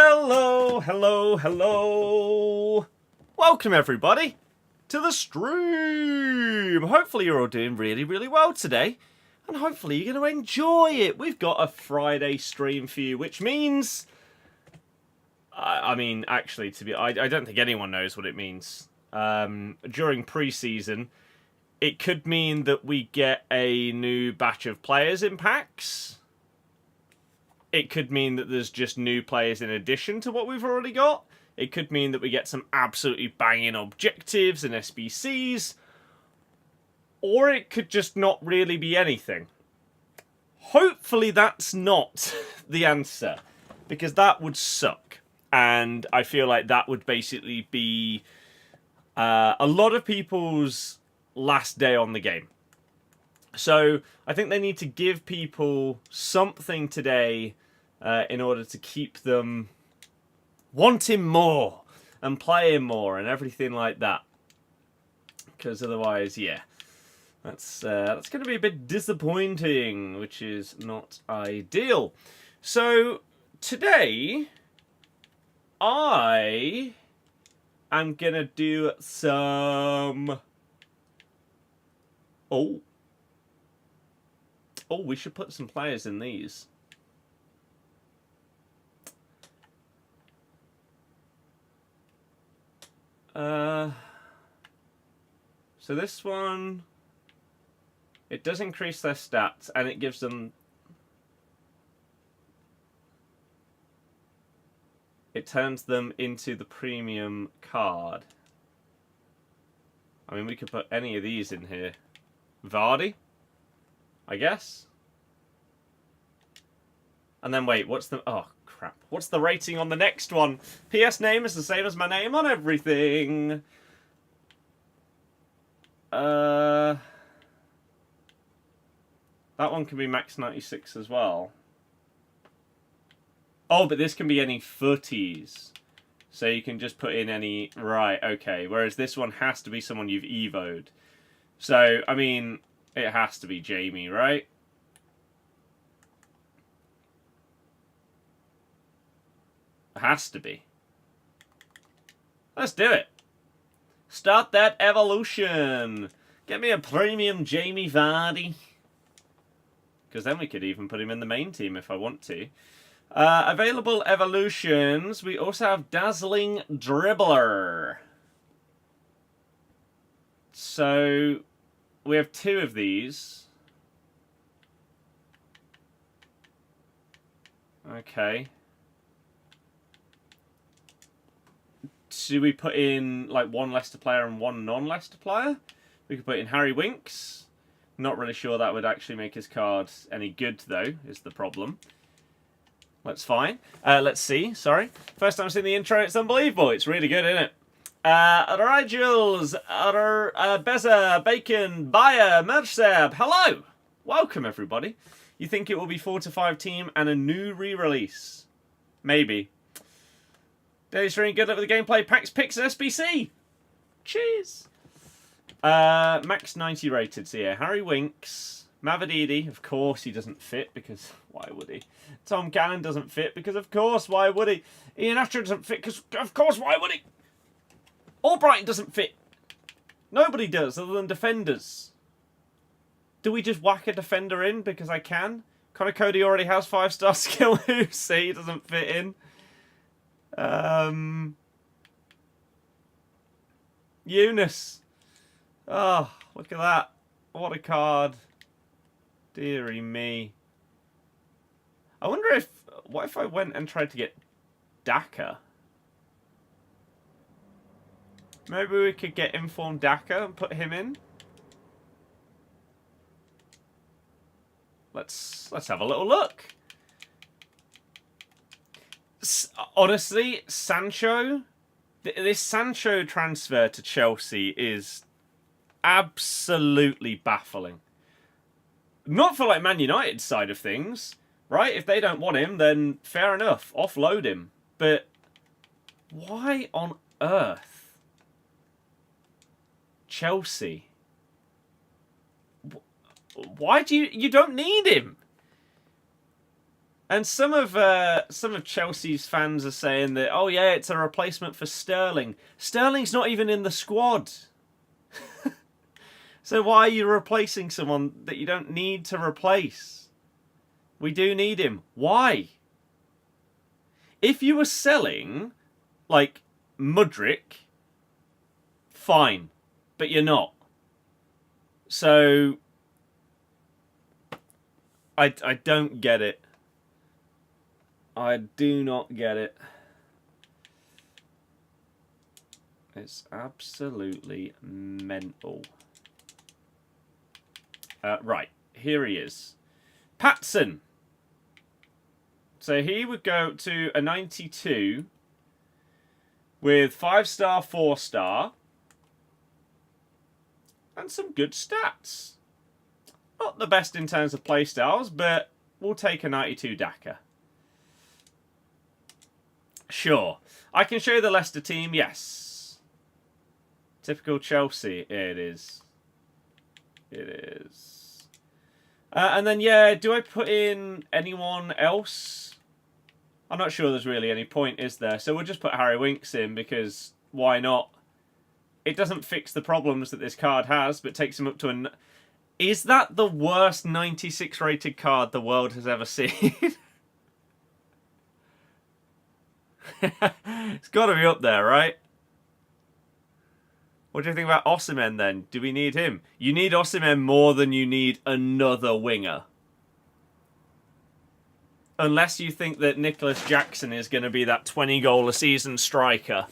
Hello, hello, hello. Welcome everybody to the stream. Hopefully you're all doing really, really well today. And hopefully you're going to enjoy it. We've got a Friday stream for you, which means... I mean, actually, I don't think anyone knows what it means. During pre-season, it could mean that we get a new batch of players in packs. It could mean that there's just new players in addition to what we've already got. It could mean that we get some absolutely banging objectives and SBCs. Or it could just not really be anything. Hopefully that's not the answer, because that would suck. And I feel like that would basically be a lot of people's last day on the game. So I think they need to give people something today in order to keep them wanting more and playing more and everything like that. Because otherwise, yeah, that's going to be a bit disappointing, which is not ideal. So today, I am going to do some... Oh, we should put some players in these. So this one, it does increase their stats, and it gives them... It turns them into the premium card. I mean, we could put any of these in here. Vardy, I guess. And then wait, what's the... Oh, crap. What's the rating on the next one? PS name is the same as my name on everything. That one can be max 96 as well. Oh, but this can be any footies. So you can just put in any... Right, okay. Whereas this one has to be someone you've evoed. So, I mean, it has to be Jamie, right? It has to be. Let's do it. Start that evolution. Get me a premium Jamie Vardy. Because then we could even put him in the main team if I want to. Available evolutions. We also have Dazzling Dribbler. So we have 2 of these. Okay. Do we put in like 1 Leicester player and 1 non-Leicester player? We could put in Harry Winks. Not really sure that would actually make his card any good though, is the problem. That's fine. Let's see. Sorry. First time seeing the intro. It's unbelievable. It's really good, isn't it? Rigels, Beza, Bacon, Bayer, Merceb. Hello. Welcome, everybody. You think it will be 4 to 5 team and a new re-release? Maybe. Daily stream. Good luck with the gameplay. Packs, picks, and SBC. Cheers. Max 90 rated. So yeah, Harry Winks. Mavididi, of course he doesn't fit, because why would he? Tom Cannon doesn't fit, because of course why would he? Ian Asher doesn't fit, because of course why would he? Albrighton doesn't fit. Nobody does, other than defenders. Do we just whack a defender in because I can? Connor Cody already has 5-star skill. Who see doesn't fit in. Eunice. Oh, look at that. What a card. Deary me. I wonder if... What if I went and tried to get Daka? Maybe we could get Informed Daka and put him in? Let's have a little look. Honestly, Sancho... This Sancho transfer to Chelsea is absolutely baffling. Not for like Man United's side of things, right? If they don't want him, then fair enough, offload him. But why on earth Chelsea? Why do you don't need him? And some of Chelsea's fans are saying that, oh yeah, it's a replacement for Sterling. Sterling's not even in the squad. So why are you replacing someone that you don't need to replace? We do need him. Why? If you were selling, like, Mudryk, fine. But you're not. So, I don't get it. I do not get it. It's absolutely mental. Right, here he is. Patson. So he would go to a 92 with 5-star, 4-star, and some good stats. Not the best in terms of playstyles, but we'll take a 92 Daka. Sure. I can show you the Leicester team, yes. Typical Chelsea, it is. It is. And then, yeah, do I put in anyone else? I'm not sure there's really any point, is there? So we'll just put Harry Winks in, because why not? It doesn't fix the problems that this card has, but takes him up to an... Is that the worst 96 rated card the world has ever seen? It's got to be up there, right? What do you think about Osimhen then? Do we need him? You need Osimhen more than you need another winger. Unless you think that Nicholas Jackson is going to be that 20-goal-a-season striker.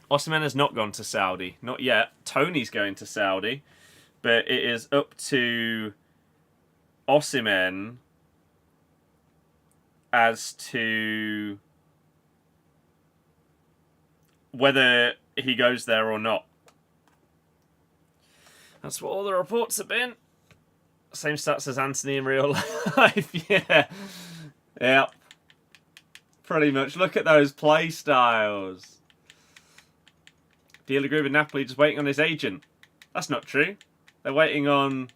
Osimhen has not gone to Saudi. Not yet. Tony's going to Saudi. But it is up to Osimhen as to whether he goes there or not. That's what all the reports have been. Same stats as Anthony in real life. Yeah. Yep. Pretty much. Look at those play styles. Deal agreed with Napoli, just waiting on his agent. That's not true. They're waiting on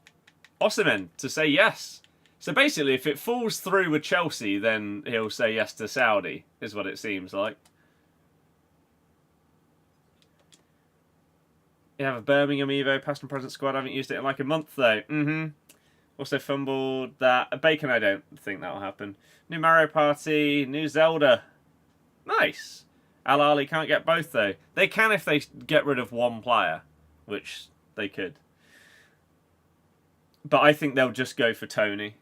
Osimhen to say yes. So basically, if it falls through with Chelsea, then he'll say yes to Saudi, is what it seems like. You have a Birmingham Evo, past and present squad. I haven't used it in like a month, though. Also fumbled that. Bacon, I don't think that'll happen. New Mario Party, new Zelda. Nice. Al Ahly can't get both, though. They can if they get rid of one player, which they could. But I think they'll just go for Tony.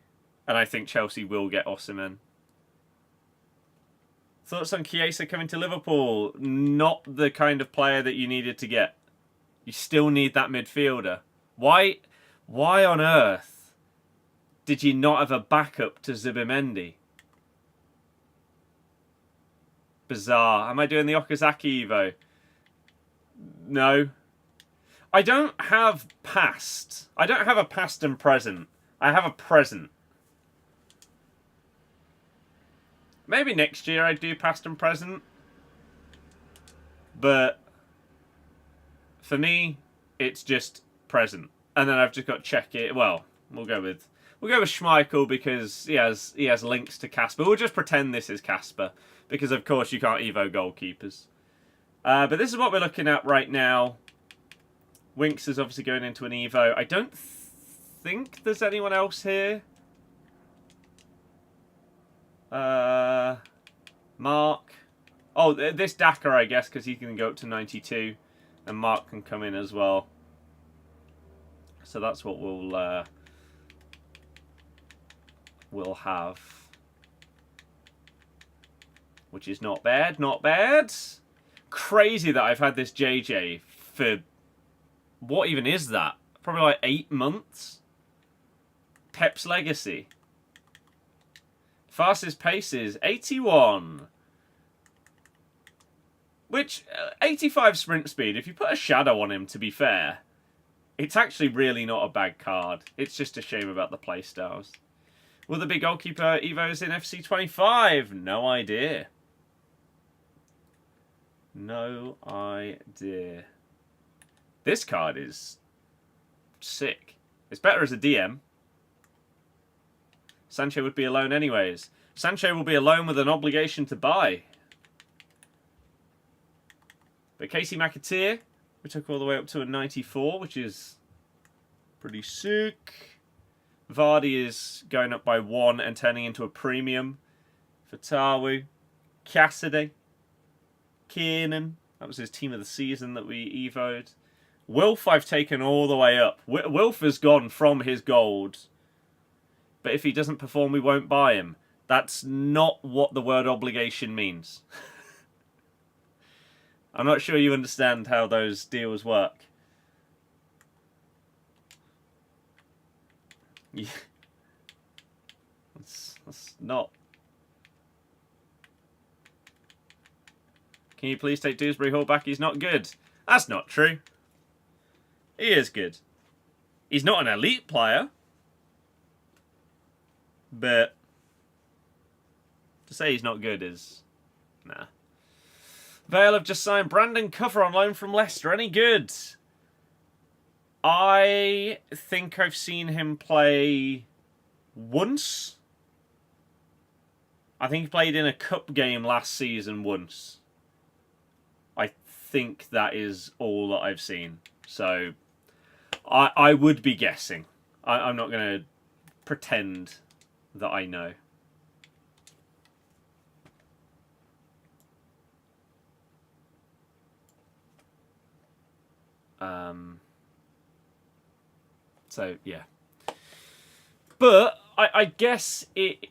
And I think Chelsea will get Osimhen. Thoughts on Chiesa coming to Liverpool? Not the kind of player that you needed to get. You still need that midfielder. Why on earth did you not have a backup to Zubimendi? Bizarre. Am I doing the Okazaki Evo? No. I don't have past. I don't have a past and present. I have a present. Maybe next year I'd do past and present. But for me, it's just present. And then I've just got to check it. Well, we'll go with Schmeichel because he has links to Casper. We'll just pretend this is Casper. Because of course you can't Evo goalkeepers. But this is what we're looking at right now. Winks is obviously going into an Evo. I don't think there's anyone else here. Mark. Oh, this Daka, I guess, because he can go up to 92. And Mark can come in as well. So that's what we'll have. Which is not bad, not bad. Crazy that I've had this JJ for... What even is that? Probably like 8 months? Pep's Legacy. Fastest paces, 81. Which, 85 sprint speed, if you put a shadow on him, to be fair, it's actually really not a bad card. It's just a shame about the playstyles. Will there be goalkeeper Evos in FC 25? No idea. No idea. This card is sick. It's better as a DM. Sancho would be alone anyways. Sancho will be alone with an obligation to buy. But Casey McAteer, we took all the way up to a 94, which is pretty sick. Vardy is going up by 1 and turning into a premium. Fatawu, Cassidy, Kiernan. That was his team of the season that we evoed. Wilf I've taken all the way up. Wilf has gone from his gold. But if he doesn't perform, we won't buy him. That's not what the word obligation means. I'm not sure you understand how those deals work. Yeah. That's not. Can you please take Dewsbury Hall back? He's not good. That's not true. He is good. He's not an elite player. But to say he's not good is... nah. Vale have just signed Brandon Cover on loan from Leicester. Any good? I think I've seen him play once. I think he played in a cup game last season once. I think that is all that I've seen. So I would be guessing. I'm not going to pretend that I know. So yeah, but I guess it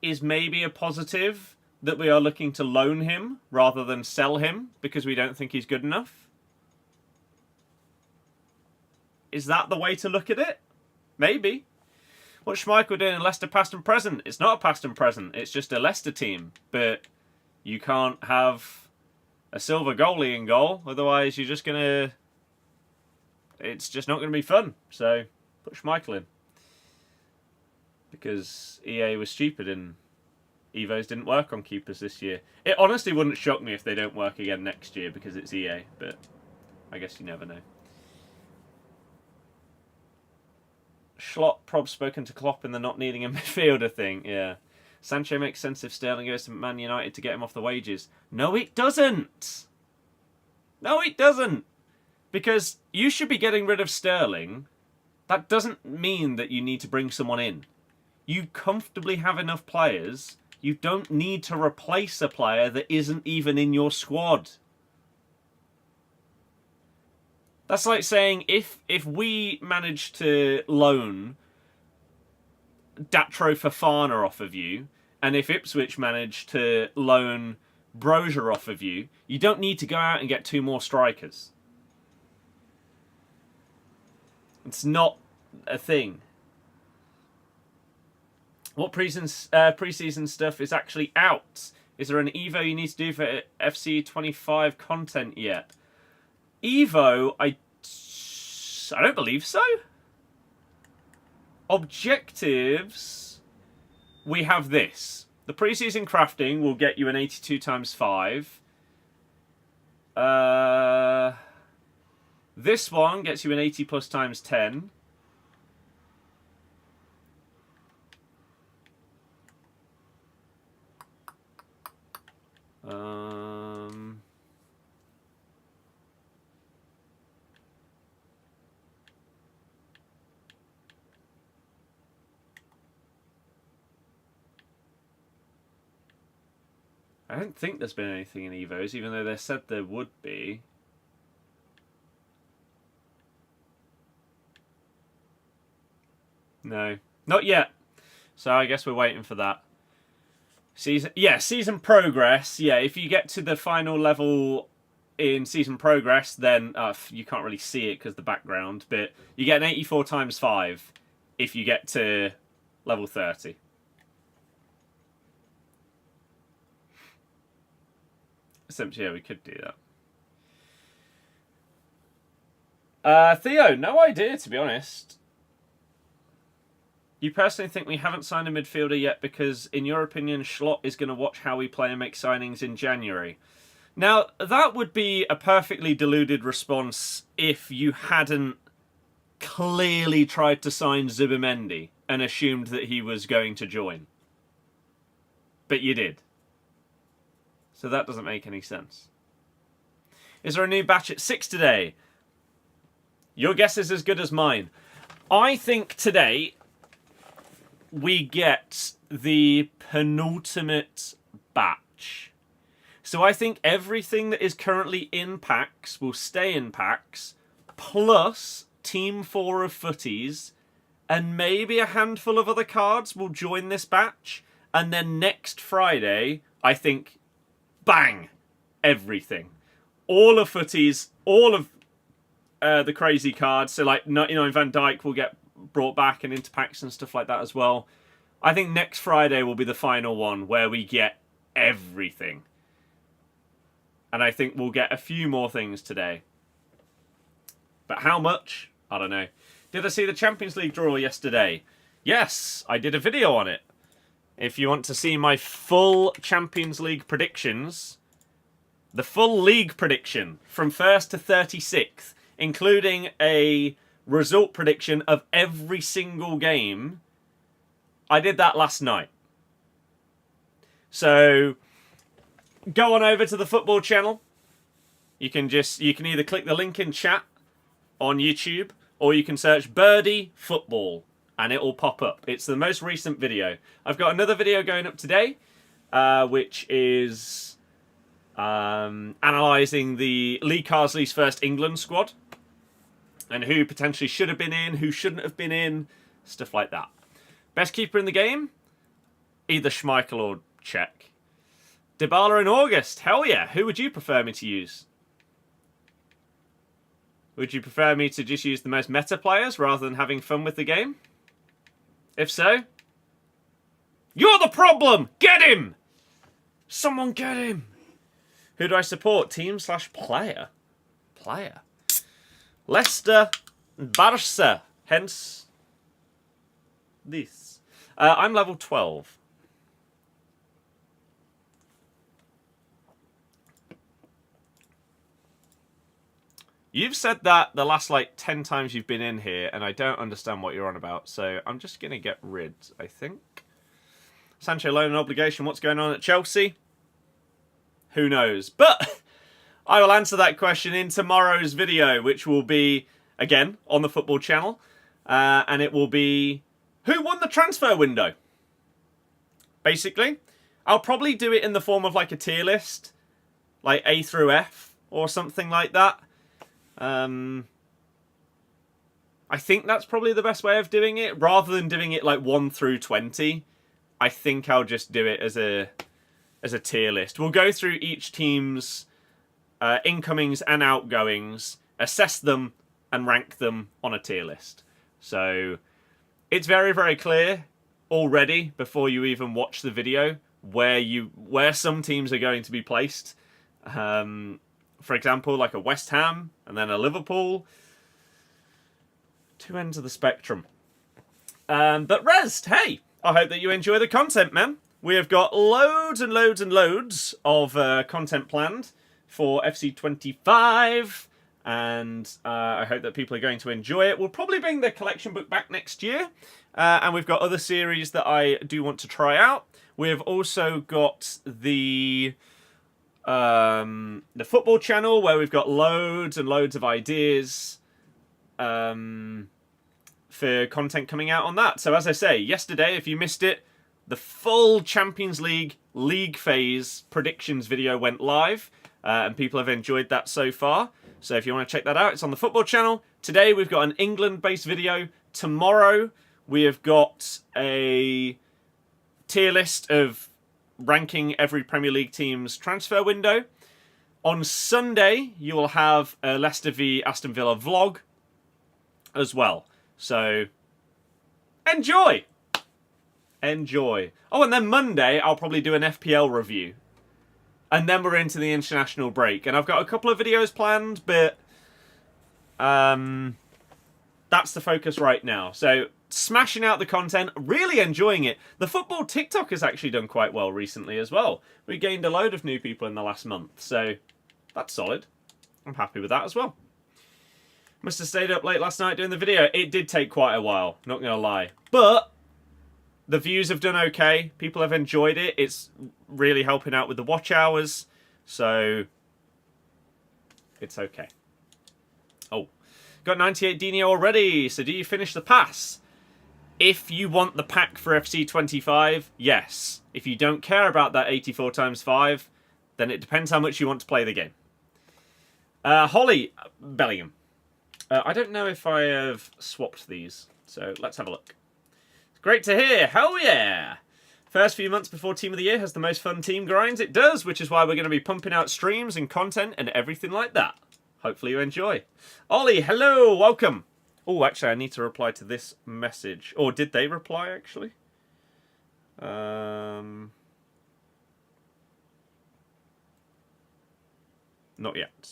is maybe a positive that we are looking to loan him rather than sell him because we don't think he's good enough. Is that the way to look at it? Maybe. What's Schmeichel doing in Leicester past and present? It's not a past and present. It's just a Leicester team. But you can't have a silver goalie in goal. Otherwise, you're just going to... it's just not going to be fun. So, put Schmeichel in. Because EA was stupid and Evos didn't work on keepers this year. It honestly wouldn't shock me if they don't work again next year because it's EA. But I guess you never know. Schlott prob spoken to Klopp in the not needing a midfielder thing. Yeah. Sancho makes sense if Sterling goes to Man United to get him off the wages. No, it doesn't. No, it doesn't. Because you should be getting rid of Sterling. That doesn't mean that you need to bring someone in. You comfortably have enough players. You don't need to replace a player that isn't even in your squad. That's like saying if we manage to loan Datro Fofana off of you, and if Ipswich manage to loan Brozier off of you, you don't need to go out and get 2 more strikers. It's not a thing. What pre-season stuff is actually out? Is there an Evo you need to do for FC 25 content yet? Evo, I don't believe so. Objectives, we have this. The pre-season crafting will get you an 82 times 5. This one gets you an 80 plus times 10. I don't think there's been anything in Evos, even though they said there would be. No, not yet. So I guess we're waiting for that. Season progress. Yeah, if you get to the final level in season progress, then you can't really see it because of the background, but you get an 84 times 5 if you get to level 30. Essentially, yeah, we could do that. Theo, no idea, to be honest. You personally think we haven't signed a midfielder yet because, in your opinion, Schlott is going to watch how we play and make signings in January? Now, that would be a perfectly deluded response if you hadn't clearly tried to sign Zubimendi and assumed that he was going to join. But you did. So that doesn't make any sense. Is there a new batch at 6 today? Your guess is as good as mine. I think today we get the penultimate batch. So I think everything that is currently in packs will stay in packs, plus Team 4 of footies, and maybe a handful of other cards will join this batch. And then next Friday, I think, bang, everything. All of footies, all of the crazy cards. So like 99 Van Dijk will get brought back and into packs and stuff like that as well. I think next Friday will be the final one where we get everything. And I think we'll get a few more things today. But how much? I don't know. Did I see the Champions League draw yesterday? Yes, I did a video on it. If you want to see my full Champions League predictions, the full league prediction from 1st to 36th, including a result prediction of every single game, I did that last night. So go on over to the football channel. You can either click the link in chat on YouTube, or you can search Birdie Football and it will pop up. It's the most recent video. I've got another video going up today, which is analysing the Lee Carsley's first England squad and who potentially should have been in, who shouldn't have been in, stuff like that. Best keeper in the game? Either Schmeichel or Cech. Dybala in August? Hell yeah. Who would you prefer me to use? Would you prefer me to just use the most meta players rather than having fun with the game? If so, you're the problem! Get him! Someone get him! Who do I support? Team/player? Player. Leicester, Barca. Hence, this. I'm level 12. You've said that the last, 10 times you've been in here, and I don't understand what you're on about, so I'm just going to get rid, I think. Sancho loan and obligation, what's going on at Chelsea? Who knows? But I will answer that question in tomorrow's video, which will be, again, on the football channel. And it will be, who won the transfer window? Basically. I'll probably do it in the form of, a tier list. Like A through F, or something like that. I think that's probably the best way of doing it. Rather than doing it 1 through 20, I think I'll just do it as a tier list. We'll go through each team's incomings and outgoings, assess them, and rank them on a tier list. So it's very, very clear already before you even watch the video where some teams are going to be placed. For example, like a West Ham and then a Liverpool. Two ends of the spectrum. But Rest, hey, I hope that you enjoy the content, man. We have got loads and loads and loads of content planned for FC25. And I hope that people are going to enjoy it. We'll probably bring the collection book back next year. And we've got other series that I do want to try out. We've also got the football channel where we've got loads and loads of ideas for content coming out on that. So as I say, yesterday, if you missed it, the full Champions League phase predictions video went live, and people have enjoyed that so far. So if you want to check that out, it's on the football channel. Today we've got an England-based video. Tomorrow we have got a tier list of ranking every Premier League team's transfer window. On Sunday, you will have a Leicester v Aston Villa vlog as well. So, enjoy! Enjoy. Oh, and then Monday, I'll probably do an FPL review. And then we're into the international break. And I've got a couple of videos planned, but that's the focus right now. So, smashing out the content, really enjoying it. The football TikTok has actually done quite well recently as well. We gained a load of new people in the last month, so that's solid. I'm happy with that as well. Must have stayed up late last night doing the video. It did take quite a while, not going to lie. But the views have done okay. People have enjoyed it. It's really helping out with the watch hours, so it's okay. Oh, got 98 Dino already, so do you finish the pass? If you want the pack for FC25, yes. If you don't care about that 84 times 5, then it depends how much you want to play the game. Holly Bellingham. I don't know if I have swapped these, so let's have a look. It's great to hear. Hell yeah! First few months before Team of the Year has the most fun team grinds. It does, which is why we're going to be pumping out streams and content and everything like that. Hopefully you enjoy. Ollie, hello, welcome. Oh, actually, I need to reply to this message. Or did they reply, actually? Not yet.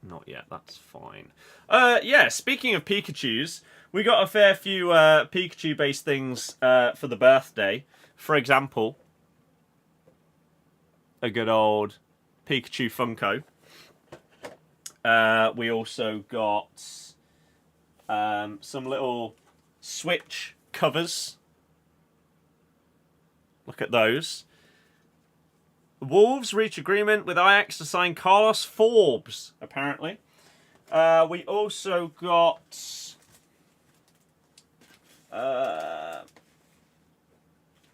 Not yet, that's fine. Yeah, speaking of Pikachus, we got a fair few Pikachu-based things for the birthday. For example, a good old Pikachu Funko. We also got some little Switch covers. Look at those. Wolves reach agreement with Ajax to sign Carlos Forbes, apparently. We also got...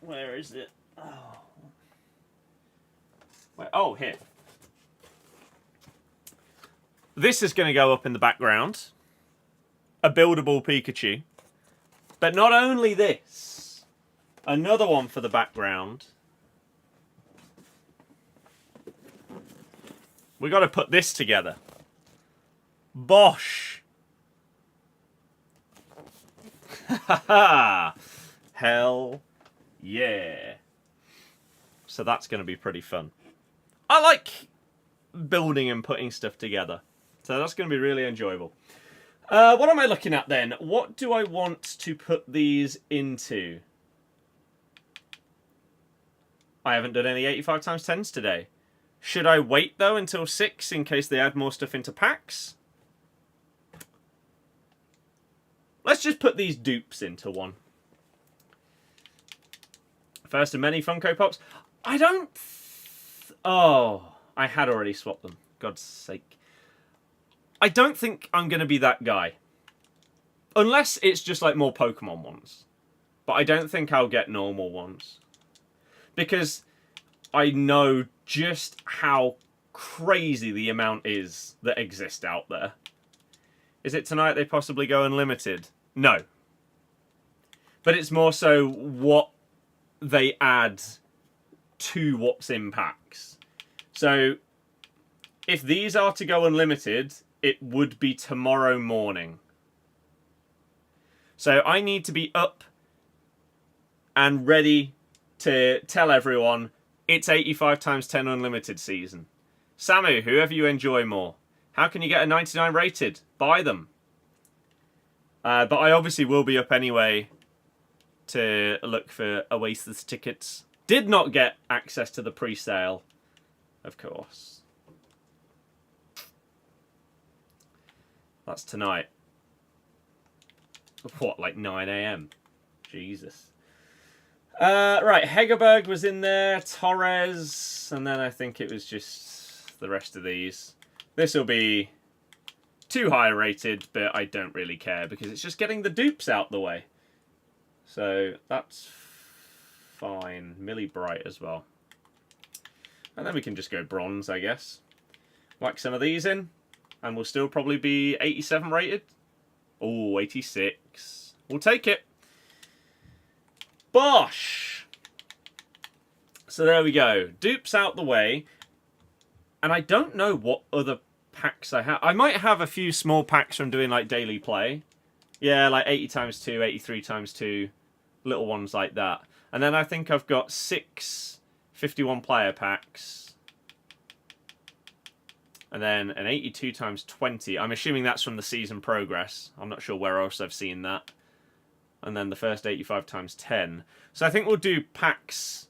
where is it? Oh, here. This is going to go up in the background. A buildable Pikachu. But not only this. Another one for the background. We got to put this together. Bosh. Hell yeah. So that's going to be pretty fun. I like building and putting stuff together. So that's going to be really enjoyable. What am I looking at then? What do I want to put these into? I haven't done any 85 times 10s today. Should I wait, though, until 6 in case they add more stuff into packs? Let's just put these dupes into one. First of many Funko Pops. I don't... Oh, I had already swapped them. God's sake. I don't think I'm going to be that guy. Unless it's just like more Pokemon ones. But I don't think I'll get normal ones. Because I know just how crazy the amount is that exist out there. Is it tonight they possibly go unlimited? No. But it's more so what they add to what's in packs. So, if these are to go unlimited, it would be tomorrow morning. So I need to be up and ready to tell everyone it's 85 times 10 unlimited season. Samu, whoever you enjoy more. How can you get a 99 rated? Buy them. But I obviously will be up anyway to look for Oasis tickets. Did not get access to the pre-sale, of course. That's tonight. What, like 9 AM? Jesus. Right, Hegerberg was in there, Torres, and then I think it was just the rest of these. This will be too high rated, but I don't really care because it's just getting the dupes out the way. So that's fine. Millie Bright as well. And then we can just go bronze, I guess. Whack some of these in, and we'll still probably be 87 rated. Oh, 86. We'll take it. Bosh! So there we go. Dupes out the way. And I don't know what other packs I have. I might have a few small packs from doing like daily play. Yeah, like 80 times 2, 83 times 2. Little ones like that. And then I think I've got 6 51 player packs. And then an 82 times 20. I'm assuming that's from the season progress. I'm not sure where else I've seen that. and then the first 85 times 10. So I think we'll do packs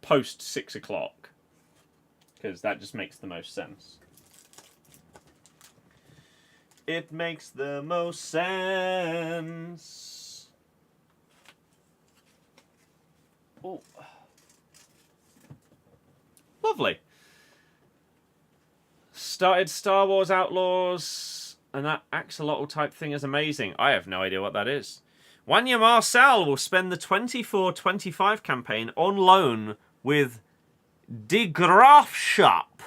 post 6 o'clock, because that just makes the most sense. It makes the most sense. Oh. Lovely. Started Star Wars Outlaws, and that axolotl type thing is amazing. I have no idea what that is. Wanya Marcel will spend the 24-25 campaign on loan with De Graafschap.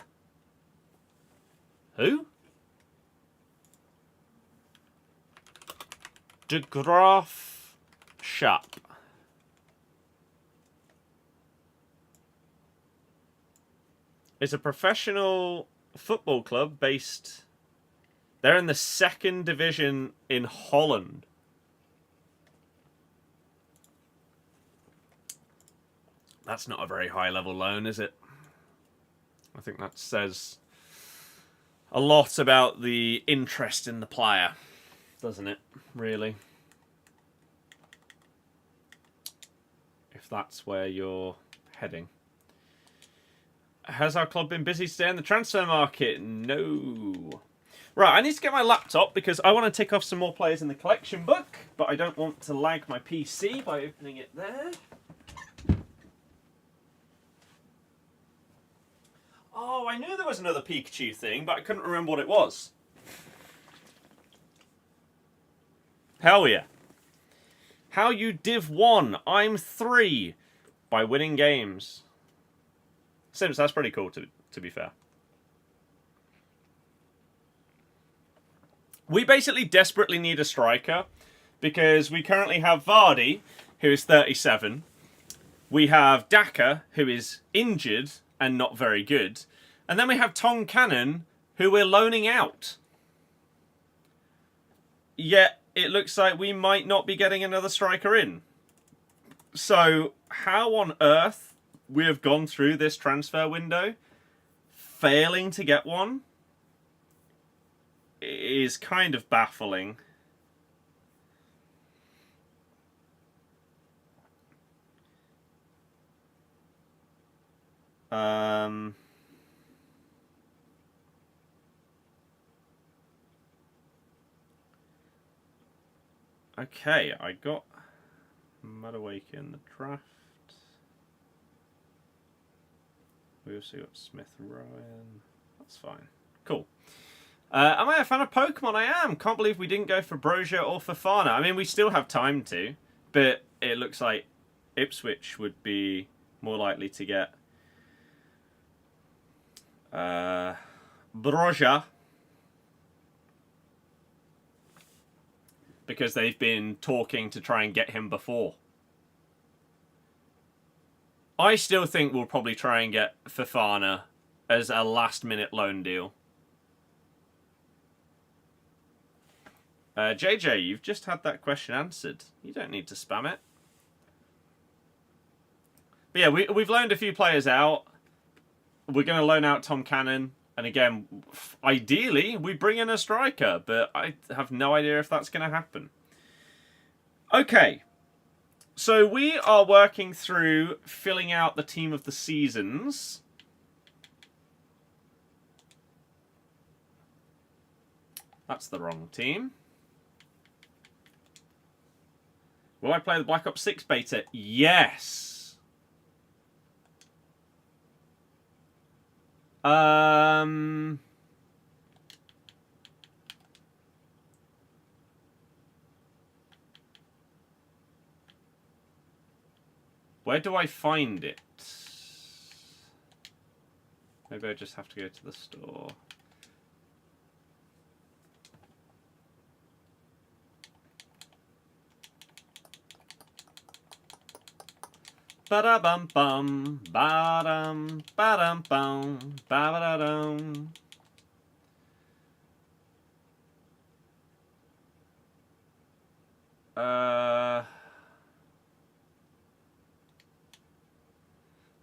Who? De Graafschap. It's a professional football club based... They're in the 2nd division in Holland. That's not a very high-level loan, is it? I think that says a lot about the interest in the player, doesn't it, really? If that's where you're heading. Has our club been busy today in the transfer market? No. Right, I need to get my laptop because I want to tick off some more players in the collection book, but I don't want to lag my PC by opening it there. Oh, I knew there was another Pikachu thing, but I couldn't remember what it was. Hell yeah. How you Div 1, I'm 3 by winning games. Sims, that's pretty cool to be fair. We basically desperately need a striker because we currently have Vardy, who is 37. We have Daka, who is injured and not very good. And then we have Tom Cannon, who we're loaning out. Yet it looks like we might not be getting another striker in. So how on earth we have gone through this transfer window failing to get one is kind of baffling. Okay, I got Madueke in the draft. We also got Smith Ryan. That's fine. Cool. Am I a fan of Pokemon? I am. Can't believe we didn't go for Brozier or Fofana. I mean, we still have time to, but it looks like Ipswich would be more likely to get Brozier because they've been talking to try and get him before. I still think we'll probably try and get Fofana as a last-minute loan deal. JJ, you've just had that question answered. You don't need to spam it. But yeah, we've loaned a few players out. We're going to loan out Tom Cannon. And again, ideally, we bring in a striker. But I have no idea if that's going to happen. Okay. So we are working through filling out the team of the seasons. That's the wrong team. Will I play the Black Ops 6 beta? Yes. Where do I find it? Maybe I just have to go to the store. Ba-da-bum bum, ba-dum, ba-dum bum, ba-da-dum.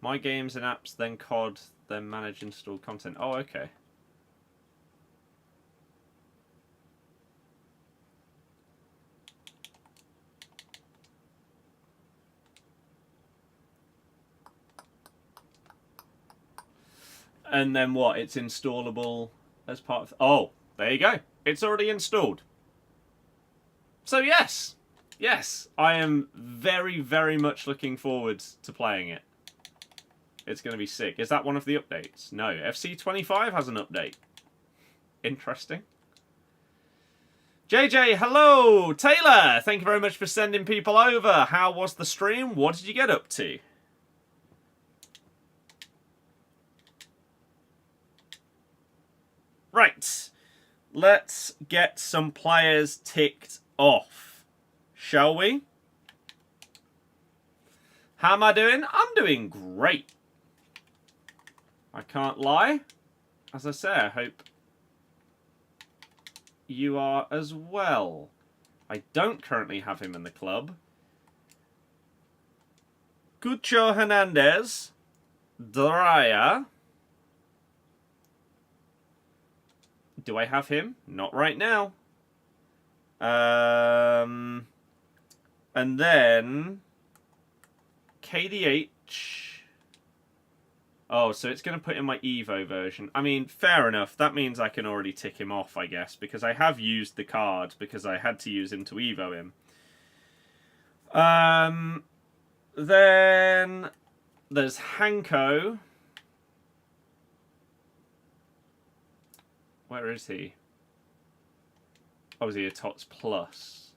My games and apps, then COD, then manage installed content. Oh, okay. And then what? It's installable as part of... Oh, there you go. It's already installed. So yes. Yes, I am very, very much looking forward to playing it. It's going to be sick. Is that one of the updates? No. FC25 has an update. Interesting. JJ, hello! Taylor, thank you very much for sending people over. How was the stream? What did you get up to? Right. Let's get some players ticked off. Shall we? How am I doing? I'm doing great. I can't lie. As I say, I hope you are as well. I don't currently have him in the club. Cucho Hernandez. Draya. Do I have him? Not right now. And then KDH. Oh, so it's going to put in my Evo version. I mean, fair enough. That means I can already tick him off, I guess, because I have used the card because I had to use him to Evo him. Then there's Hanko. Where is he? Oh, is he a TOTS Plus?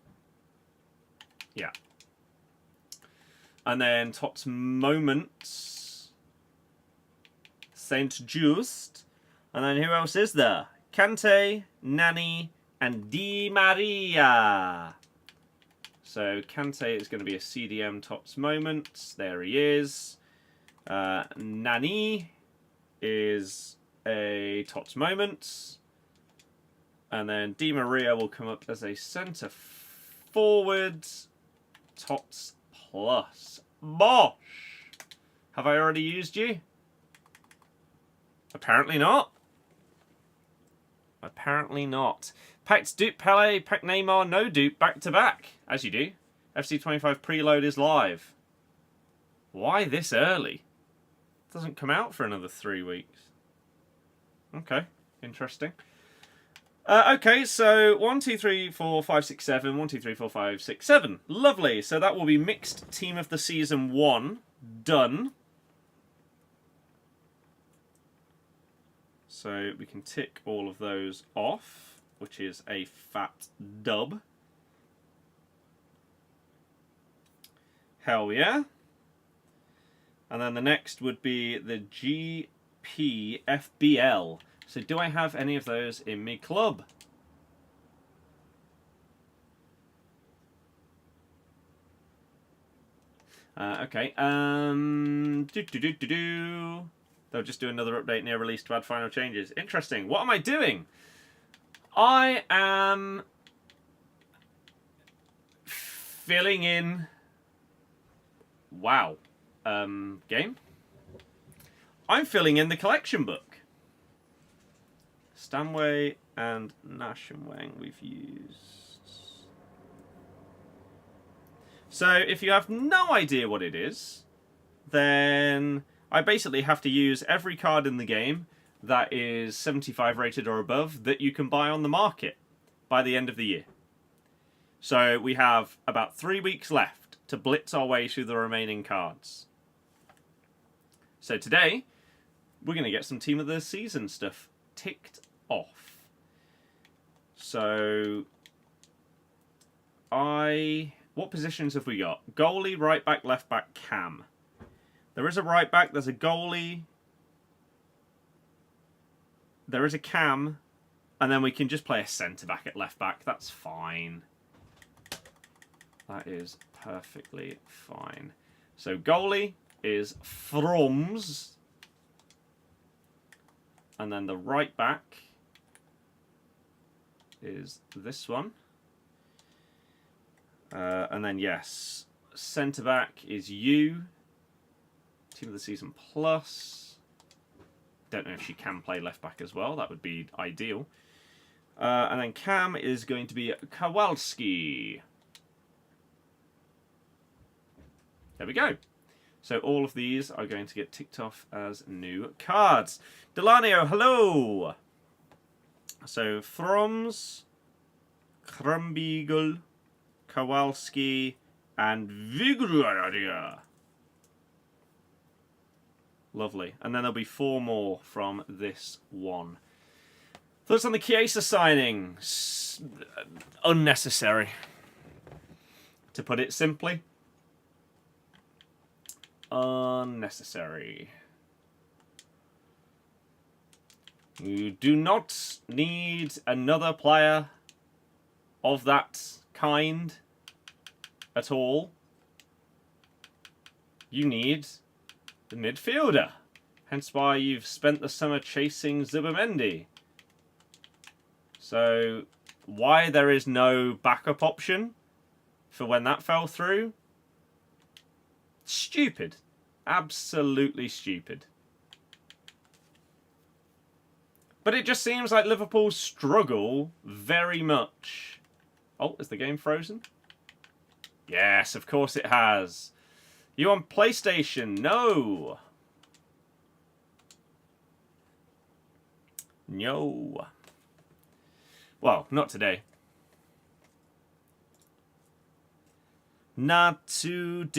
Yeah. And then TOTS Moments. Saint Just. And then who else is there? Kante, Nani, and Di Maria. So Kante is going to be a CDM TOTS Moments. There he is. Nani is a TOTS Moments. And then Di Maria will come up as a centre forward TOTS Plus. Bosh! Have I already used you? Apparently not. Apparently not. Packed dupe Pele, packed Neymar, no dupe, back to back. As you do. FC25 preload is live. Why this early? It doesn't come out for another 3 weeks. Okay, interesting. Okay, so 1, 2, 3, 4, 5, 6, 7. 1, 2, 3, 4, 5, 6, 7. Lovely. So that will be mixed team of the season 1. Done. So we can tick all of those off, which is a fat dub. Hell yeah. And then the next would be the GPFBL. So do I have any of those in my club? Okay. They'll just do another update near release to add final changes. Interesting. What am I doing? I am filling in... Wow. Game? I'm filling in the collection book. Stanway and Nashenwang we've used. So if you have no idea what it is, then I basically have to use every card in the game that is 75 rated or above that you can buy on the market by the end of the year. So we have about 3 weeks left to blitz our way through the remaining cards. So today, we're going to get some Team of the Season stuff ticked off. So, what positions have we got? Goalie, right back, left back, cam. There is a right back, there's a goalie, there is a cam, and then we can just play a centre back at left back. That's fine. That is perfectly fine. So goalie is Froms. And then the right back is this one. And then, yes, centre back is you. Team of the Season Plus. Don't know if she can play left back as well. That would be ideal. And then cam is going to be Kowalski. There we go. So all of these are going to get ticked off as new cards. Delanio, hello! So Throms, Krumbiegel, Kowalski, and Vigruadia. Lovely. And then there'll be 4 more from this one. Thoughts on the Chiesa signing? Unnecessary. To put it simply. Unnecessary. You do not need another player of that kind at all. You need the midfielder. Hence why you've spent the summer chasing Zubimendi. So, why there is no backup option for when that fell through? Stupid. Absolutely stupid. But it just seems like Liverpool struggle very much. Oh, is the game frozen? Yes, of course it has. You on PlayStation? No. No. Well, not today. Not today.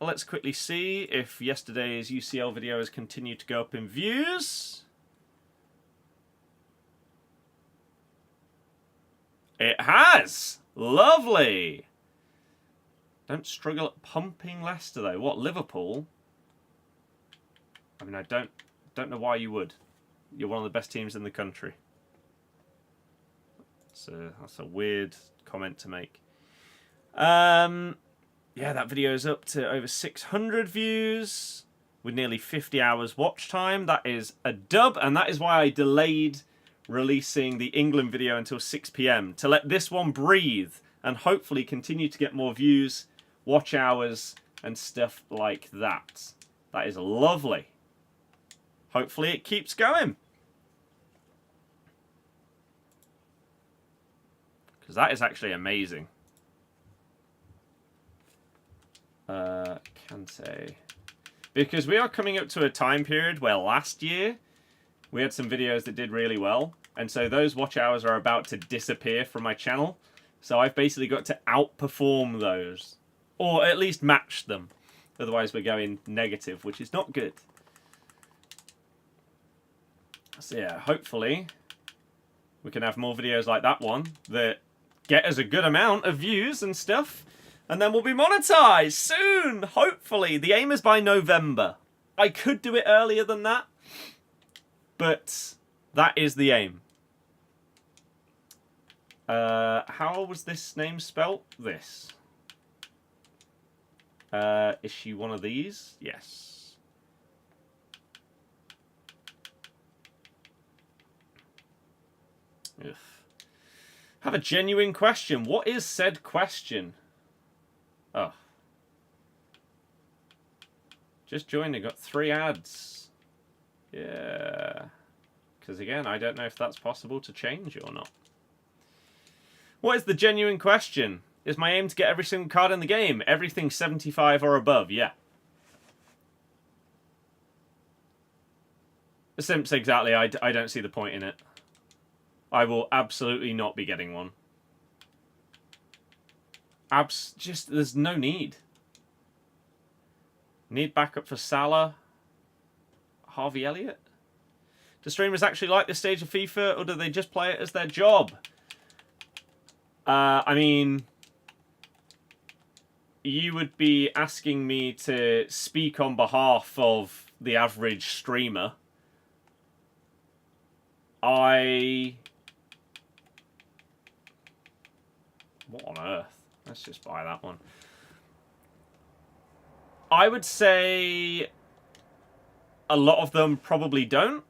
Let's quickly see if yesterday's UCL video has continued to go up in views. It has! Lovely! Don't struggle at pumping Leicester, though. What, Liverpool? I mean, I don't know why you would. You're one of the best teams in the country. So that's a weird comment to make. Yeah, that video is up to over 600 views with nearly 50 hours watch time. That is a dub, and that is why I delayed releasing the England video until 6 PM to let this one breathe and hopefully continue to get more views, watch hours, and stuff like that. That is lovely. Hopefully it keeps going. Because that is actually amazing. Kante. Because we are coming up to a time period where last year we had some videos that did really well. And so those watch hours are about to disappear from my channel. So I've basically got to outperform those. Or at least match them. Otherwise we're going negative, which is not good. So yeah, hopefully we can have more videos like that one that get us a good amount of views and stuff. And then we'll be monetized soon, hopefully. The aim is by November. I could do it earlier than that, but that is the aim. How was this name spelt? This. Is she one of these? Yes. Ugh. Have a genuine question. What is said question? Oh. Just joined and got 3 ads. Yeah. Because again, I don't know if that's possible to change or not. What is the genuine question? Is my aim to get every single card in the game? Everything 75 or above, yeah. The Simps, exactly. I don't see the point in it. I will absolutely not be getting one. Just, there's no need. Need backup for Salah. Harvey Elliott. Do streamers actually like this stage of FIFA, or do they just play it as their job? I mean, you would be asking me to speak on behalf of the average streamer. What on earth? Let's just buy that one. I would say a lot of them probably don't,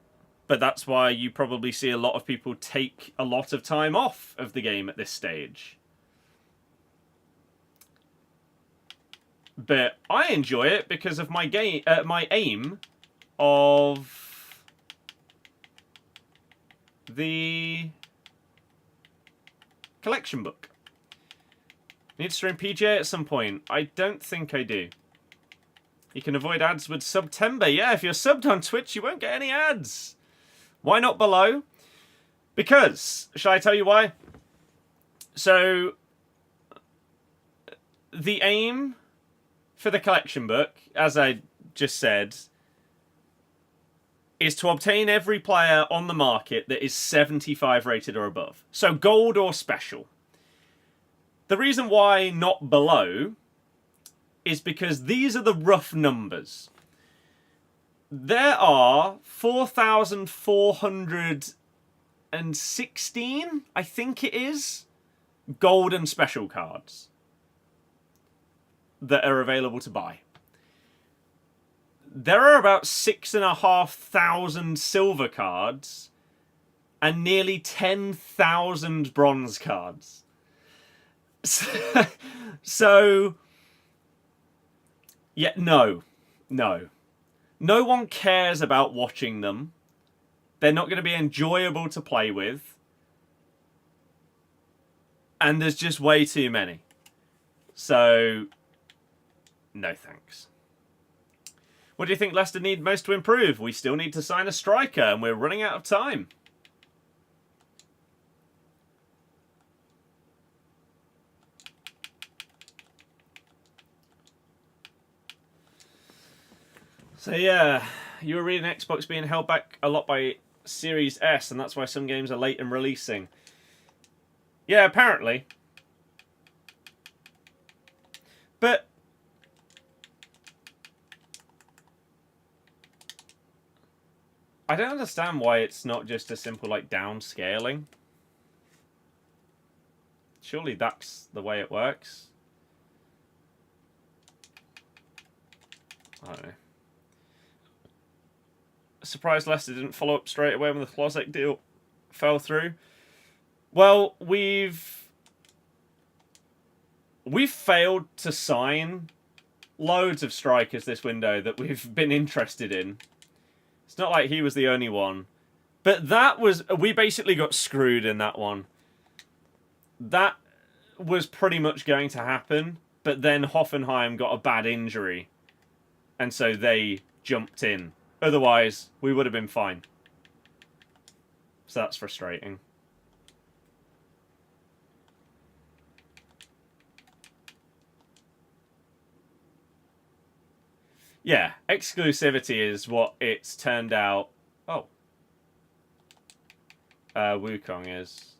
but that's why you probably see a lot of people take a lot of time off of the game at this stage. But I enjoy it because of my my aim of the collection book. Need to stream PJ at some point. I don't think I do. You can avoid ads with September. Yeah, if you're subbed on Twitch, you won't get any ads. Why not below? Because, shall I tell you why? So, the aim for the collection book, as I just said, is to obtain every player on the market that is 75 rated or above. So gold or special. The reason why not below is because these are the rough numbers. There are 4,416, I think it is, gold and special cards that are available to buy. There are about 6,500 silver cards and nearly 10,000 bronze cards. So, yeah, no. No one cares about watching them. They're not going to be enjoyable to play with. And there's just way too many. So, no thanks. What do you think Leicester need most to improve? We still need to sign a striker, and we're running out of time. So yeah, you were reading Xbox being held back a lot by Series S, and that's why some games are late in releasing. Yeah, apparently. But I don't understand why it's not just a simple, like, downscaling. Surely that's the way it works. I don't know. Surprised Leicester didn't follow up straight away when the Klozek deal fell through. Well, we've failed to sign loads of strikers this window that we've been interested in. It's not like he was the only one. But that was... We basically got screwed in that one. That was pretty much going to happen. But then Hoffenheim got a bad injury. And so they jumped in. Otherwise, we would have been fine. So that's frustrating. Yeah, exclusivity is what it's turned out. Oh. Wukong is.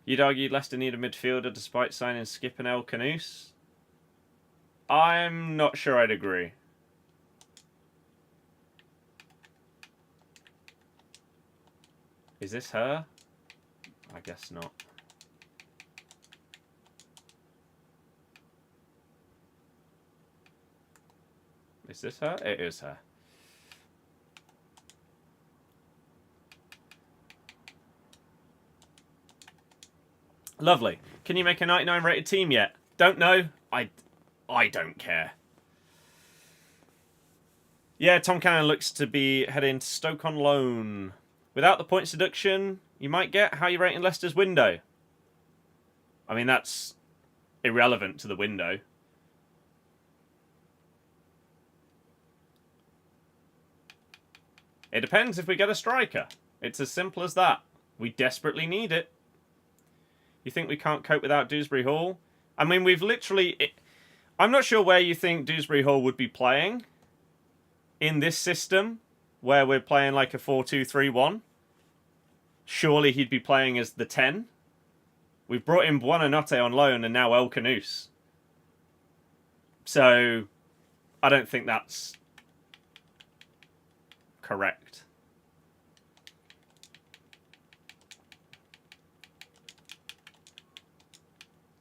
You'd argue Leicester need a midfielder despite signing Skip and El Canoes? I'm not sure I'd agree. Is this her? I guess not. Is this her? It is her. Lovely. Can you make a 99 rated team yet? Don't know. I don't care. Yeah, Tom Cannon looks to be heading to Stoke on loan. Without the points deduction, you might get how you rating Leicester's window. I mean, that's irrelevant to the window. It depends if we get a striker. It's as simple as that. We desperately need it. You think we can't cope without Dewsbury Hall? I mean, we've literally... I'm not sure where you think Dewsbury Hall would be playing in this system, where we're playing like a 4-2-3-1. Surely he'd be playing as the 10. We've brought in Buonanotte on loan and now El Canoes. So, I don't think that's correct.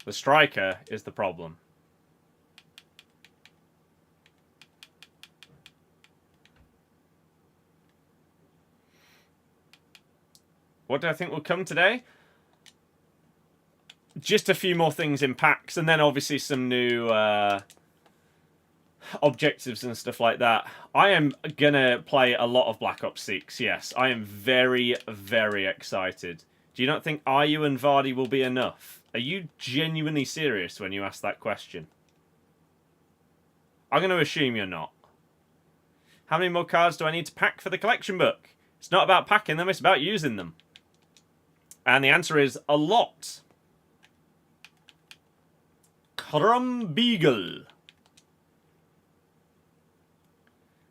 The striker is the problem. What do I think will come today? Just a few more things in packs, and then obviously some new objectives and stuff like that. I am going to play a lot of Black Ops 6, yes. I am very, very excited. Do you not think Ayew and Vardy will be enough? Are you genuinely serious when you ask that question? I'm going to assume you're not. How many more cards do I need to pack for the collection book? It's not about packing them, it's about using them. And the answer is a lot. Crumbeagle.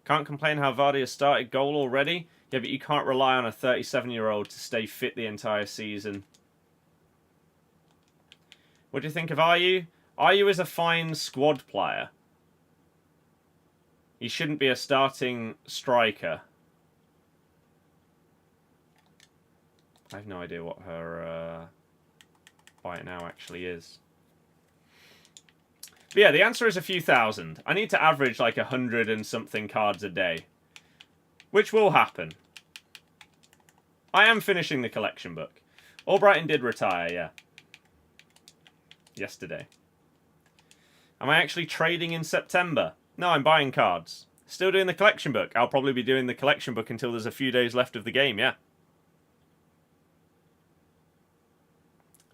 Can't complain how Vardy has started goal already. Yeah, but you can't rely on a 37-year-old to stay fit the entire season. What do you think of Ayew? Ayew is a fine squad player. He shouldn't be a starting striker. I have no idea what her buy it now actually is. But yeah, the answer is a few thousand. I need to average like 100 and something cards a day. Which will happen. I am finishing the collection book. Albrighton did retire, yeah. Yesterday. Am I actually trading in September? No, I'm buying cards. Still doing the collection book. I'll probably be doing the collection book until there's a few days left of the game, yeah.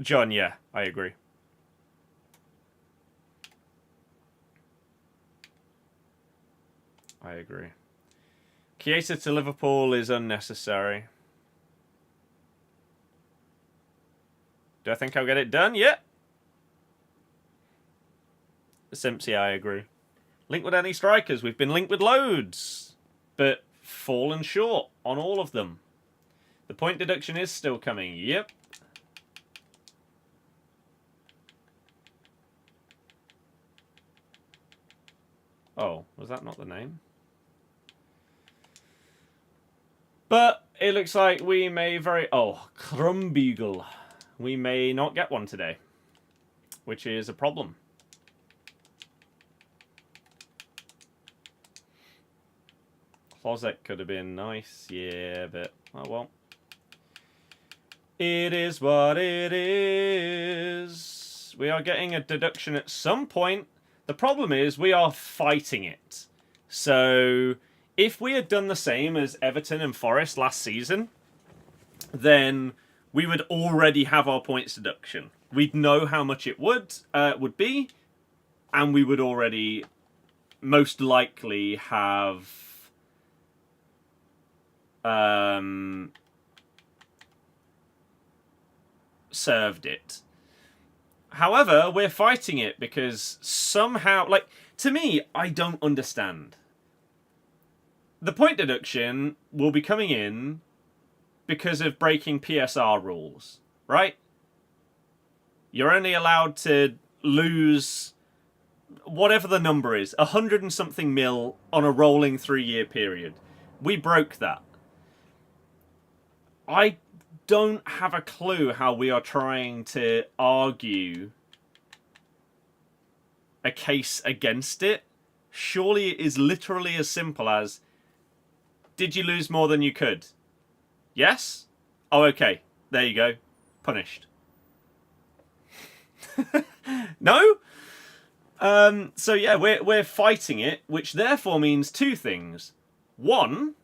John, yeah, I agree. I agree. Chiesa to Liverpool is unnecessary. Do I think I'll get it done? Yeah. Simpsy, I agree. Link with any strikers? We've been linked with loads, but fallen short on all of them. The point deduction is still coming. Yep. Oh, was that not the name? But it looks like we may Oh, Crumbeagle. We may not get one today, which is a problem. Closet could have been nice, yeah, but oh well. It is what it is. We are getting a deduction at some point. The problem is we are fighting it. So if we had done the same as Everton and Forest last season, then we would already have our points deduction. We'd know how much it would be, and we would already most likely have served it. However, we're fighting it because somehow, like, to me, I don't understand. The point deduction will be coming in because of breaking PSR rules, right? You're only allowed to lose whatever the number is, 100 and something mil on a rolling 3-year period. We broke that. I don't have a clue how we are trying to argue a case against it. Surely it is literally as simple as, did you lose more than you could? Yes? Oh, okay. There you go. Punished. No? So yeah, we're fighting it, which therefore means two things. One,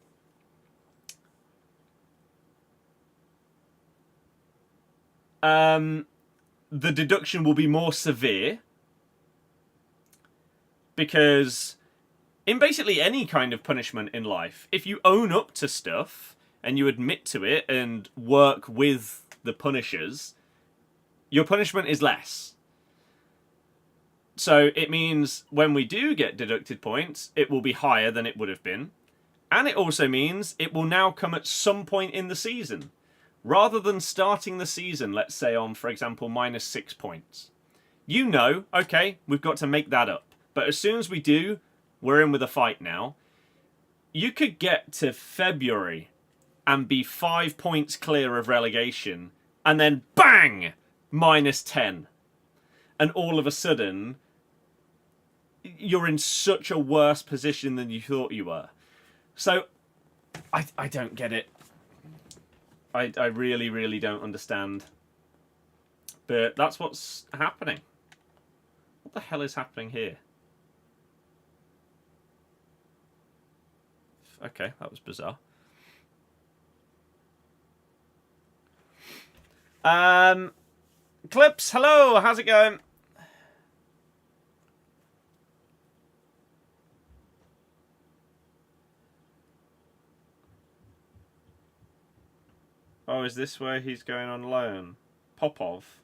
the deduction will be more severe because in basically any kind of punishment in life, if you own up to stuff and you admit to it and work with the punishers, your punishment is less. So it means when we do get deducted points, it will be higher than it would have been. And it also means it will now come at some point in the season. Rather than starting the season, let's say on, for example, -6 points. You know, okay, we've got to make that up. But as soon as we do, we're in with a fight now. You could get to February and be 5 points clear of relegation, and then bang! -10. And all of a sudden, you're in such a worse position than you thought you were. So, I don't get it. I really, really don't understand. But that's what's happening. What the hell is happening here? Okay, that was bizarre. Clips, hello, how's it going? Oh, is this where he's going on loan? Popov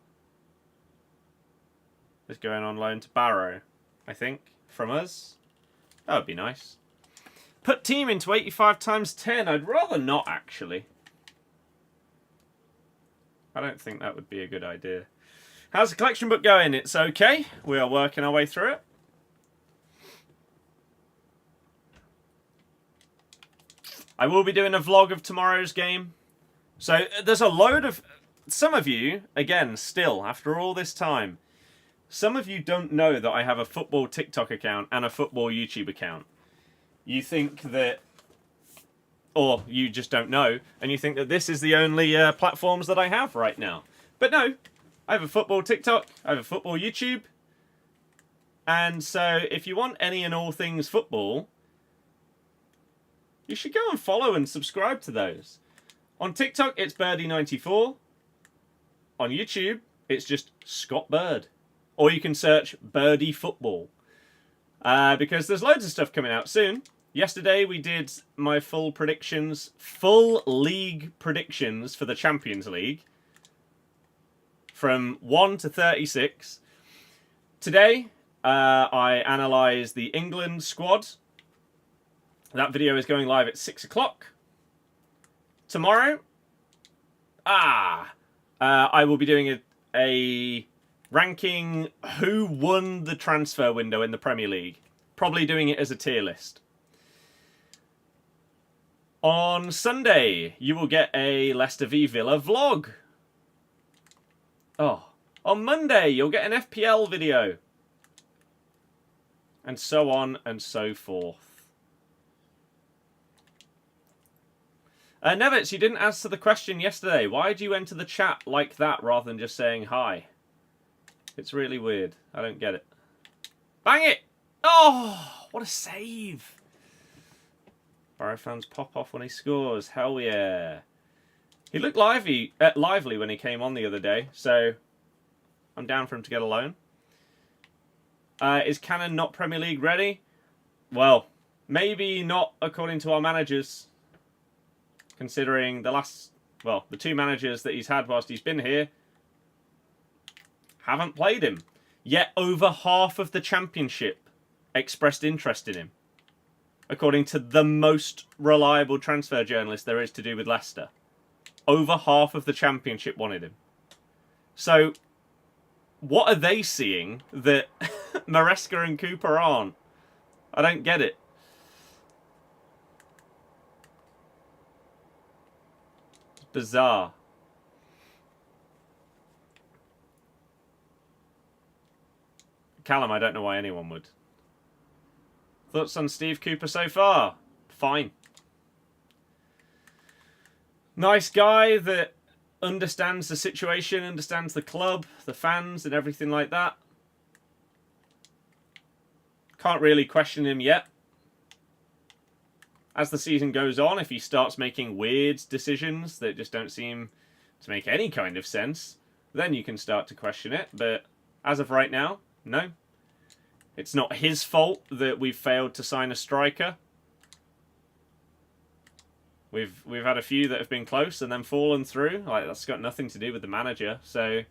is going on loan to Barrow, I think, from us. That would be nice. Put team into 85 times 10. I'd rather not, actually. I don't think that would be a good idea. How's the collection book going? It's okay. We are working our way through it. I will be doing a vlog of tomorrow's game. So there's a load of... Some of you, again, still, after all this time, some of you don't know that I have a football TikTok account and a football YouTube account. You think that... Or you just don't know, and you think that this is the only platforms that I have right now. But no, I have a football TikTok, I have a football YouTube, and so if you want any and all things football, you should go and follow and subscribe to those. On TikTok, it's Birdie94. On YouTube, it's just Scott Bird. Or you can search Birdie Football. Because there's loads of stuff coming out soon. Yesterday we did my full league predictions for the Champions League. From 1 to 36. Today, I analysed the England squad. That video is going live at 6 o'clock. Tomorrow, I will be doing a ranking who won the transfer window in the Premier League. Probably doing it as a tier list. On Sunday, you will get a Leicester v Villa vlog. Oh, on Monday, you'll get an FPL video. And so on and so forth. Nevitz, you didn't answer the question yesterday. Why did you enter the chat like that rather than just saying hi? It's really weird. I don't get it. Bang it! Oh, what a save. Barrow fans pop off when he scores. Hell yeah. He looked lively when he came on the other day, so I'm down for him to get a loan. Is Cannon not Premier League ready? Well, maybe not according to our managers. Considering the two managers that he's had whilst he's been here haven't played him. Yet over half of the Championship expressed interest in him. According to the most reliable transfer journalist there is to do with Leicester. Over half of the Championship wanted him. So, what are they seeing that Maresca and Cooper aren't? I don't get it. It's bizarre. Callum, I don't know why anyone would. Thoughts on Steve Cooper so far? Fine. Nice guy that understands the situation, understands the club, the fans, and everything like that. Can't really question him yet. As the season goes on, if he starts making weird decisions that just don't seem to make any kind of sense, then you can start to question it. But as of right now, no. It's not his fault that we've failed to sign a striker. We've had a few that have been close and then fallen through. Like, that's got nothing to do with the manager. So,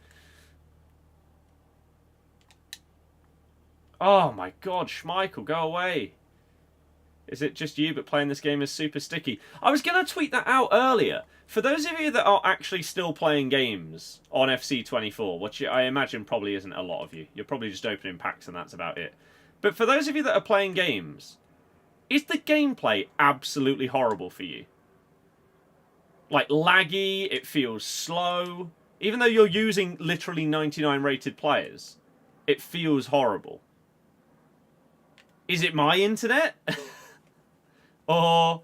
oh my God, Schmeichel, go away. Is it just you, but playing this game is super sticky? I was going to tweet that out earlier. For those of you that are actually still playing games on FC24, which I imagine probably isn't a lot of you. You're probably just opening packs and that's about it. But for those of you that are playing games, is the gameplay absolutely horrible for you? Like laggy, it feels slow. Even though you're using literally 99 rated players, it feels horrible. Is it my internet? Or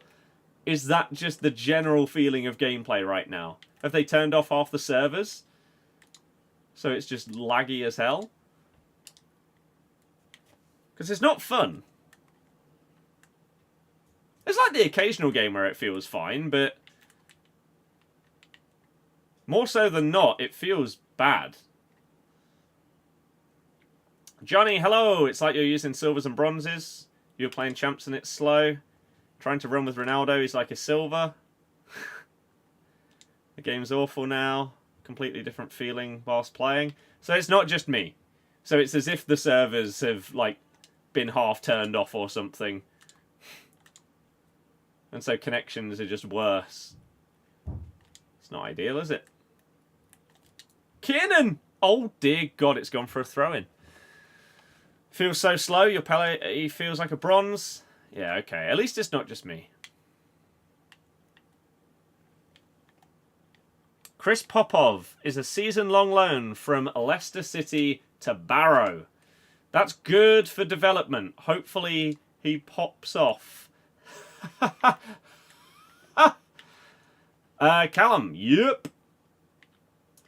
is that just the general feeling of gameplay right now? Have they turned off half the servers? So it's just laggy as hell? Because it's not fun. It's like the occasional game where it feels fine, but more so than not, it feels bad. Johnny, hello! It's like you're using silvers and bronzes. You're playing champs and it's slow. Trying to run with Ronaldo, he's like a silver. The game's awful now. Completely different feeling whilst playing. So it's not just me. So it's as if the servers have, like, been half turned off or something. And so connections are just worse. It's not ideal, is it? Kiernan! Oh, dear God, it's gone for a throw-in. Feels so slow. Your Pele, he feels like a bronze. Yeah, okay. At least it's not just me. Chris Popov is a season-long loan from Leicester City to Barrow. That's good for development. Hopefully he pops off. Callum, yep.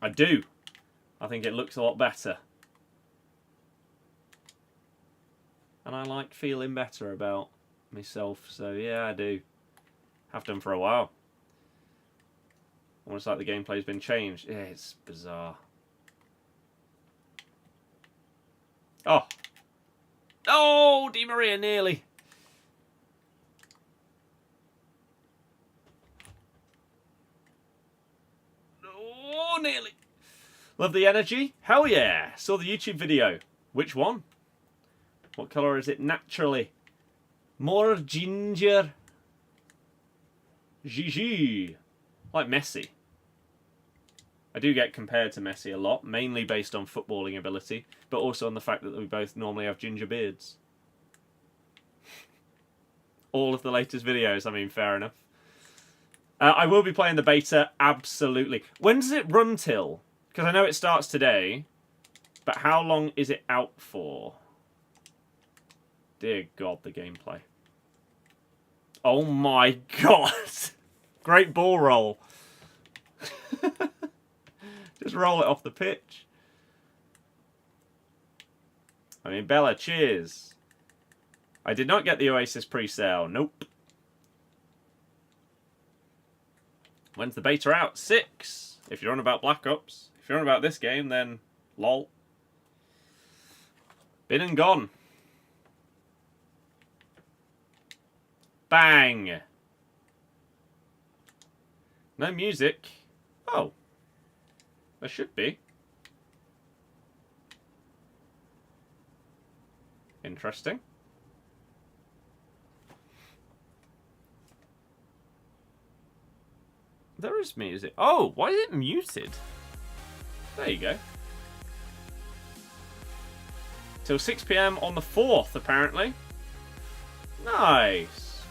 I do. I think it looks a lot better. And I like feeling better about myself, so yeah, I do. Have done for a while. Almost like the gameplay's been changed. Yeah, it's bizarre. Oh. Oh, Di Maria, nearly. Oh, nearly. Love the energy? Hell yeah. Saw the YouTube video. Which one? What colour is it naturally? More ginger. Gigi. Like Messi. I do get compared to Messi a lot, mainly based on footballing ability, but also on the fact that we both normally have ginger beards. All of the latest videos, I mean, fair enough. I will be playing the beta, absolutely. When does it run till? Because I know it starts today, but how long is it out for? Dear God, the gameplay. Oh my God! Great ball roll. Just roll it off the pitch. I mean, Bella, cheers. I did not get the Oasis pre-sale. Nope. When's the beta out? 6. If you're on about Black Ops. If you're on about this game, then lol. Been and gone. Bang. No music. Oh. There should be. Interesting. There is music. Oh, why is it muted? There you go. Till 6 PM on the 4th, apparently. Nice.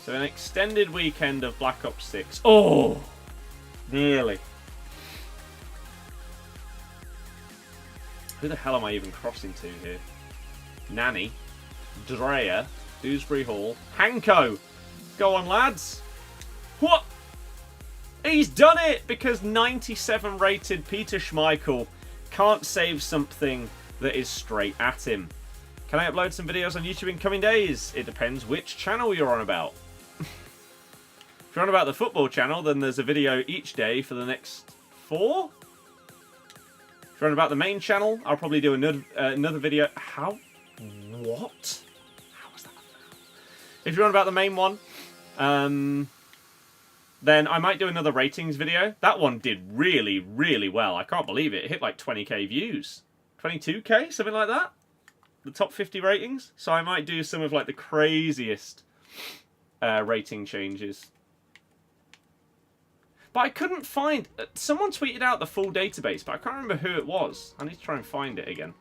So an extended weekend of Black Ops 6. Oh! Nearly. Who the hell am I even crossing to here? Nanny. Drea. Dewsbury Hall. Hanko! Go on, lads! What? He's done it! Because 97 rated Peter Schmeichel can't save something that is straight at him. Can I upload some videos on YouTube in coming days? It depends which channel you're on about. If you're on about the football channel, then there's a video each day for the next 4. If you're on about the main channel, I'll probably do another video. How? What? How was that? If you're on about the main one, then I might do another ratings video. That one did really, really well. I can't believe it. It hit like 20k views. 22k? Something like that? The top 50 ratings. So I might do some of like the craziest rating changes. But I couldn't find... someone tweeted out the full database, but I can't remember who it was. I need to try and find it again.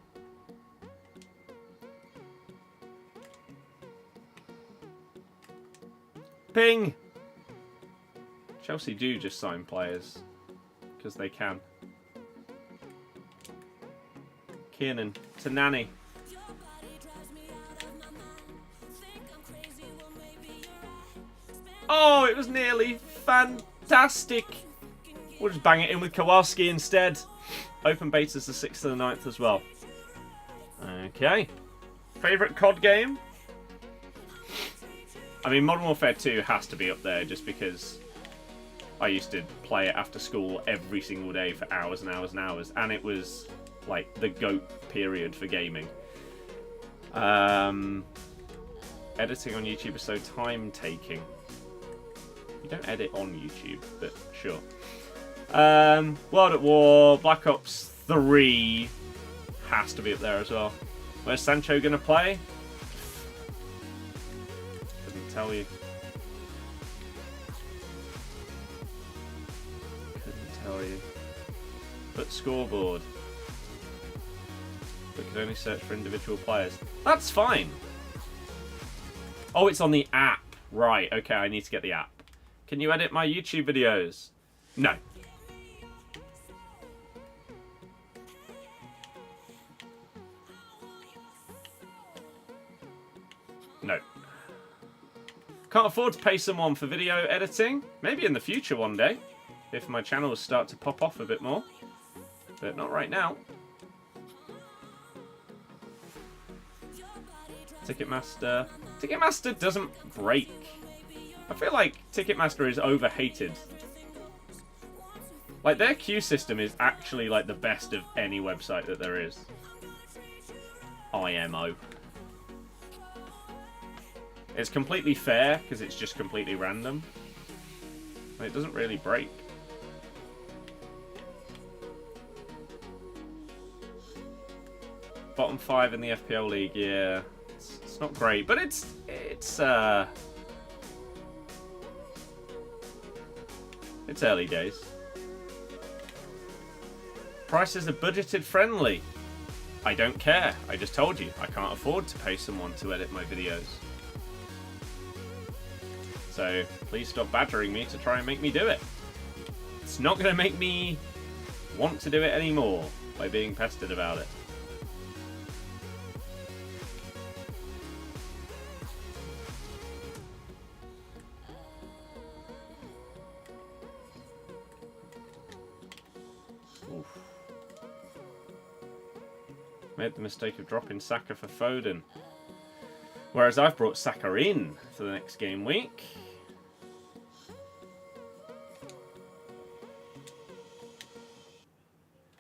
Ping! Chelsea do just sign players. Because they can. Kiernan to Nanny. Oh, it was nearly fantastic. We'll just bang it in with Kowalski instead. Open beta's the 6th to the 9th as well. Okay. Favourite COD game? I mean, Modern Warfare 2 has to be up there just because I used to play it after school every single day for hours and hours and hours. And it was, like, the GOAT period for gaming. Editing on YouTube is so time-taking. You don't edit on YouTube, but sure. World at War, Black Ops 3 has to be up there as well. Where's Sancho going to play? Couldn't tell you. Couldn't tell you. But scoreboard. We can only search for individual players. That's fine. Oh, it's on the app. Right, okay, I need to get the app. Can you edit my YouTube videos? No. No. Can't afford to pay someone for video editing. Maybe in the future one day, if my channels start to pop off a bit more. But not right now. Ticketmaster. Ticketmaster doesn't break. I feel like Ticketmaster is overhated. Like, their queue system is actually like the best of any website that there is. IMO. It's completely fair because it's just completely random. It doesn't really break. Bottom 5 in the FPL League, yeah. It's not great, but it's early days. Prices are budgeted friendly. I don't care. I just told you. I can't afford to pay someone to edit my videos. So please stop badgering me to try and make me do it. It's not going to make me want to do it anymore by being pestered about it. Oof. Made the mistake of dropping Saka for Foden. Whereas I've brought Saka in for the next game week.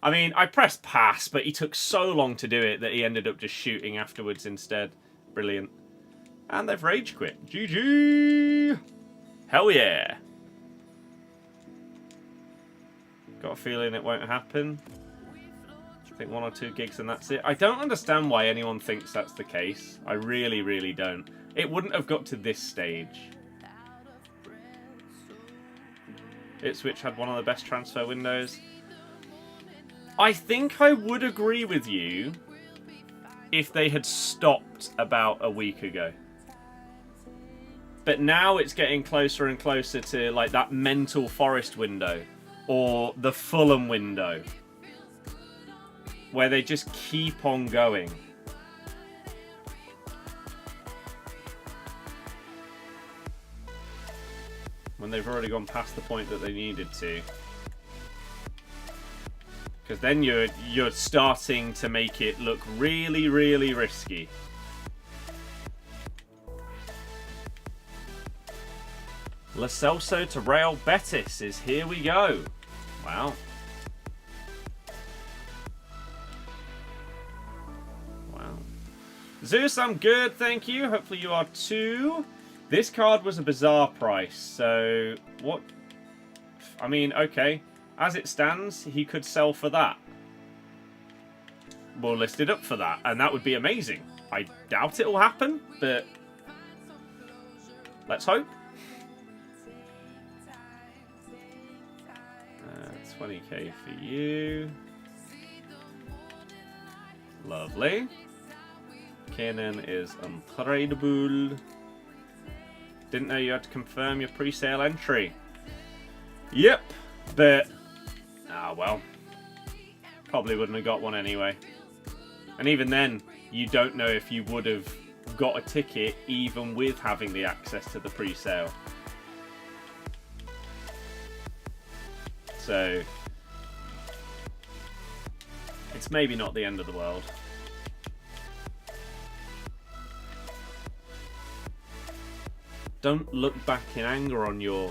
I mean, I pressed pass, but he took so long to do it that he ended up just shooting afterwards instead. Brilliant. And they've rage quit. GG! Hell yeah! Got a feeling it won't happen. I think 1 or 2 gigs and that's it. I don't understand why anyone thinks that's the case. I really, really don't. It wouldn't have got to this stage. Ipswich had one of the best transfer windows. I think I would agree with you if they had stopped about a week ago. But now it's getting closer and closer to like that mental Forest window or the Fulham window, where they just keep on going. When they've already gone past the point that they needed to. Because then you're starting to make it look really, really risky. Lo Celso to Real Betis is here we go. Wow. Wow. Zeus, I'm good, thank you. Hopefully you are too. This card was a bizarre price, so what? I mean, okay. As it stands, he could sell for that. We'll list it up for that, and that would be amazing. I doubt it will happen, but let's hope. 20k for you. Lovely. Cannon is untradeable. Didn't know you had to confirm your pre-sale entry. Yep, but well, probably wouldn't have got one anyway. And even then, you don't know if you would have got a ticket even with having the access to the pre-sale. So it's maybe not the end of the world. Don't look back in anger on your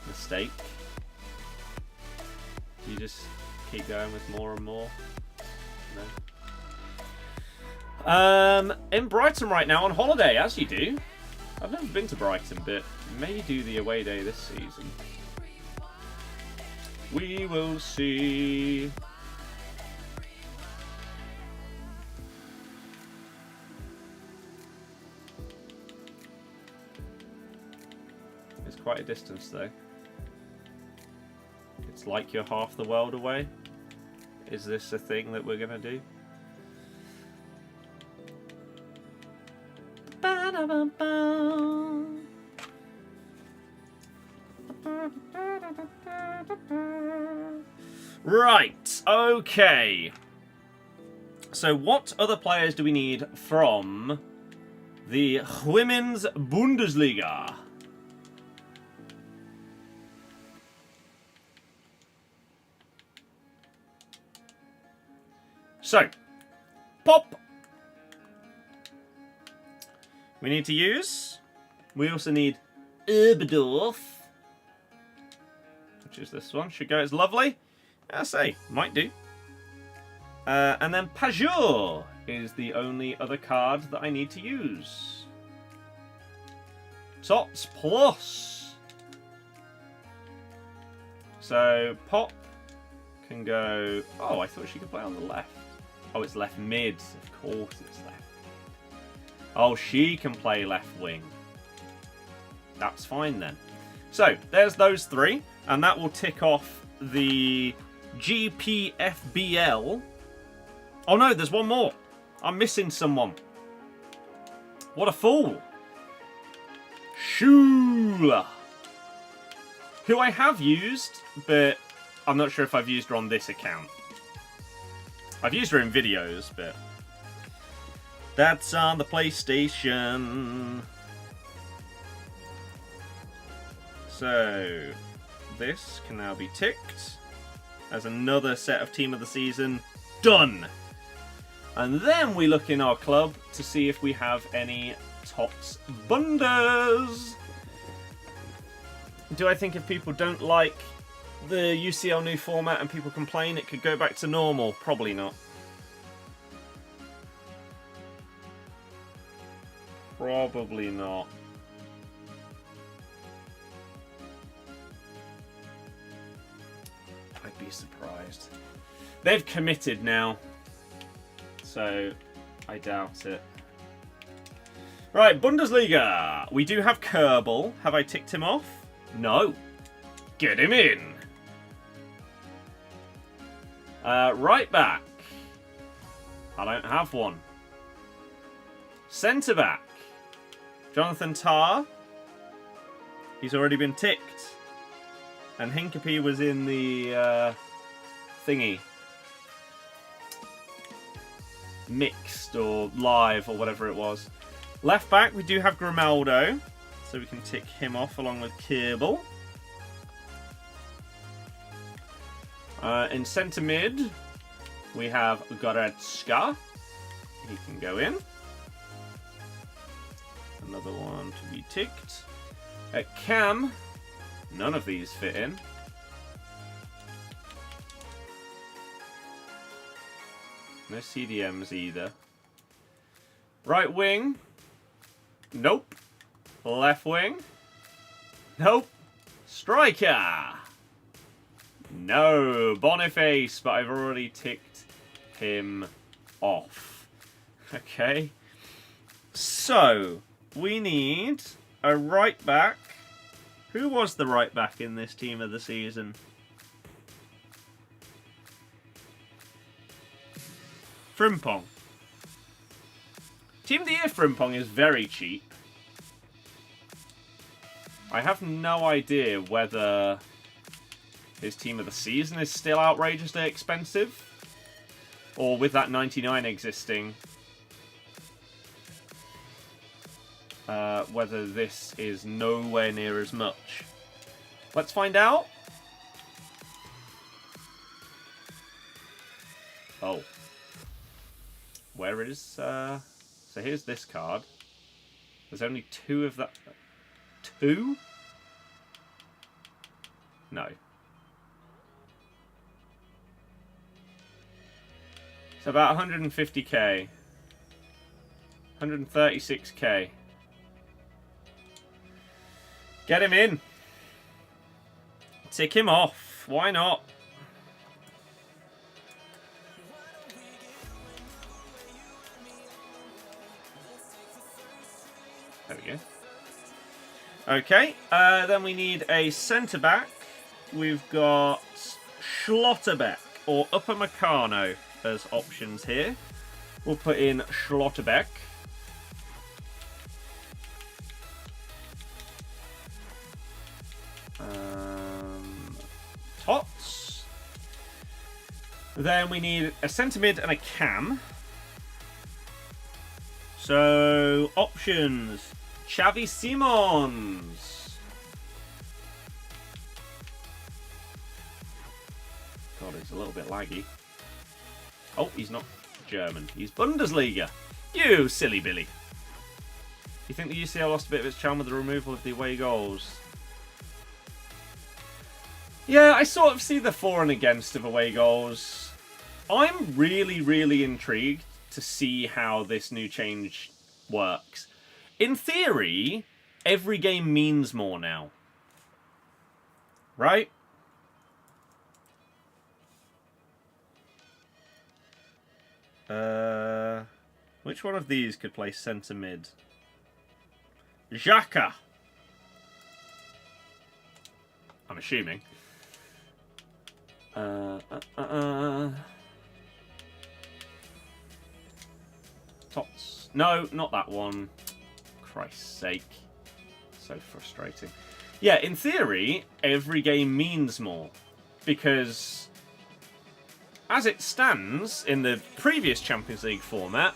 mistake. You just keep going with more and more. No. In Brighton right now on holiday, as you do. I've never been to Brighton, but may do the away day this season. We will see. It's quite a distance though. It's like you're half the world away. Is this a thing that we're gonna do? Right, okay. So what other players do we need from the Women's Bundesliga? So, pop. We need to use. We also need Urbdorf, which is this one. Should go as lovely. I say, might do. And then Pajot is the only other card that I need to use. Tots Plus. So, Pop can go... Oh, I thought she could play on the left. Oh, it's left mid. Of course it's left. Oh, she can play left wing. That's fine then. So, there's those three. And that will tick off the GPFBL. Oh no, there's one more. I'm missing someone. What a fool. Shula. Who I have used, but I'm not sure if I've used her on this account. I've used her in videos, but that's on the PlayStation. So, this can now be ticked as another set of Team of the Season done. And then we look in our club to see if we have any Tots Bunders. Do I think if people don't like the UCL new format and people complain, it could go back to normal? Probably not. Probably not. I'd be surprised. They've committed now, so I doubt it. Right, Bundesliga. We do have Kerbal. Have I ticked him off? No. Get him in. Right back. I don't have one. Centre back. Jonathan Tah. He's already been ticked. And Hinkapie was in the thingy. Mixed or live or whatever it was. Left back, we do have Grimaldo. So we can tick him off along with Kerbal. In centre mid, we have Goretzka. He can go in. Another one to be ticked. At Cam, none of these fit in. No CDMs either. Right wing. Nope. Left wing. Nope. Striker. No. Boniface, but I've already ticked him off. Okay. So, we need a right back. Who was the right back in this Team of the Season? Frimpong. Team of the Year Frimpong is very cheap. I have no idea whether his Team of the Season is still outrageously expensive, or with that 99 existing, whether this is nowhere near as much. Let's find out. Oh. Where is... So here's this card. There's only two of that... Two? No. It's about 150k. 136k. Get him in. Tick him off. Why not? There we go. Okay, then we need a centre-back. We've got Schlotterbeck or Upamecano as options here. We'll put in Schlotterbeck. Tots. Then we need a centre mid and a cam. So, options. Xavi Simons. God, it's a little bit laggy. Oh, he's not German. He's Bundesliga. You silly Billy. You think the UCL lost a bit of its charm with the removal of the away goals? Yeah, I sort of see the for and against of away goals. I'm really, really intrigued to see how this new change works. In theory, every game means more now. Right? Which one of these could play centre mid? Saka. I'm assuming. Tots. No, not that one. Christ's sake. So frustrating. Yeah, in theory, every game means more. Because, as it stands, in the previous Champions League format,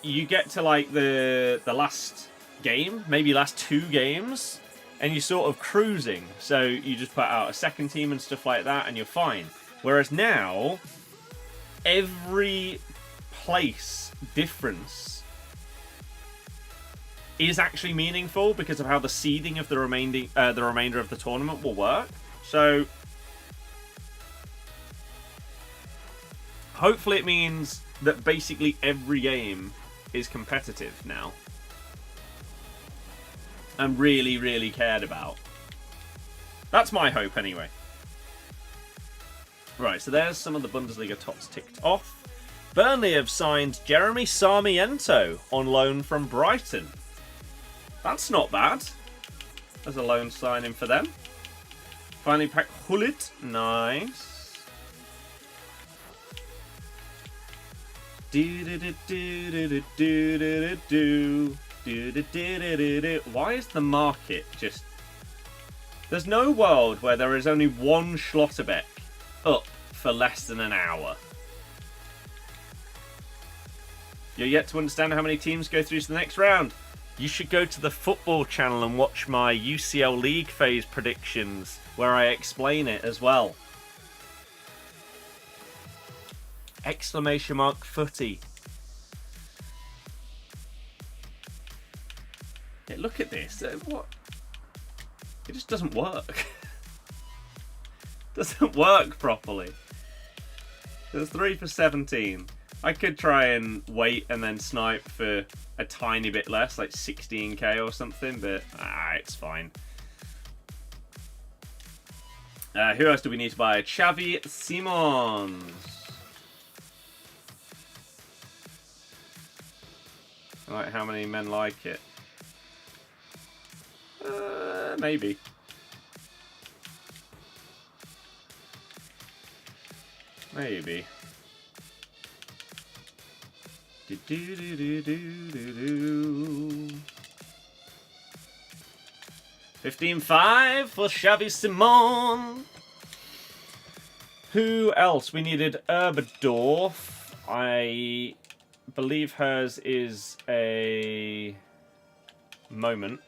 you get to, like, the last game, maybe last 2 games, and you're sort of cruising. So you just put out a second team and stuff like that, and you're fine. Whereas now, every place difference is actually meaningful because of how the seeding of the remainder of the tournament will work. So hopefully it means that basically every game is competitive now and really, really cared about. That's my hope anyway. Right, so there's some of the Bundesliga tops ticked off. Burnley have signed Jeremy Sarmiento on loan from Brighton. That's not bad. There's a loan signing for them. Finally packed Hullet. Nice. Why is the market just... There's no world where there is only one Schlotterbeck up for less than an hour. You're yet to understand how many teams go through to the next round. You should go to the football channel and watch my UCL League phase predictions, where I explain it as well. Exclamation mark footy. Yeah, look at this. What? It just doesn't work. Doesn't work properly. There's 3 for 17. I could try and wait and then snipe for a tiny bit less, like 16k or something, but it's fine. Who else do we need to buy? Xavi Simons. Right, how many men like it? Maybe. Maybe. 15.5 for Xavi Simon. Who else? We needed Erberdorf. I believe hers is a moment.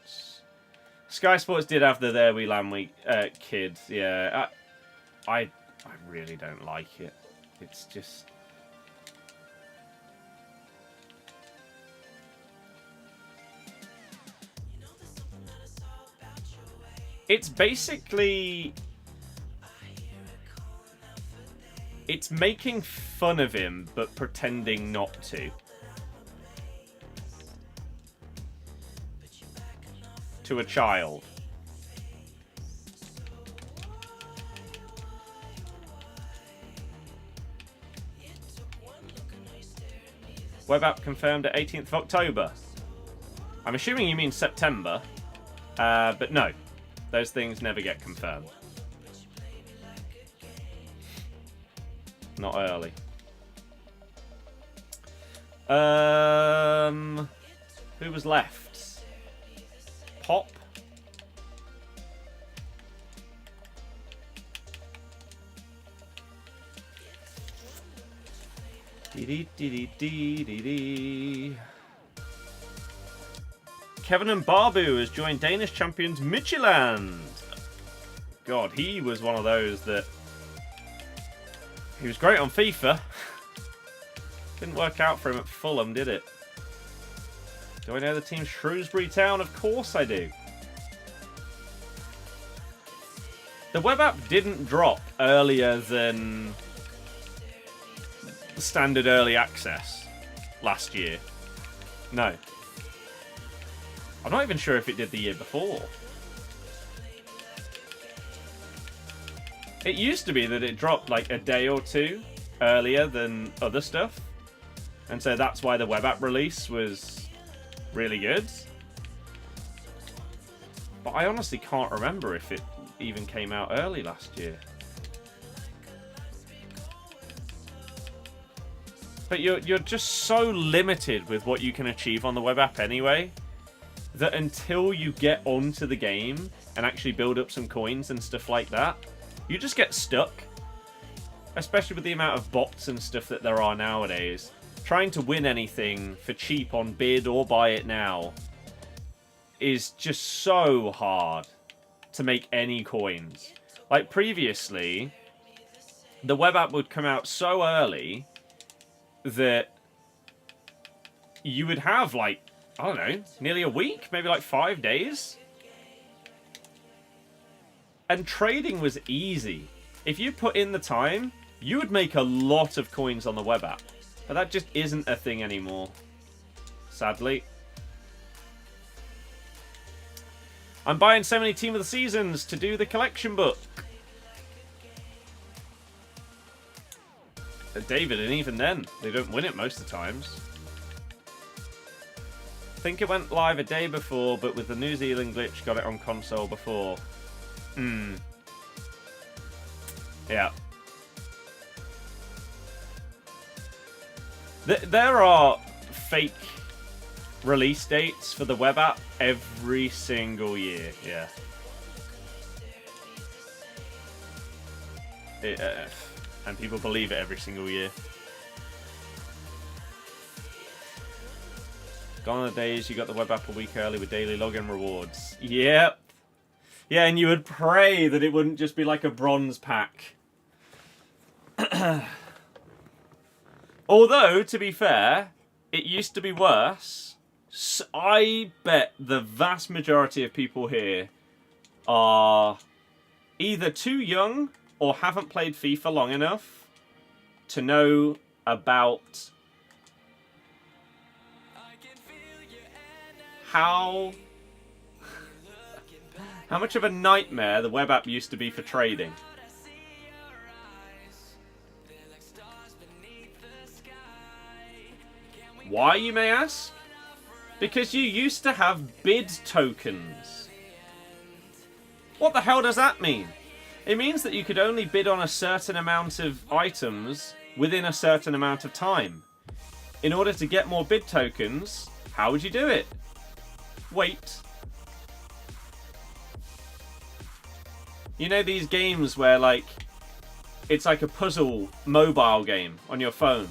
Sky Sports did have the There We Land Week kids. Yeah, I really don't like it. It's just... It's basically... It's making fun of him, but pretending not to. to a child. Web app confirmed at 18th of October. I'm assuming you mean September, but no. Those things never get confirmed. Not early. Who was left? Pop? Kevin and Barbu has joined Danish champions Midtjylland. God, he was one of those that... He was great on FIFA. Didn't work out for him at Fulham, did it? Do I know the team Shrewsbury Town? Of course I do. The web app didn't drop earlier than standard early access last year. No. I'm not even sure if it did the year before. It used to be that it dropped like a day or two earlier than other stuff. And so that's why the web app release was really good. But I honestly can't remember if it even came out early last year. But you're just so limited with what you can achieve on the web app anyway, that until you get onto the game and actually build up some coins and stuff like that, you just get stuck. Especially with the amount of bots and stuff that there are nowadays. Trying to win anything for cheap on bid or buy it now is just so hard to make any coins. Like previously, the web app would come out so early that you would have like, I don't know, nearly a week, maybe like 5 days. And trading was easy. If you put in the time, you would make a lot of coins on the web app. But that just isn't a thing anymore, sadly. I'm buying so many Team of the Seasons to do the collection book. David, and even then, they don't win it most of the times. I think it went live a day before, but with the New Zealand glitch, got it on console before. Yeah. There are fake release dates for the web app every single year, yeah. And people believe it every single year. Gone are the days you got the web app a week early with daily login rewards. Yep. Yeah, and you would pray that it wouldn't just be like a bronze pack. Although, to be fair, it used to be worse. So I bet the vast majority of people here are either too young or haven't played FIFA long enough to know about how much of a nightmare the web app used to be for trading. Why, you may ask? Because you used to have bid tokens. What the hell does that mean? It means that you could only bid on a certain amount of items within a certain amount of time. In order to get more bid tokens, how would you do it? Wait. You know these games where, like, it's like a puzzle mobile game on your phone,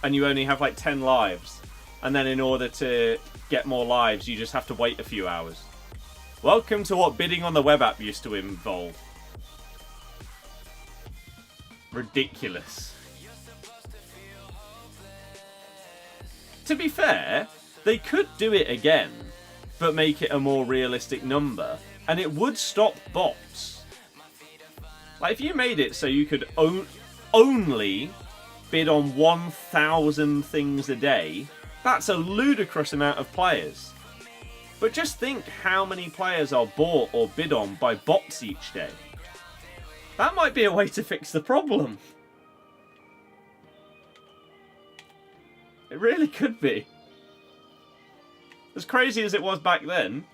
and you only have like 10 lives, and then in order to get more lives, you just have to wait a few hours. Welcome to what bidding on the web app used to involve. Ridiculous. To be fair, they could do it again, but make it a more realistic number, and it would stop bots. Like, if you made it so you could only bid on 1,000 things a day, that's a ludicrous amount of players. But just think how many players are bought or bid on by bots each day. That might be a way to fix the problem. It really could be. As crazy as it was back then,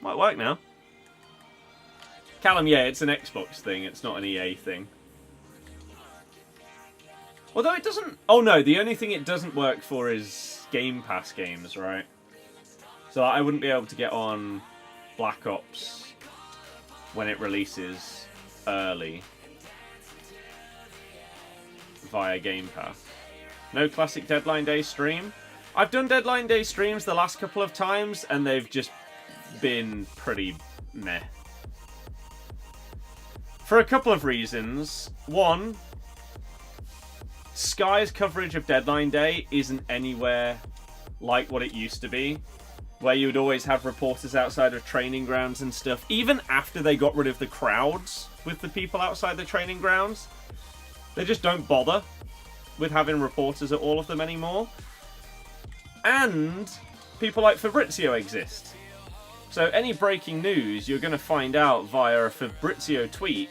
might work now. Callum, yeah, it's an Xbox thing, it's not an EA thing. Although it doesn't... Oh no, the only thing it doesn't work for is Game Pass games, right? So I wouldn't be able to get on Black Ops when it releases early via Game Pass. No classic Deadline Day stream. I've done Deadline Day streams the last couple of times and they've just been pretty meh. For a couple of reasons. One, Sky's coverage of Deadline Day isn't anywhere like what it used to be, where you would always have reporters outside of training grounds and stuff, even after they got rid of the crowds with the people outside the training grounds. They just don't bother with having reporters at all of them anymore. And people like Fabrizio exist. So any breaking news, you're going to find out via a Fabrizio tweet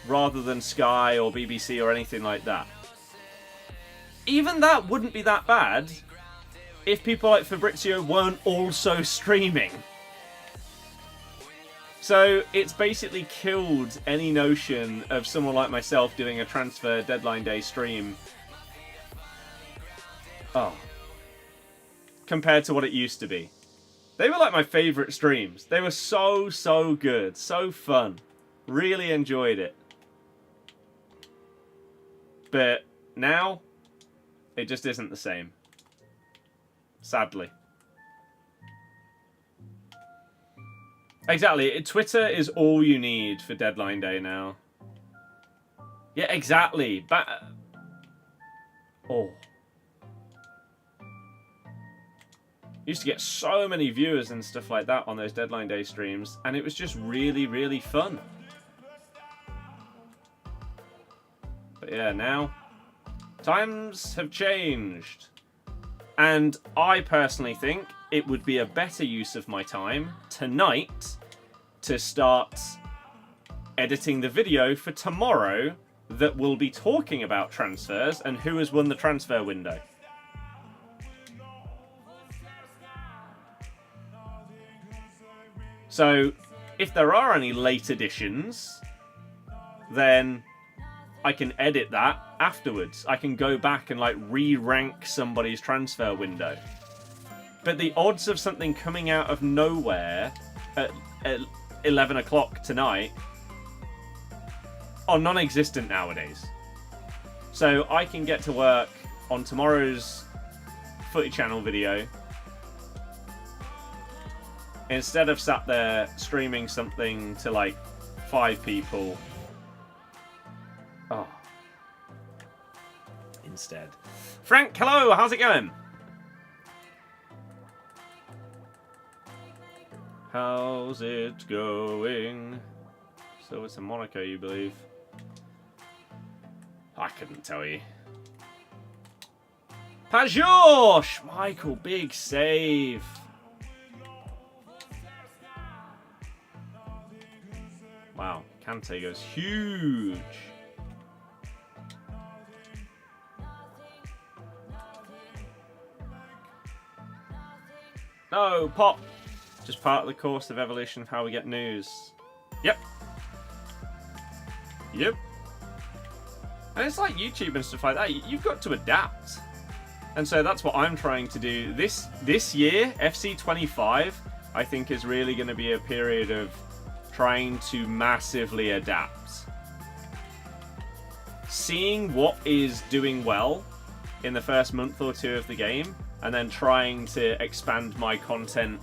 rather than Sky or BBC or anything like that. Even that wouldn't be that bad if people like Fabrizio weren't also streaming. So it's basically killed any notion of someone like myself doing a transfer Deadline Day stream. Oh. Compared to what it used to be. They were like my favourite streams. They were so, so good. So fun. Really enjoyed it. But now, it just isn't the same. Sadly. Exactly. Twitter is all you need for Deadline Day now. Yeah, exactly. Oh. Used to get so many viewers and stuff like that on those Deadline Day streams, and it was just really, really fun. But yeah, now times have changed. And I personally think it would be a better use of my time tonight to start editing the video for tomorrow that will be talking about transfers and who has won the transfer window. So, if there are any late additions, then I can edit that afterwards. I can go back and like re-rank somebody's transfer window. But the odds of something coming out of nowhere at 11 o'clock tonight are non-existent nowadays. So I can get to work on tomorrow's Footy Channel video instead of sat there streaming something to like 5 people. Oh. Instead. Frank, hello, how's it going? How's it going? So it's in Monaco, you believe? I couldn't tell you. Pajor! Michael, big save. Wow, Kante goes huge. No, pop. Just part of the course of evolution of how we get news. Yep. Yep. And it's like YouTube and stuff like that. You've got to adapt. And so that's what I'm trying to do. This year, FC 25, I think is really going to be a period of trying to massively adapt. Seeing what is doing well in the first month or two of the game, and then trying to expand my content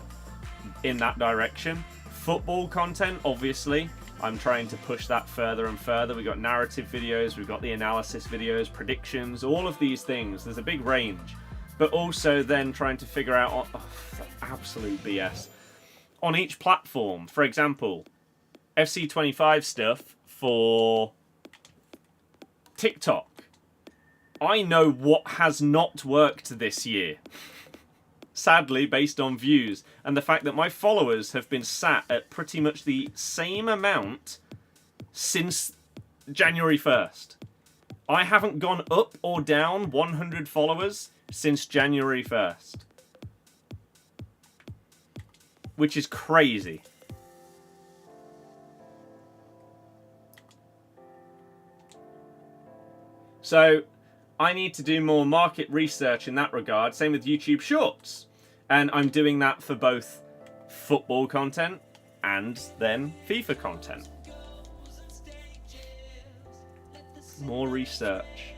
in that direction. Football content, obviously, I'm trying to push that further and further. We've got narrative videos, we've got the analysis videos, predictions, all of these things. There's a big range. But also then trying to figure out absolute BS on each platform. For example, FC 25 stuff for TikTok. I know what has not worked this year. sadly, based on views. And the fact that my followers have been sat at pretty much the same amount since January 1st. I haven't gone up or down 100 followers since January 1st. Which is crazy. So, I need to do more market research in that regard. Same with YouTube Shorts. And I'm doing that for both football content and then FIFA content. More research.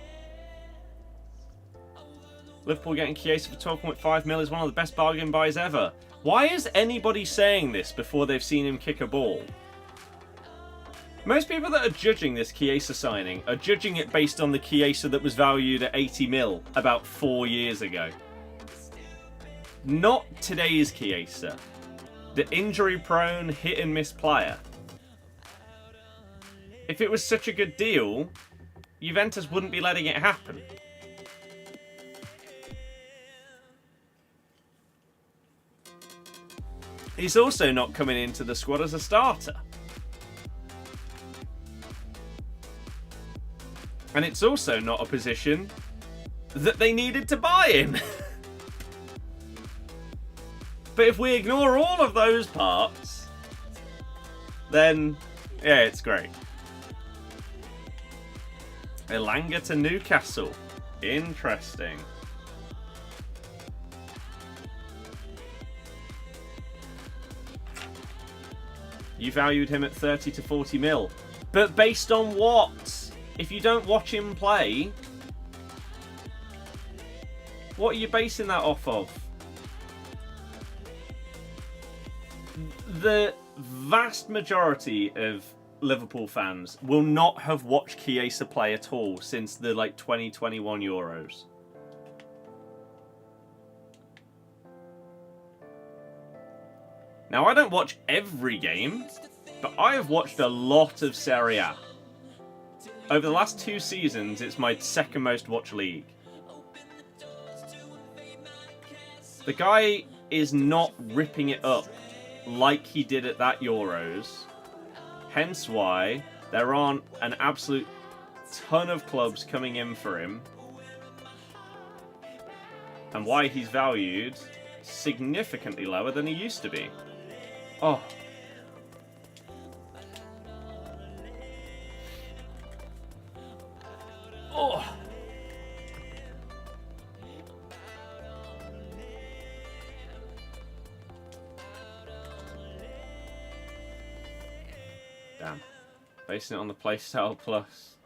Liverpool getting Chiesa for 12.5 mil is one of the best bargain buys ever. Why is anybody saying this before they've seen him kick a ball? Most people that are judging this Chiesa signing are judging it based on the Chiesa that was valued at 80 mil about 4 years ago. Not today's Chiesa. The injury-prone, hit-and-miss player. If it was such a good deal, Juventus wouldn't be letting it happen. He's also not coming into the squad as a starter. And it's also not a position that they needed to buy in. But if we ignore all of those parts, then, yeah, it's great. Elanga to Newcastle. Interesting. You valued him at 30 to 40 mil. But based on what? If you don't watch him play, what are you basing that off of? The vast majority of Liverpool fans will not have watched Chiesa play at all since the 2021 Euros. Now, I don't watch every game, but I have watched a lot of Serie A. Over the last 2 seasons, it's my second most watched league. The guy is not ripping it up like he did at that Euros. Hence why there aren't an absolute ton of clubs coming in for him. And why he's valued significantly lower than he used to be. Oh. Oh. Damn. Basing it on the Playstyle Plus.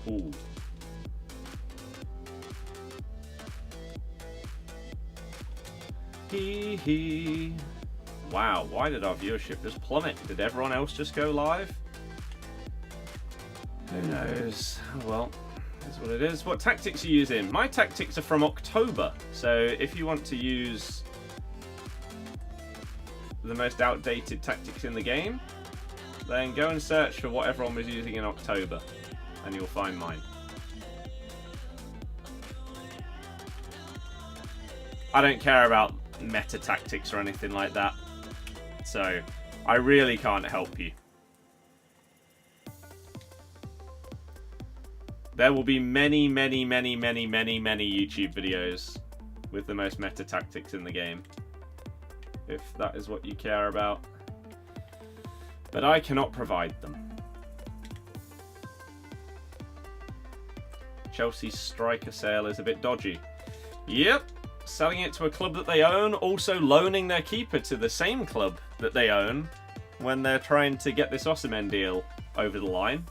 Ooh. Hee hee. Wow, why did our viewership just plummet? Did everyone else just go live? Who knows? Well, that's what it is. What tactics are you using? My tactics are from October. So if you want to use the most outdated tactics in the game, then go and search for what everyone was using in October, and you'll find mine. I don't care about meta tactics or anything like that, so I really can't help you. There will be many YouTube videos with the most meta tactics in the game, if that is what you care about, but I cannot provide them. Chelsea's striker sale is a bit dodgy. Yep. Selling it to a club that they own, also loaning their keeper to the same club that they own when they're trying to get this Osimhen deal over the line.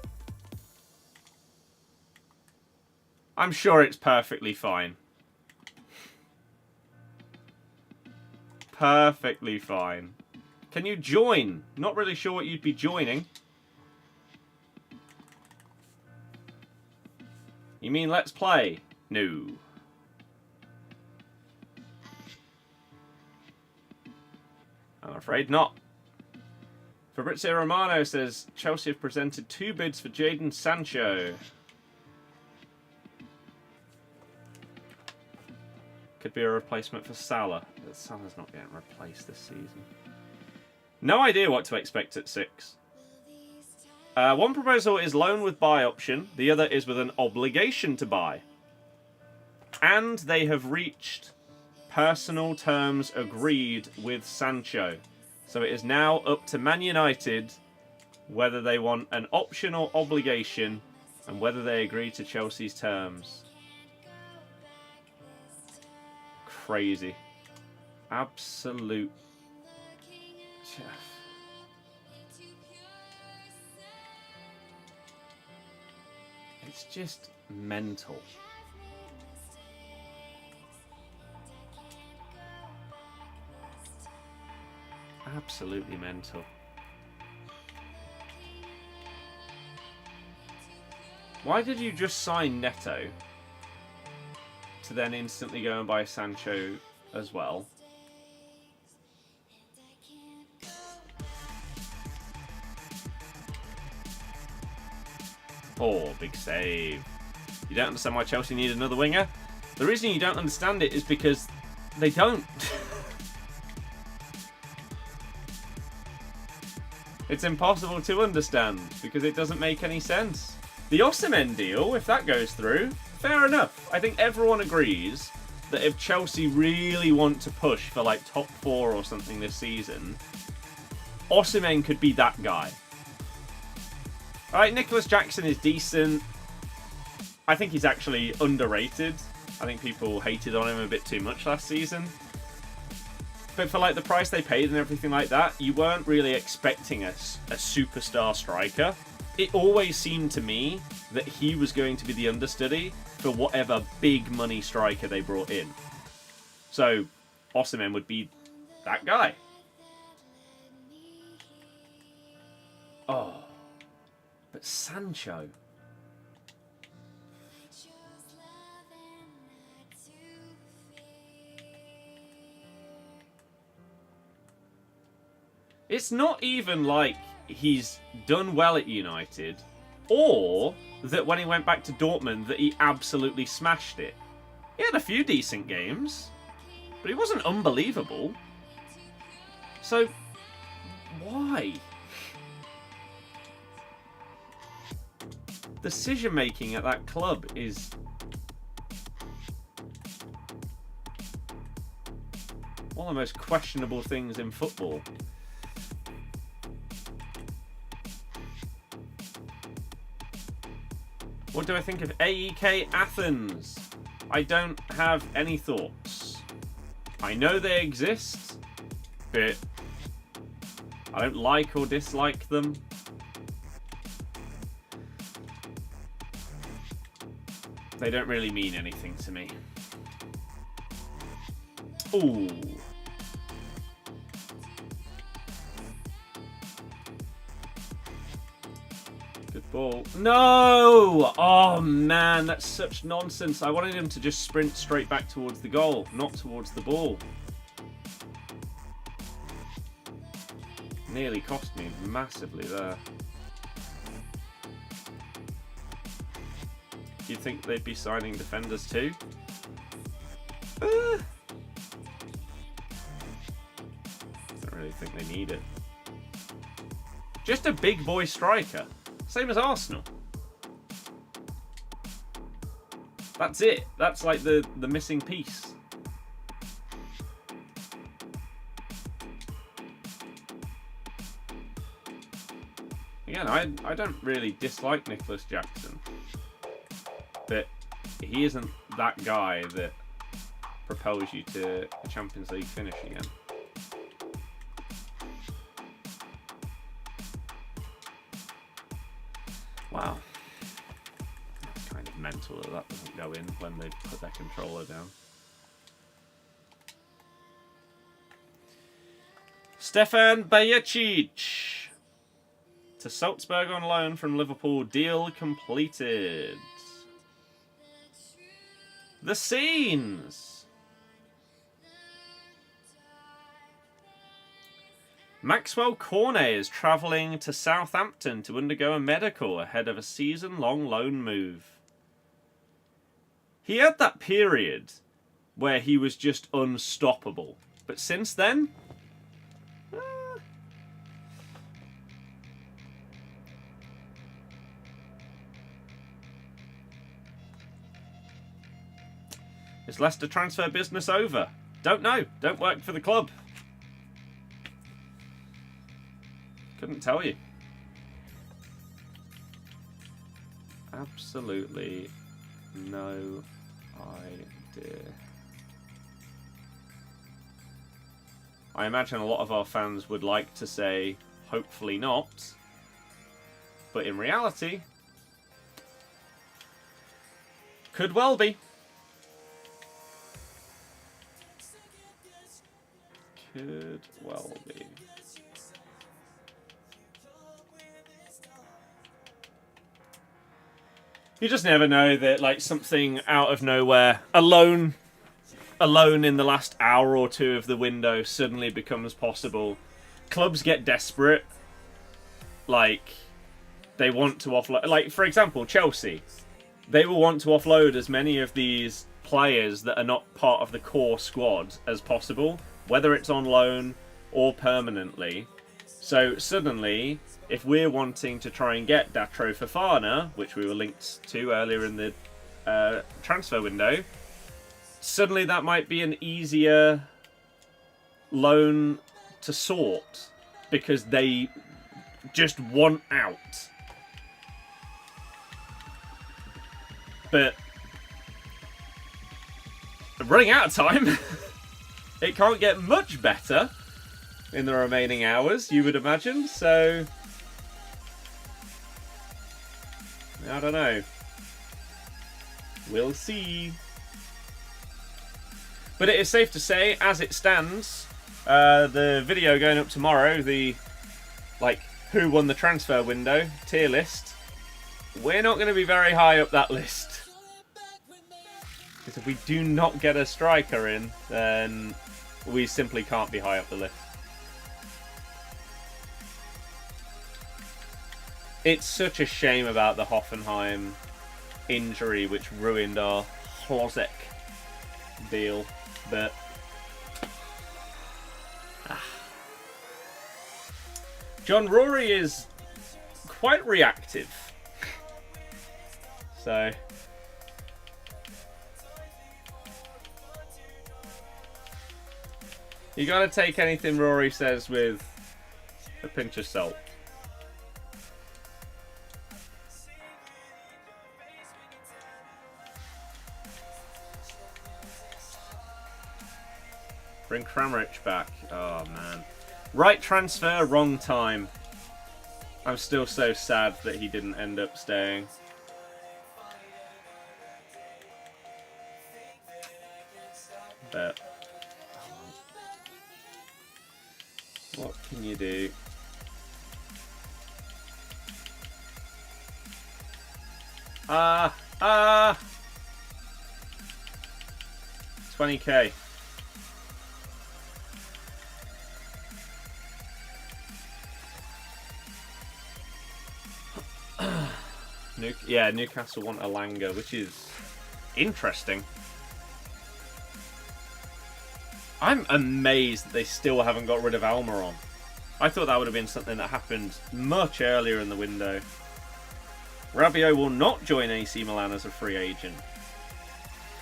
I'm sure it's perfectly fine. Perfectly fine. Can you join? Not really sure what you'd be joining. You mean let's play? No. I'm afraid not. Fabrizio Romano says Chelsea have presented 2 bids for Jadon Sancho. Could be a replacement for Salah. But Salah's not getting replaced this season. No idea what to expect at 6. One proposal is loan with buy option. The other is with an obligation to buy. And they have reached personal terms agreed with Sancho. So it is now up to Man United whether they want an option or obligation and whether they agree to Chelsea's terms. Crazy. Absolute. It's just mental. Absolutely mental. Why did you just sign Neto to then instantly go and buy Sancho as well? Oh, big save. You don't understand why Chelsea need another winger? The reason you don't understand it is because they don't. It's impossible to understand because it doesn't make any sense. The Osimhen deal, if that goes through, fair enough. I think everyone agrees that if Chelsea really want to push for like top 4 or something this season, Osimhen could be that guy. Alright, Nicholas Jackson is decent. I think he's actually underrated. I think people hated on him a bit too much last season. But for like the price they paid and everything like that, you weren't really expecting a superstar striker. It always seemed to me that he was going to be the understudy for whatever big money striker they brought in. So, Osimhen would be that guy. Oh. But Sancho. It's not even like he's done well at United, or that when he went back to Dortmund that he absolutely smashed it. He had a few decent games, but he wasn't unbelievable. So, why? Decision making at that club is one of the most questionable things in football. What do I think of AEK Athens? I don't have any thoughts. I know they exist, but I don't like or dislike them. They don't really mean anything to me. Ooh. Good ball. No! Oh man, that's such nonsense. I wanted him to just sprint straight back towards the goal, not towards the ball. Nearly cost me massively there. You'd think they'd be signing defenders too? Don't really think they need it. Just a big boy striker. Same as Arsenal. That's it. That's like the missing piece. Again, I don't really dislike Nicholas Jackson. But he isn't that guy that propels you to a Champions League finish again. Wow. It's kind of mental that doesn't go in when they put their controller down. Stefan Bajicic to Salzburg on loan from Liverpool. Deal completed. The scenes. Maxwell Cornet is travelling to Southampton to undergo a medical ahead of a season-long loan move. He had that period where he was just unstoppable. But since then... Is Leicester transfer business over? Don't know. Don't work for the club. Couldn't tell you. Absolutely no idea. I imagine a lot of our fans would like to say, hopefully not. But in reality, could well be. Could well be. You just never know that, like, something out of nowhere, alone in the last hour or two of the window, suddenly becomes possible. Clubs get desperate. Like, they want to offload. Like, for example, Chelsea. They will want to offload as many of these players that are not part of the core squad as possible, whether it's on loan or permanently. So suddenly, if we're wanting to try and get Datro Fofana, which we were linked to earlier in the transfer window, suddenly that might be an easier loan to sort because they just want out. But running out of time, it can't get much better in the remaining hours, you would imagine, so I don't know. We'll see. But it is safe to say, as it stands, the video going up tomorrow, the, like, who won the transfer window tier list, we're not going to be very high up that list. Because if we do not get a striker in, then we simply can't be high up the list. It's such a shame about the Hoffenheim injury, which ruined our Hlozek deal, but John Rory is quite reactive, so you gotta take anything Rory says with a pinch of salt. Bring Kramaric back. Oh, man. Right transfer, wrong time. I'm still so sad that he didn't end up staying. But what can you do? Ah! 20k. Yeah, Newcastle want Elanga, which is interesting. I'm amazed that they still haven't got rid of Almiron. I thought that would have been something that happened much earlier in the window. Rabiot will not join AC Milan as a free agent.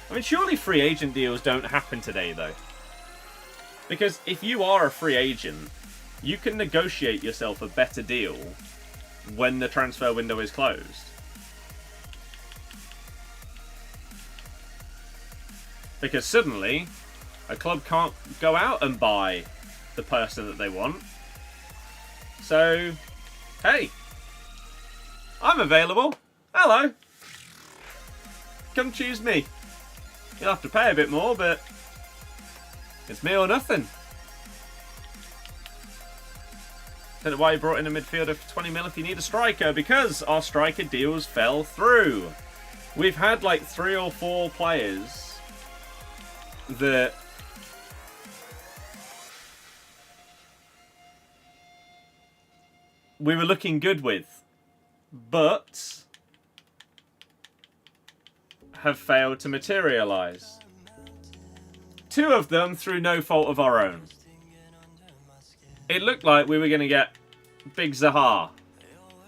I mean, surely free agent deals don't happen today, though. Because if you are a free agent, you can negotiate yourself a better deal when the transfer window is closed. Because suddenly, a club can't go out and buy the person that they want. So, hey, I'm available. Hello. Come choose me. You'll have to pay a bit more, but it's me or nothing. Don't know why you brought in a midfielder for 20 mil if you need a striker, because our striker deals fell through. We've had like 3 or 4 players that we were looking good with, but have failed to materialise. 2 of them through no fault of our own. It looked like we were going to get Big Zaha.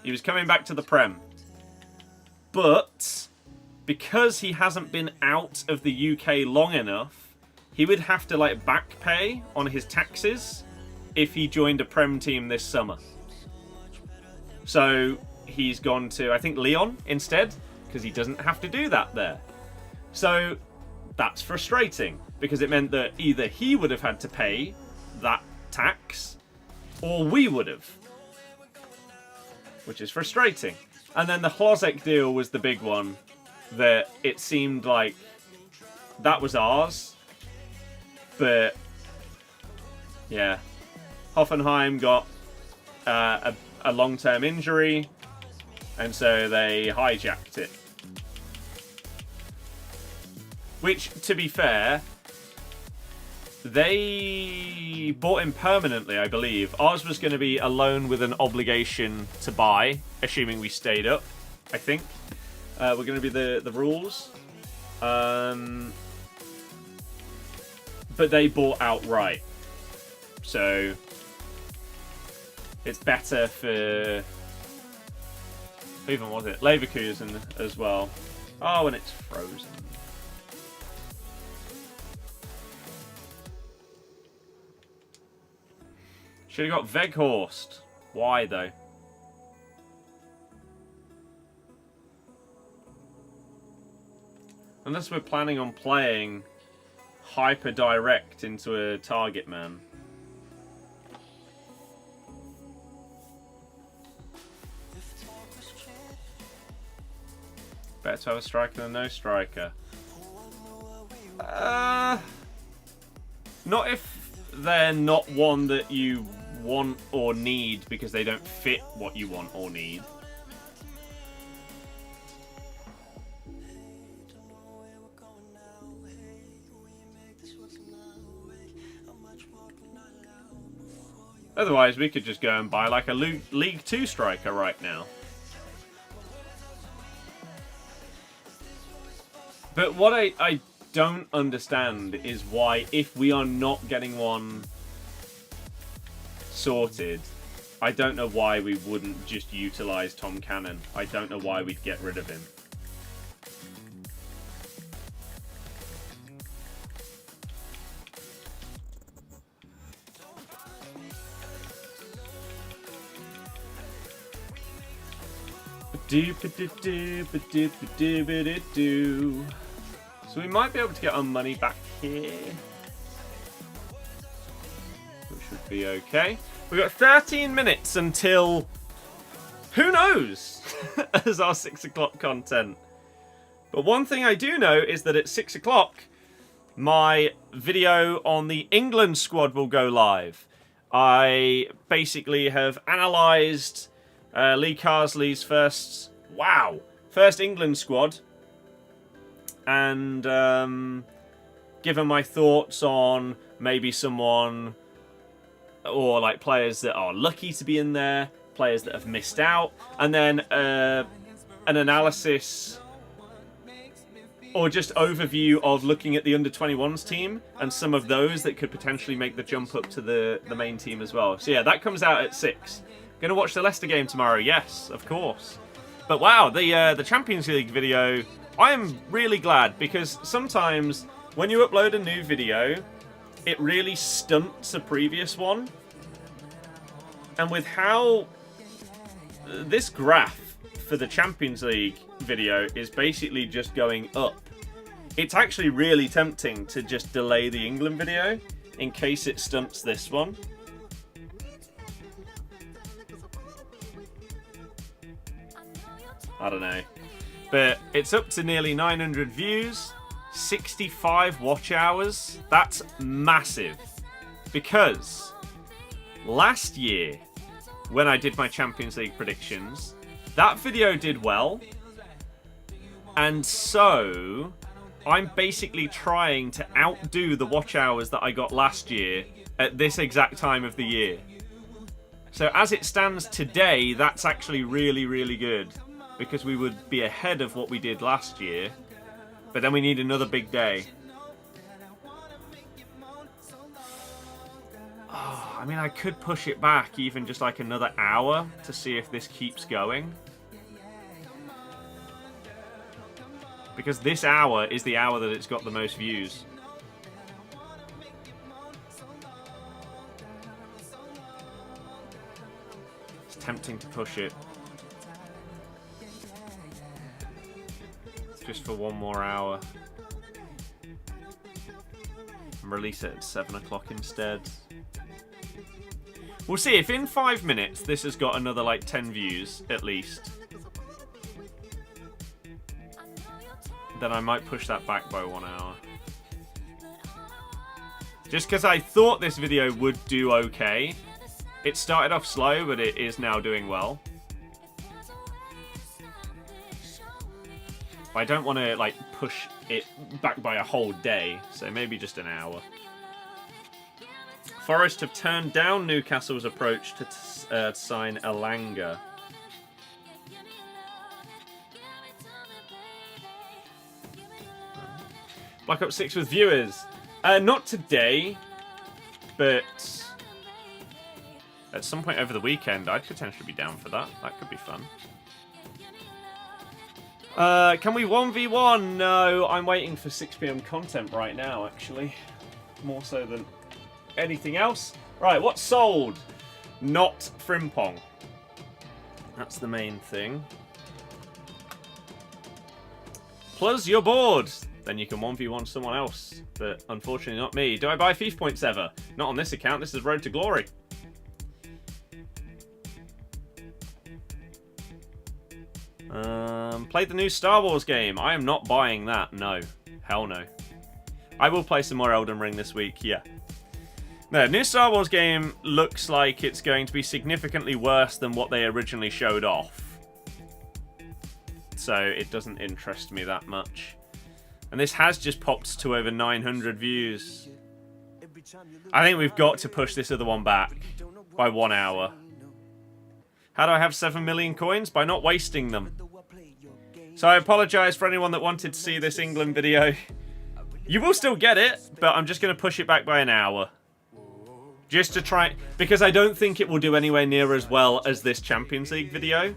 He was coming back to the Prem. But because he hasn't been out of the UK long enough, he would have to like back pay on his taxes if he joined a Prem team this summer. So he's gone to, I think, Lyon instead, because he doesn't have to do that there. So that's frustrating, because it meant that either he would have had to pay that tax, or we would have. Which is frustrating. And then the Hlozek deal was the big one, that it seemed like that was ours. But, yeah. Hoffenheim got a long-term injury, and so they hijacked it. Which, to be fair, they bought him permanently, I believe. Ours was going to be a loan with an obligation to buy, assuming we stayed up, I think. We're going to be the rules. But they bought outright. So it's better for... Who even was it? Leverkusen as well. Oh, and it's frozen. Should have got Weghorst. Why, though? Unless we're planning on playing hyper direct into a target man. Better to have a striker than no striker. Not if they're not one that you want or need because they don't fit what you want or need. Otherwise, we could just go and buy like a League 2 striker right now. But what I don't understand is why, if we are not getting one sorted, I don't know why we wouldn't just utilise Tom Cannon. I don't know why we'd get rid of him. So we might be able to get our money back here, which should be okay. We've got 13 minutes until, who knows, as our 6 o'clock content. But one thing I do know is that at 6 o'clock, my video on the England squad will go live. I basically have analysed Lee Carsley's first England squad, and given my thoughts on maybe someone or like players that are lucky to be in there, players that have missed out, and then an analysis or just overview of looking at the under-21s team and some of those that could potentially make the jump up to the main team as well. So yeah, that comes out at 6. Gonna watch the Leicester game tomorrow, yes, of course. But wow, the Champions League video, I am really glad, because sometimes when you upload a new video, it really stunts a previous one. And with how this graph for the Champions League video is basically just going up, it's actually really tempting to just delay the England video in case it stunts this one. I don't know. But it's up to nearly 900 views, 65 watch hours. That's massive. Because last year, when I did my Champions League predictions, that video did well. And so I'm basically trying to outdo the watch hours that I got last year at this exact time of the year. So as it stands today, that's actually really, really good, because we would be ahead of what we did last year. But then we need another big day. I mean, I could push it back even just like another hour to see if this keeps going. Because this hour is the hour that it's got the most views. It's tempting to push it. Just for one more hour. And release it at 7 o'clock instead. We'll see if in 5 minutes this has got another like 10 views at least. Then I might push that back by 1 hour. Just because I thought this video would do okay. It started off slow, but it is now doing well. But I don't want to like push it back by a whole day, so maybe just an hour. Forest have turned down Newcastle's approach to sign Elanga. Black Ops 6 with viewers. Not today, but at some point over the weekend, I'd potentially be down for that. That could be fun. Can we 1v1? No, I'm waiting for 6 PM content right now, actually. More so than anything else. Right, what's sold? Not Frimpong. That's the main thing. Plus, you're bored. Then you can 1v1 someone else. But unfortunately not me. Do I buy FIFA points ever? Not on this account. This is Road to Glory. Played the new Star Wars game. I am not buying that. No. Hell no. I will play some more Elden Ring this week. Yeah. No, new Star Wars game looks like it's going to be significantly worse than what they originally showed off. So it doesn't interest me that much. And this has just popped to over 900 views. I think we've got to push this other one back by 1 hour. How do I have 7 million coins? By not wasting them. So I apologise for anyone that wanted to see this England video. You will still get it, but I'm just going to push it back by an hour. Just to try, because I don't think it will do anywhere near as well as this Champions League video.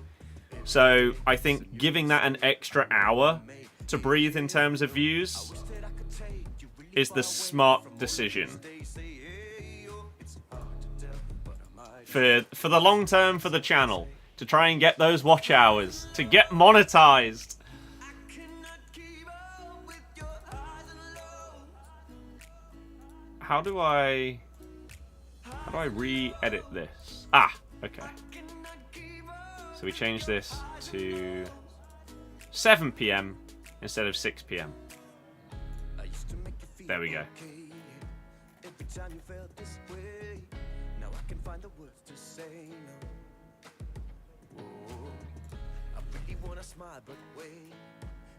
So I think giving that an extra hour to breathe in terms of views is the smart decision. For the long term for the channel, to try and get those watch hours, to get monetized. How do I re-edit this? Ah, okay. So we change this to 7 PM instead of 6 PM. There we go.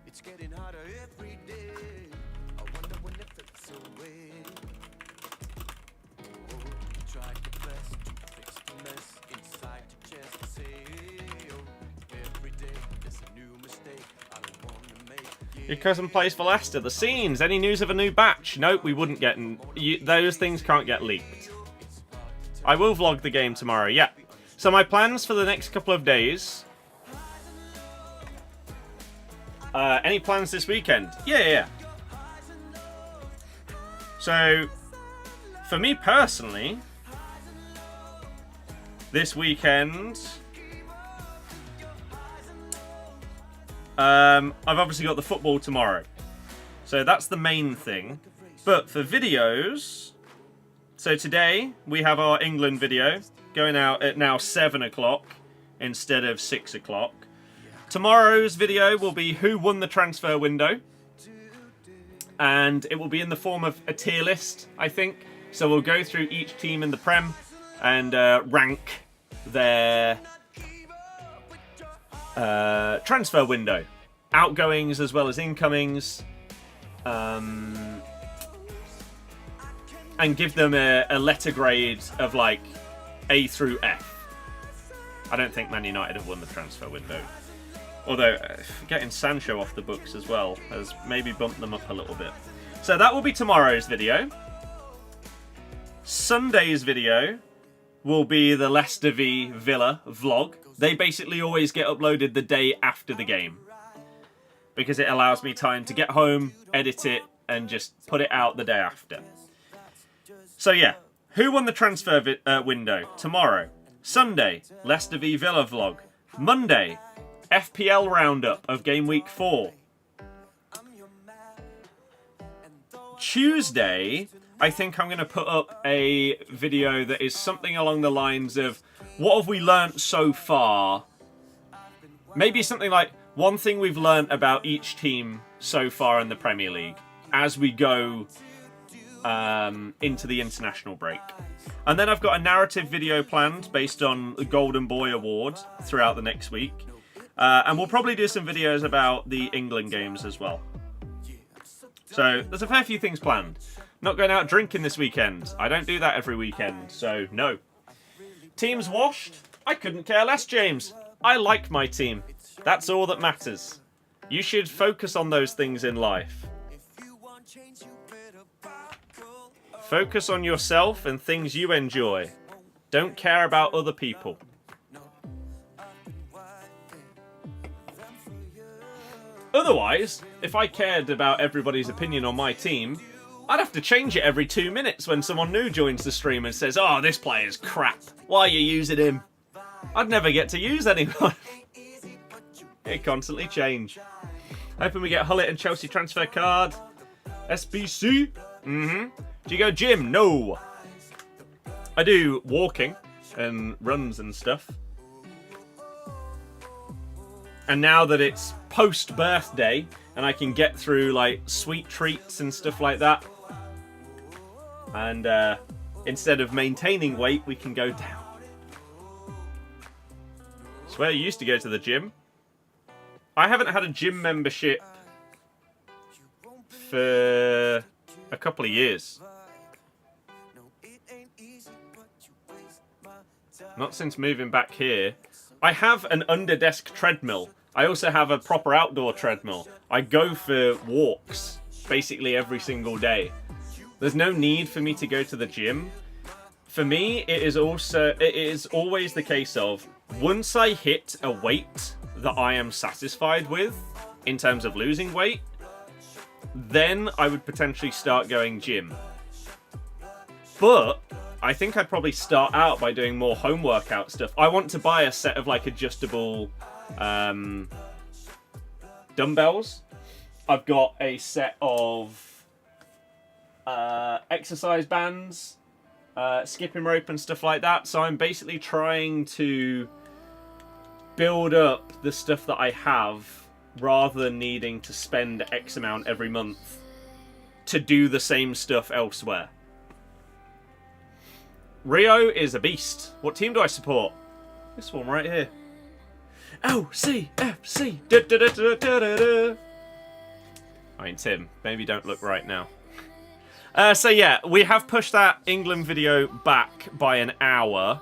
It's getting harder every day. I wonder when it fits away. Try to press to fix the mess inside your chest. Say, every day there's a new mistake. I don't want to make. Your cousin plays for Leicester. The scenes. Any news of a new batch? Nope, we wouldn't get. Those things can't get leaked. I will vlog the game tomorrow. Yeah. So my plans for the next couple of days. Any plans this weekend? Yeah. So, for me personally, this weekend, I've obviously got the football tomorrow. So that's the main thing. But for videos, so today we have our England video going out at now 7 o'clock instead of 6 o'clock. Tomorrow's video will be who won the transfer window. And it will be in the form of a tier list, I think. So we'll go through each team in the Prem and rank their transfer window. Outgoings as well as incomings. And give them a letter grade of like A through F. I don't think Man United have won the transfer window. Although, getting Sancho off the books as well has maybe bumped them up a little bit. So that will be tomorrow's video. Sunday's video will be the Leicester v Villa vlog. They basically always get uploaded the day after the game, because it allows me time to get home, edit it, and just put it out the day after. So yeah, who won the transfer window? Tomorrow. Sunday, Leicester v Villa vlog. Monday, FPL roundup of game week 4. Tuesday, I think I'm going to put up a video that is something along the lines of, what have we learnt so far? Maybe something like, one thing we've learnt about each team so far in the Premier League as we go into the international break. And then I've got a narrative video planned based on the Golden Boy Award throughout the next week. And we'll probably do some videos about the England games as well. So there's a fair few things planned. Not going out drinking this weekend. I don't do that every weekend, so no. Teams washed? I couldn't care less, James. I like my team. That's all that matters. You should focus on those things in life. Focus on yourself and things you enjoy. Don't care about other people. Otherwise, if I cared about everybody's opinion on my team, I'd have to change it every 2 minutes when someone new joins the stream and says, "Oh, this player's crap. Why are you using him?" I'd never get to use anyone. It constantly change. Hoping we get Hullet and Chelsea transfer card. SBC? Do you go gym? No. I do walking and runs and stuff. And now that it's post-birthday and I can get through like sweet treats and stuff like that, and instead of maintaining weight, we can go down. Swear you used to go to the gym. I haven't had a gym membership for a couple of years. Not since moving back here. I have an under-desk treadmill. I also have a proper outdoor treadmill. I go for walks basically every single day. There's no need for me to go to the gym. For me, it is always the case of, once I hit a weight that I am satisfied with in terms of losing weight, then I would potentially start going gym. But I think I'd probably start out by doing more home workout stuff. I want to buy a set of like adjustable dumbbells. I've got a set of exercise bands, skipping rope and stuff like that. So I'm basically trying to build up the stuff that I have rather than needing to spend X amount every month to do the same stuff elsewhere. Rio is a beast. What team do I support? This one right here. LCFC. I mean, Tim, maybe don't look right now. So yeah, we have pushed that England video back by an hour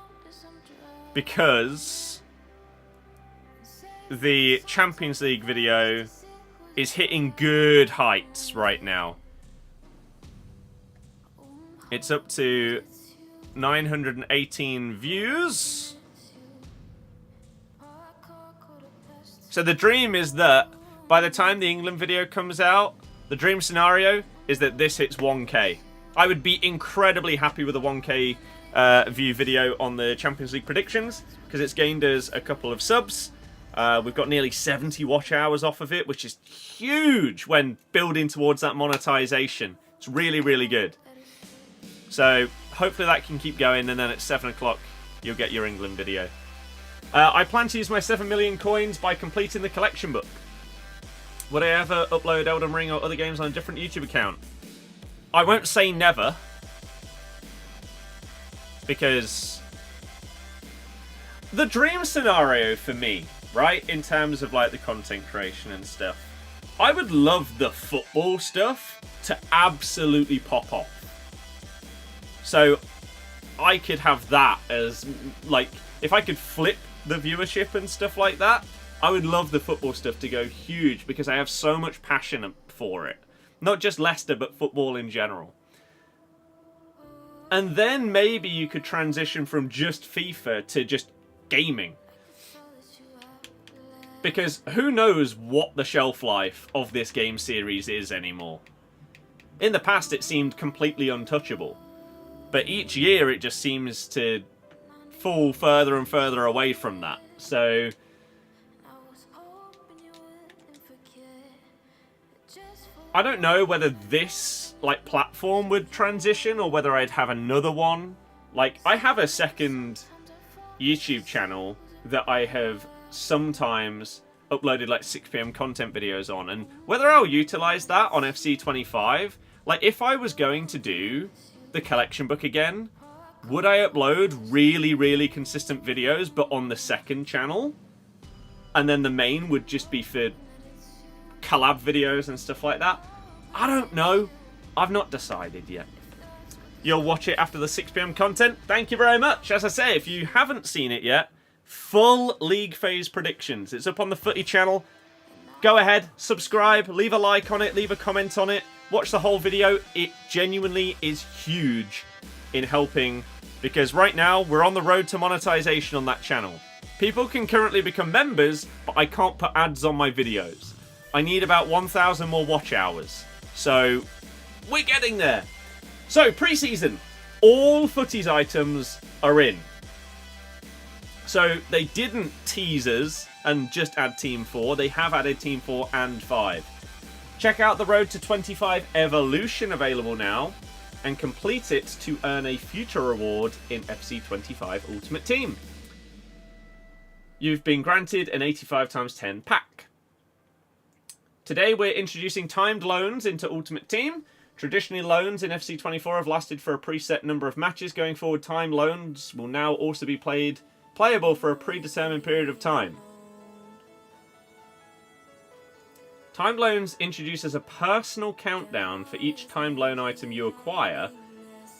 because the Champions League video is hitting good heights right now. It's up to 918 views. So the dream is that by the time the England video comes out, the dream scenario is that this hits 1K. I would be incredibly happy with a 1K view video on the Champions League predictions because it's gained us a couple of subs. We've got nearly 70 watch hours off of it, which is huge when building towards that monetization. It's really, really good. So hopefully that can keep going, and then at 7 o'clock you'll get your England video. I plan to use my 7 million coins by completing the collection book. Would I ever upload Elden Ring or other games on a different YouTube account? I won't say never, because the dream scenario for me, right, in terms of like the content creation and stuff, I would love the football stuff to absolutely pop off. So I could have that as, like, if I could flip the viewership and stuff like that, I would love the football stuff to go huge because I have so much passion for it. Not just Leicester, but football in general. And then maybe you could transition from just FIFA to just gaming. Because who knows what the shelf life of this game series is anymore. In the past it seemed completely untouchable. But each year it just seems to fall further and further away from that. So I don't know whether this like platform would transition or whether I'd have another one. Like, I have a second YouTube channel that I have sometimes uploaded like 6 PM content videos on, and whether I'll utilize that on FC25, like if I was going to do the collection book again, would I upload really consistent videos but on the second channel, and then the main would just be for collab videos and stuff like that? I don't know. I've not decided yet. You'll watch it after the 6 PM content. Thank you very much. As I say, if you haven't seen it yet, full league phase predictions. It's up on the Footy channel. Go ahead, subscribe, leave a like on it, leave a comment on it. Watch the whole video. It genuinely is huge in helping, because right now we're on the road to monetization on that channel. People can currently become members, but I can't put ads on my videos. I need about 1,000 more watch hours. So, we're getting there. So, pre-season. All Footies items are in. So, they didn't tease us and just add Team 4. They have added Team 4 and 5. Check out the Road to 25 Evolution available now, and complete it to earn a future reward in FC25 Ultimate Team. You've been granted an 85x10 pack. Today we're introducing timed loans into Ultimate Team. Traditionally, loans in FC24 have lasted for a preset number of matches. Going forward, timed loans will now also be playable for a predetermined period of time. Timed loans introduces a personal countdown for each timed loan item you acquire.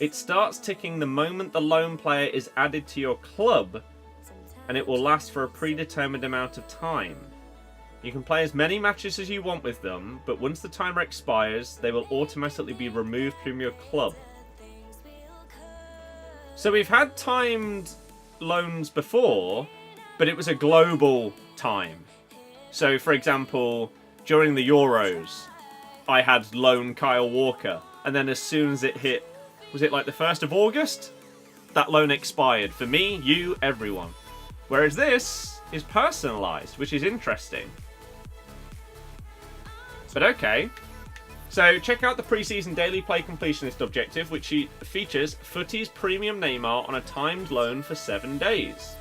It starts ticking the moment the loan player is added to your club, and it will last for a predetermined amount of time. You can play as many matches as you want with them, but once the timer expires, they will automatically be removed from your club. So we've had timed loans before, but it was a global time. So, for example, during the Euros, I had loan Kyle Walker, and then as soon as it hit, was it like the 1st of August? That loan expired for me, you, everyone. Whereas this is personalised, which is interesting. But okay. So check out the pre-season daily play completionist objective, which features Footy's premium Neymar on a timed loan for 7 days.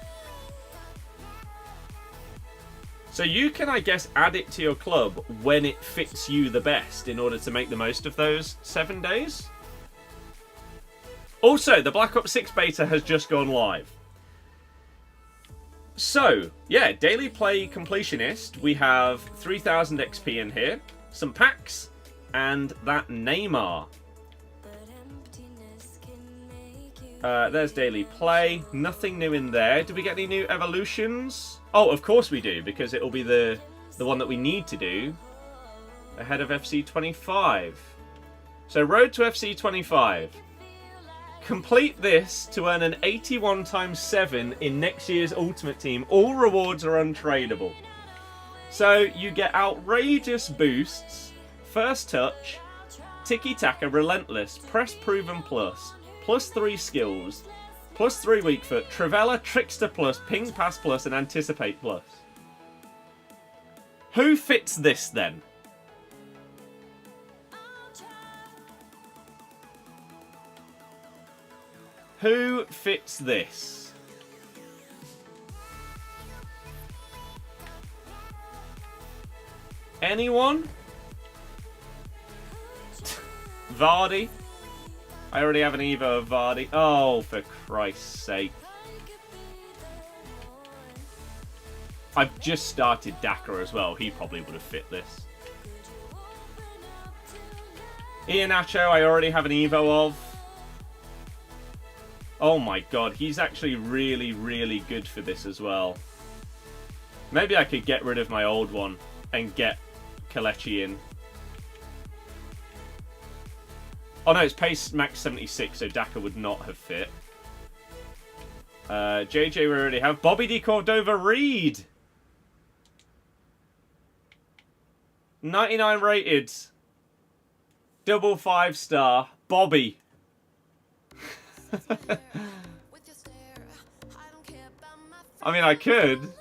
So you can, I guess, add it to your club when it fits you the best in order to make the most of those 7 days. Also, the Black Ops 6 beta has just gone live. So, yeah, daily play completionist. We have 3,000 XP in here, some packs, and that Neymar. There's daily play. Nothing new in there. Did we get any new evolutions? Oh, of course we do, because it'll be the one that we need to do ahead of FC25. So, road to FC25. Complete this to earn an 81x7 in next year's Ultimate Team. All rewards are untradeable. So you get outrageous boosts, first touch, tiki-taka relentless, press proven plus, +3 skills, +3 weak foot, Trivella, Trickster plus, ping pass plus, and anticipate plus. Who fits this then? Who fits this? Anyone? Vardy? I already have an Evo of Vardy. Oh, for Christ's sake. I've just started Daka as well. He probably would have fit this. Iheanacho, I already have an Evo of. Oh my god, he's actually really, really good for this as well. Maybe I could get rid of my old one and get Kelechi in. Oh no, it's pace max 76, so Daka would not have fit. JJ we already have. Bobby D. Cordova-Reid. 99 rated. Double 5-star. Bobby. I mean, I could.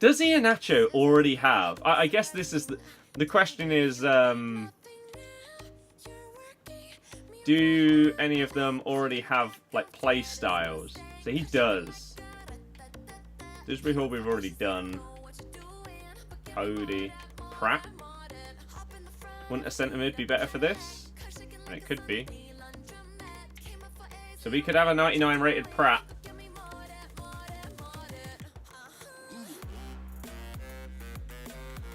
Does Iheanacho already have? I guess this is the question is, do any of them already have, like, play styles? So he does. Disbury Hall we've already done. Cody. Pratt. Wouldn't a centre mid be better for this? It could be. So we could have a 99 rated Pratt.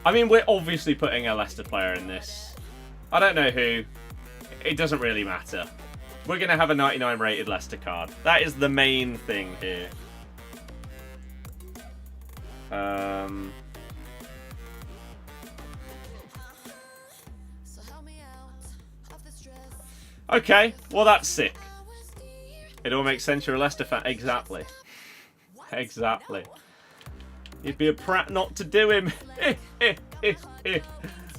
I mean, we're obviously putting a Leicester player in this. I don't know who. It doesn't really matter. We're going to have a 99 rated Leicester card. That is the main thing here. Okay, well that's sick. It all makes sense. You're a Leicester fan. Exactly. Exactly. You'd be a prat not to do him. That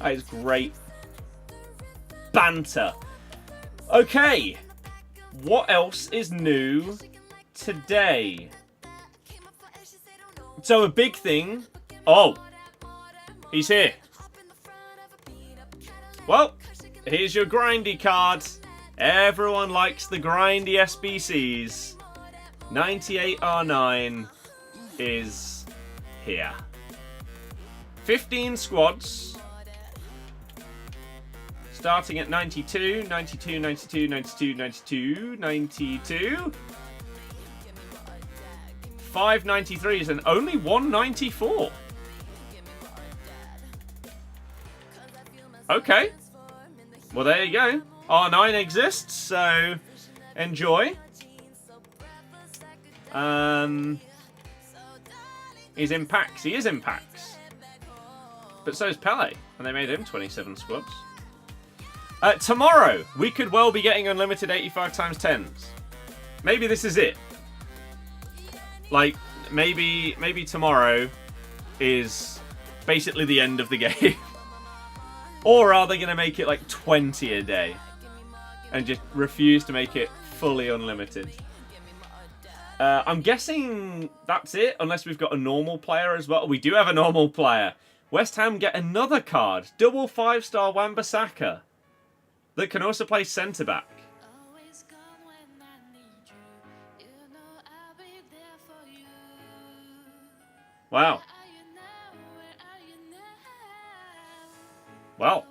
is great banter. Okay. What else is new today? So a big thing. Oh. He's here. Well, here's your grindy card. Everyone likes the grindy SBCs. 98 R9 is here. 15 squads. Starting at 92, 92, 92, 92, 92, 92. 5 93s and only 194. Okay. Well, there you go. R9 exists, so enjoy. He's in packs. He is in packs. But so is Pele, and they made him 27 squads. Tomorrow, we could well be getting unlimited 85 times 10s. Maybe this is it. Like, maybe tomorrow is basically the end of the game. Or are they going to make it like 20 a day? And just refuse to make it fully unlimited. I'm guessing that's it, unless we've got a normal player as well. We do have a normal player. West Ham get another card. Double 5-star Wan-Bissaka. That can also play centre-back. Wow. Well.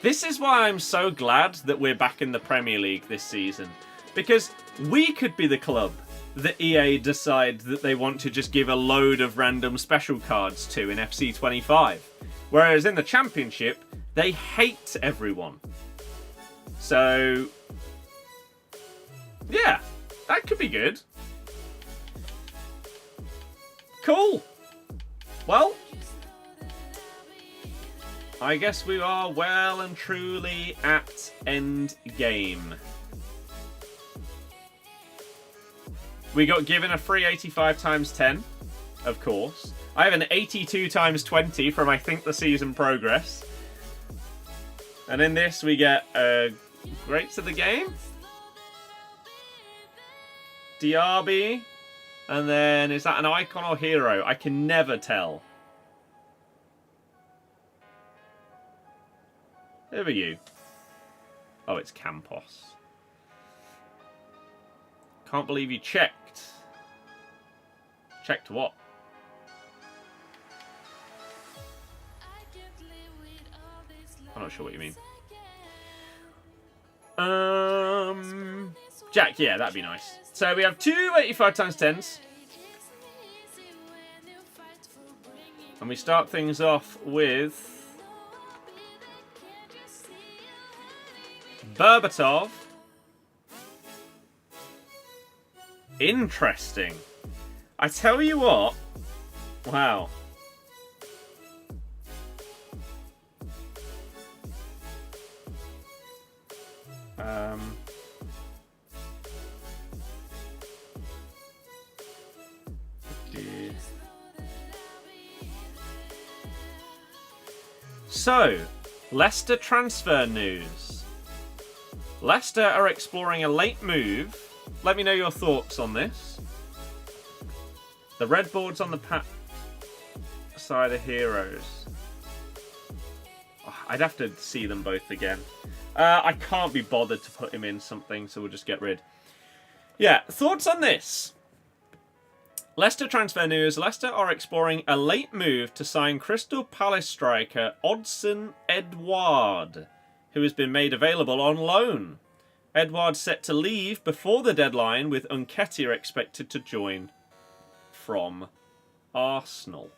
This is why I'm so glad that we're back in the Premier League this season. Because we could be the club that EA decide that they want to just give a load of random special cards to in FC 25. Whereas in the Championship, they hate everyone. So, yeah, that could be good. Cool. Well, I guess we are well and truly at end game. We got given a free 85 times 10, of course. I have an 82 times 20 from, I think, the season progress. And in this, we get Greats of the Game. Diaby. And then, is that an icon or hero? I can never tell. Who are you? Oh, it's Campos. Can't believe you checked. Checked what? I'm not sure what you mean. Jack, yeah, that'd be nice. So we have two 85 times 10s. And we start things off with Berbatov. Interesting. I tell you what. Wow. So, Leicester transfer news. Leicester are exploring a late move. Let me know your thoughts on this. The red boards on the side of heroes. Oh, I'd have to see them both again. I can't be bothered to put him in something, so we'll just get rid. Yeah, thoughts on this? Leicester transfer news. Leicester are exploring a late move to sign Crystal Palace striker Odsonne Edouard, who has been made available on loan. Edouard set to leave before the deadline, with Nketiah expected to join from Arsenal.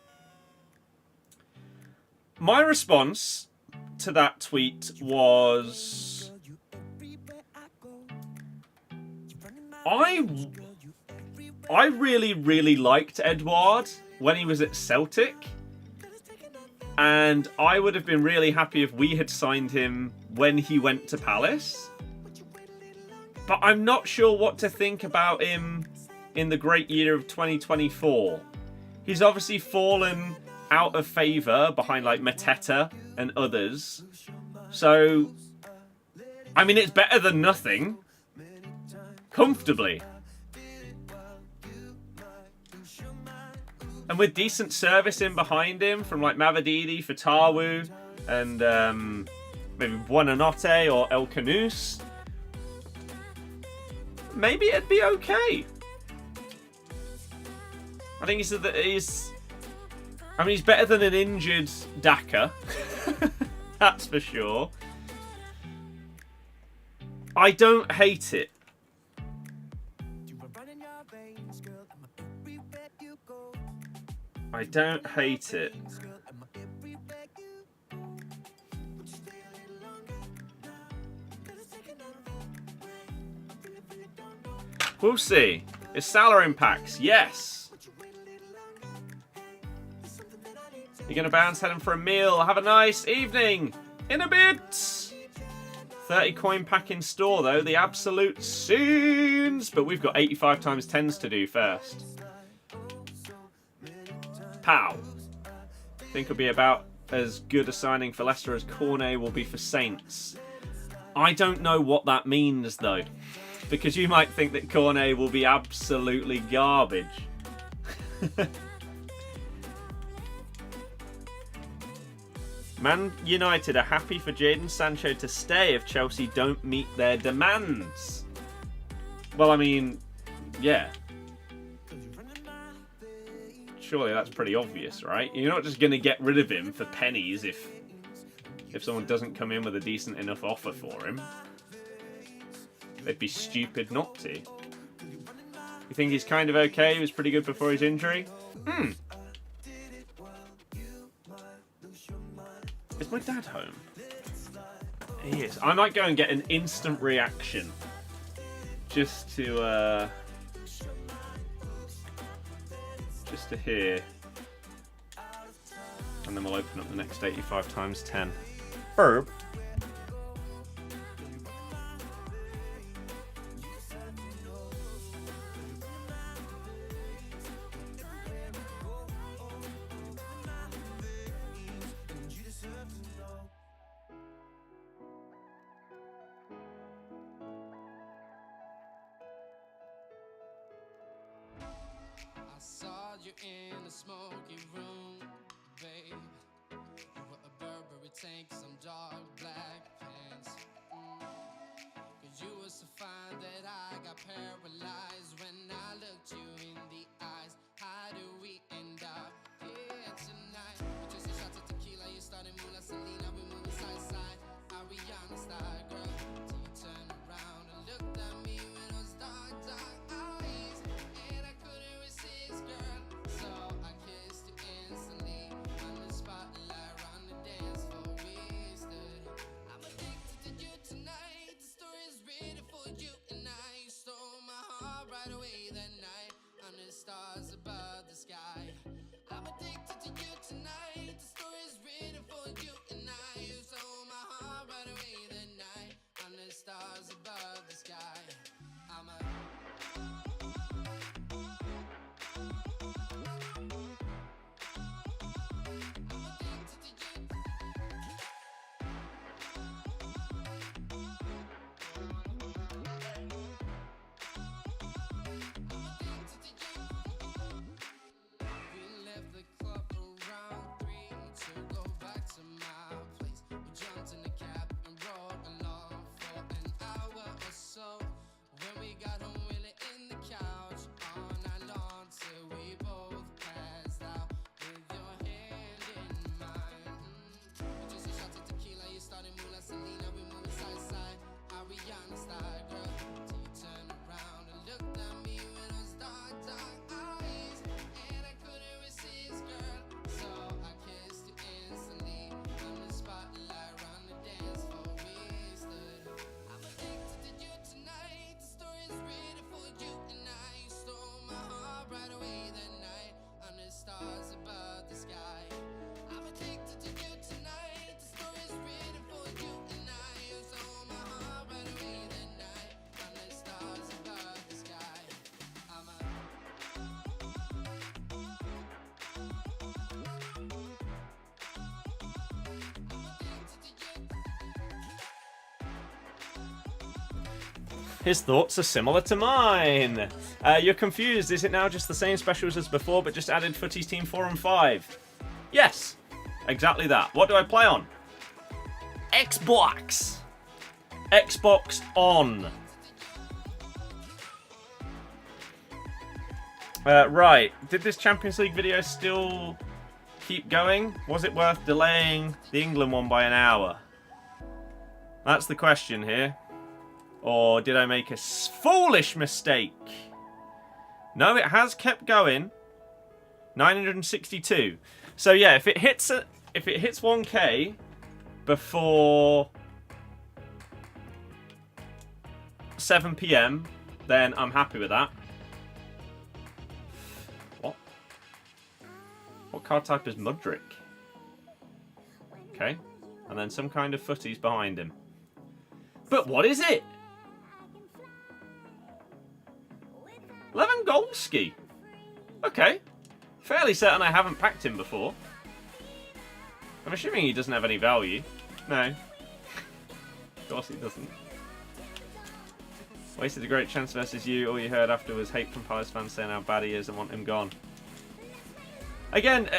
My response to that tweet was... I really, really liked Edouard when he was at Celtic. And I would have been really happy if we had signed him when he went to Palace. But I'm not sure what to think about him in the great year of 2024. He's obviously fallen out of favour behind like Mateta and others. So, I mean, it's better than nothing. Comfortably. And with decent service in behind him from like Mavididi, Fatawu, and maybe Buonanotte or El Canous, maybe it'd be okay. I think he's better than an injured Daka. That's for sure. I don't hate it. I don't hate it. We'll see. Is Salah impacts? Yes. You're going to bounce, head in for a meal. Have a nice evening. In a bit. 30 coin pack in store, though. The absolute scenes. But we've got 85 times 10s to do first. Pow. Think it'll be about as good a signing for Leicester as Cornet will be for Saints. I don't know what that means, though. Because you might think that Cornet will be absolutely garbage. Man United are happy for Jadon Sancho to stay if Chelsea don't meet their demands. Well, I mean, yeah. Surely that's pretty obvious, right? You're not just going to get rid of him for pennies if someone doesn't come in with a decent enough offer for him. They'd be stupid not to. You think he's kind of okay? He was pretty good before his injury? Is my dad home? He is. I might go and get an instant reaction. Just to hear. And then we'll open up the next 85 times 10. Burp. You in a smoky room, babe. You were a Burberry tank, some dark black pants. Cause you were so fine that I got paralyzed when I looked you in the eyes. How do we end up here tonight? We just a shot of tequila, you started Mula Selena, we moving side to side. Ariana style, girl. Till you turned around and looked at me with those dark, dark eyes. And I couldn't resist, girl. So I kissed you instantly. On the spotlight, on the dance floor we stood. I'm addicted to you tonight. The story's written for you and I. You stole my heart right away. His thoughts are similar to mine. You're confused. Is it now just the same specials as before, but just added Footies Team 4 and 5? Yes, exactly that. What do I play on? Xbox. Xbox on. Right. Did this Champions League video still keep going? Was it worth delaying the England one by an hour? That's the question here. Or did I make a foolish mistake? No, it has kept going. 962. So yeah, if it hits 1K before 7 PM, then I'm happy with that. What? What card type is Mudrick? Okay. And then some kind of footies behind him. But what is it? Lewandowski. Okay. Fairly certain I haven't packed him before. I'm assuming he doesn't have any value. No. Of course he doesn't. Wasted a great chance versus you. All you heard after was hate from Palace fans saying how bad he is and want him gone. Again,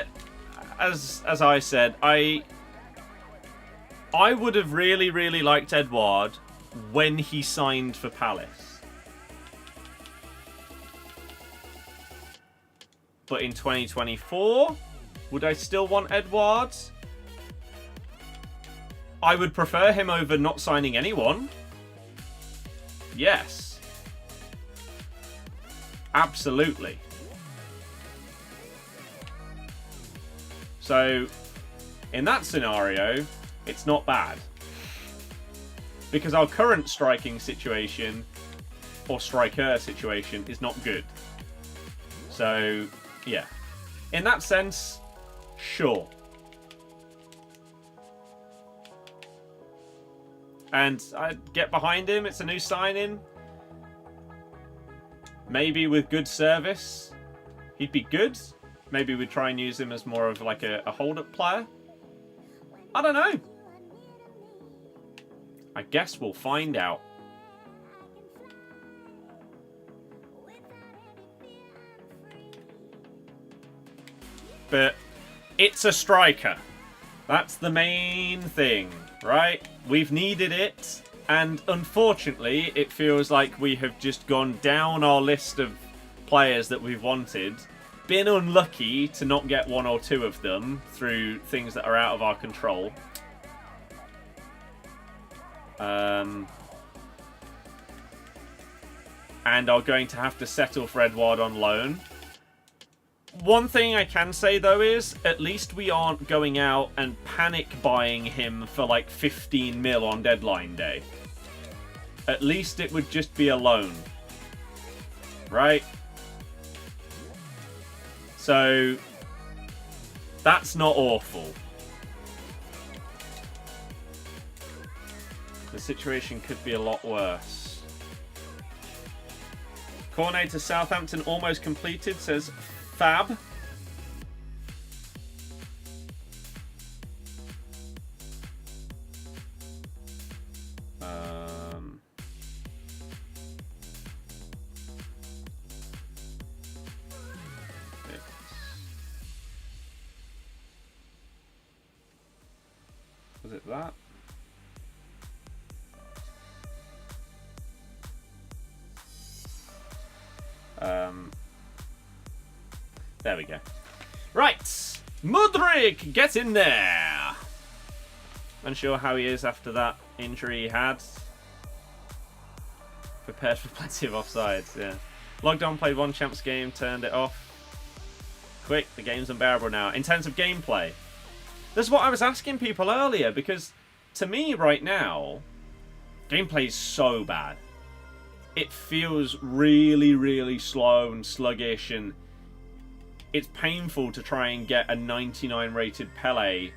as I said, I would have really, really liked Edouard when he signed for Palace. But in 2024, would I still want Edouard? I would prefer him over not signing anyone. Yes. Absolutely. So, in that scenario, it's not bad. Because our current striking situation, or striker situation, is not good. So, yeah. In that sense, sure. And I'd get behind him. It's a new signing. Maybe with good service, he'd be good. Maybe we'd try and use him as more of like a hold-up player. I don't know. I guess we'll find out. But it's a striker. That's the main thing, right? We've needed it, and unfortunately, it feels like we have just gone down our list of players that we've wanted, been unlucky to not get one or two of them through things that are out of our control. And are going to have to settle for Edouard on loan. One thing I can say, though, is at least we aren't going out and panic buying him for like 15 mil on deadline day. At least it would just be a loan. Right? So, that's not awful. The situation could be a lot worse. Cornet to Southampton almost completed, says Fab. Was it that? There we go. Right, Mudrick, get in there. Unsure how he is after that injury he had. Prepared for plenty of offsides, yeah. Logged on, played one champs game, turned it off. Quick, the game's unbearable now. In terms of gameplay, that's what I was asking people earlier, because to me right now, gameplay is so bad. It feels really, really slow and sluggish, and it's painful to try and get a 99 rated Pele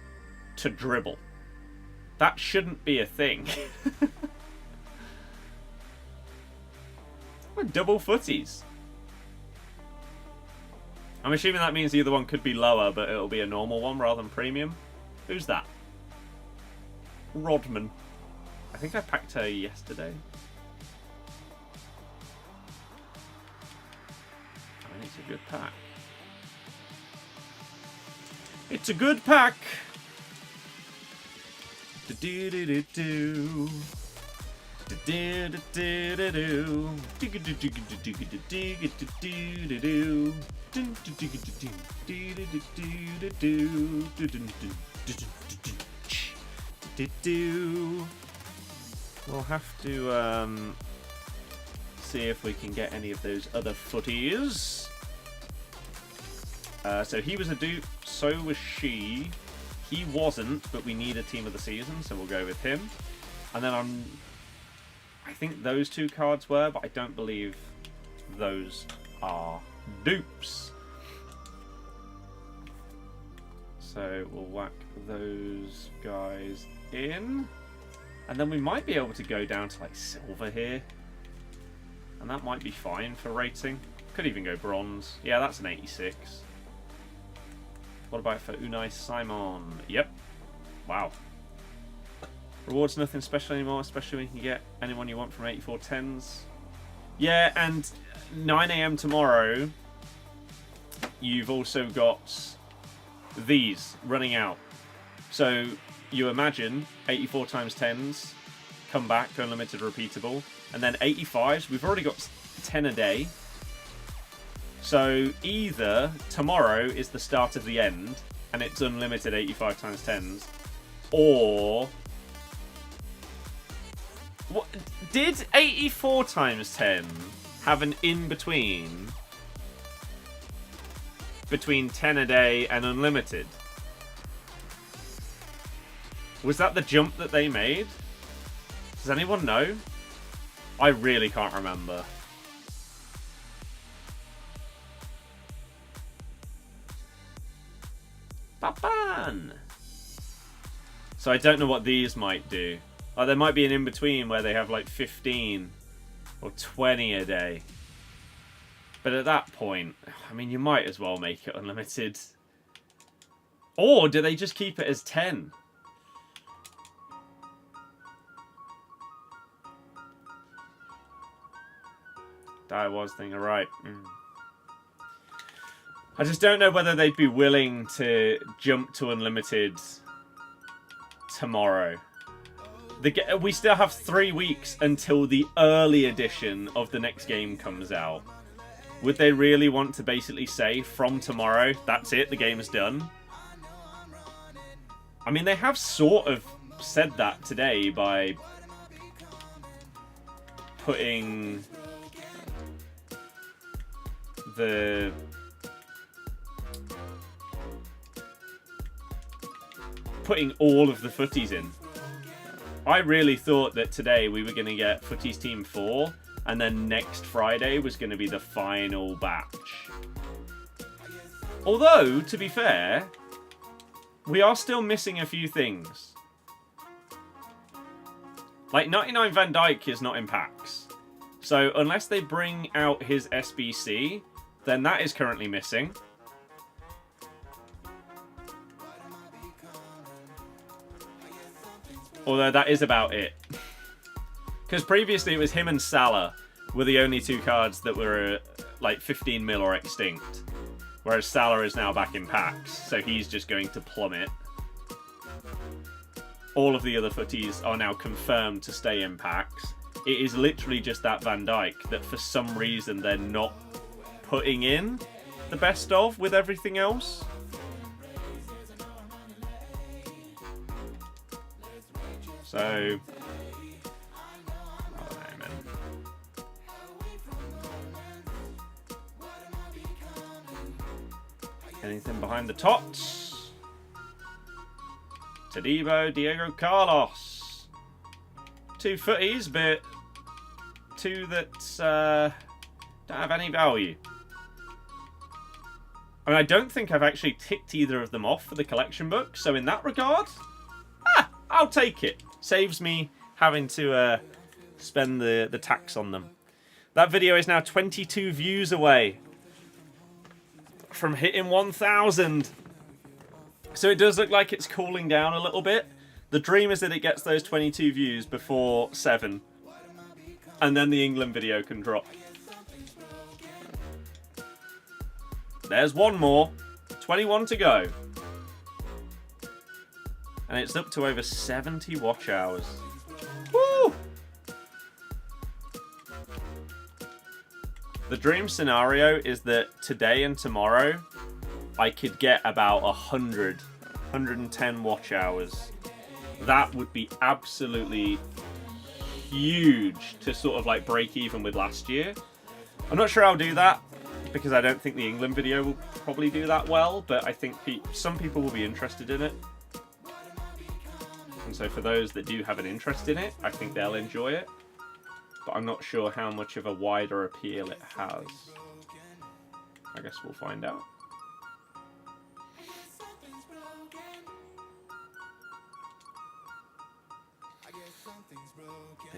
to dribble. That shouldn't be a thing. Double footies. I'm assuming that means the other one could be lower, but it'll be a normal one rather than premium. Who's that? Rodman. I think I packed her yesterday. It's a good pack. It's a good pack. Do-do-do-do-do. Do-do-do-do-do. Do-do-do-do-do-do-do-do. We'll have to see if we can get any of those other footies. So he was a dupe, so was she. He wasn't, but we need a team of the season, so we'll go with him. And then I think those two cards were, but I don't believe those are dupes. So we'll whack those guys in. And then we might be able to go down to like silver here. And that might be fine for rating. Could even go bronze. Yeah, that's an 86. What about for Unai Simon? Yep. Wow. Rewards nothing special anymore, especially when you can get anyone you want from 8410s. Yeah, and 9 AM tomorrow, you've also got these running out. So you imagine 84 times 10s come back to unlimited repeatable, and then 85s, we've already got 10 a day. So either tomorrow is the start of the end and it's unlimited 85 times 10s, or what, did 84 times 10 have an in-between between 10 a day and unlimited? Was that the jump that they made? Does anyone know? I really can't remember. Baban! So I don't know what these might do. Like, there might be an in-between where they have like 15 or 20 a day. But at that point, I mean, you might as well make it unlimited. Or do they just keep it as 10? That was thing, alright. I just don't know whether they'd be willing to jump to unlimited tomorrow. We still have 3 weeks until the early edition of the next game comes out. Would they really want to basically say, from tomorrow, that's it, the game is done? I mean, they have sort of said that today by putting all of the footies in. I really thought that today we were going to get Footies Team 4, and then next Friday was going to be the final batch. Although, to be fair, we are still missing a few things. Like, 99 Van Dijk is not in packs. So, unless they bring out his SBC, then that is currently missing. Although that is about it. Because previously it was him and Salah were the only two cards that were like 15 mil or extinct. Whereas Salah is now back in packs, so he's just going to plummet. All of the other footies are now confirmed to stay in packs. It is literally just that Van Dijk that for some reason they're not putting in the best of with everything else. So, I don't know, man. Anything behind the tots? Tadibo, Diego Carlos. 2 footies, but 2 that don't have any value. I mean, I don't think I've actually ticked either of them off for the collection book, so in that regard, I'll take it. Saves me having to spend the tax on them. That video is now 22 views away from hitting 1,000. So it does look like it's cooling down a little bit. The dream is that it gets those 22 views before 7. And then the England video can drop. There's one more. 21 to go. And it's up to over 70 watch hours. Woo! The dream scenario is that today and tomorrow I could get about 110 watch hours. That would be absolutely huge to sort of like break even with last year. I'm not sure I'll do that because I don't think the England video will probably do that well, but I think some people will be interested in it. And so for those that do have an interest in it, I think they'll enjoy it. But I'm not sure how much of a wider appeal it has. I guess we'll find out.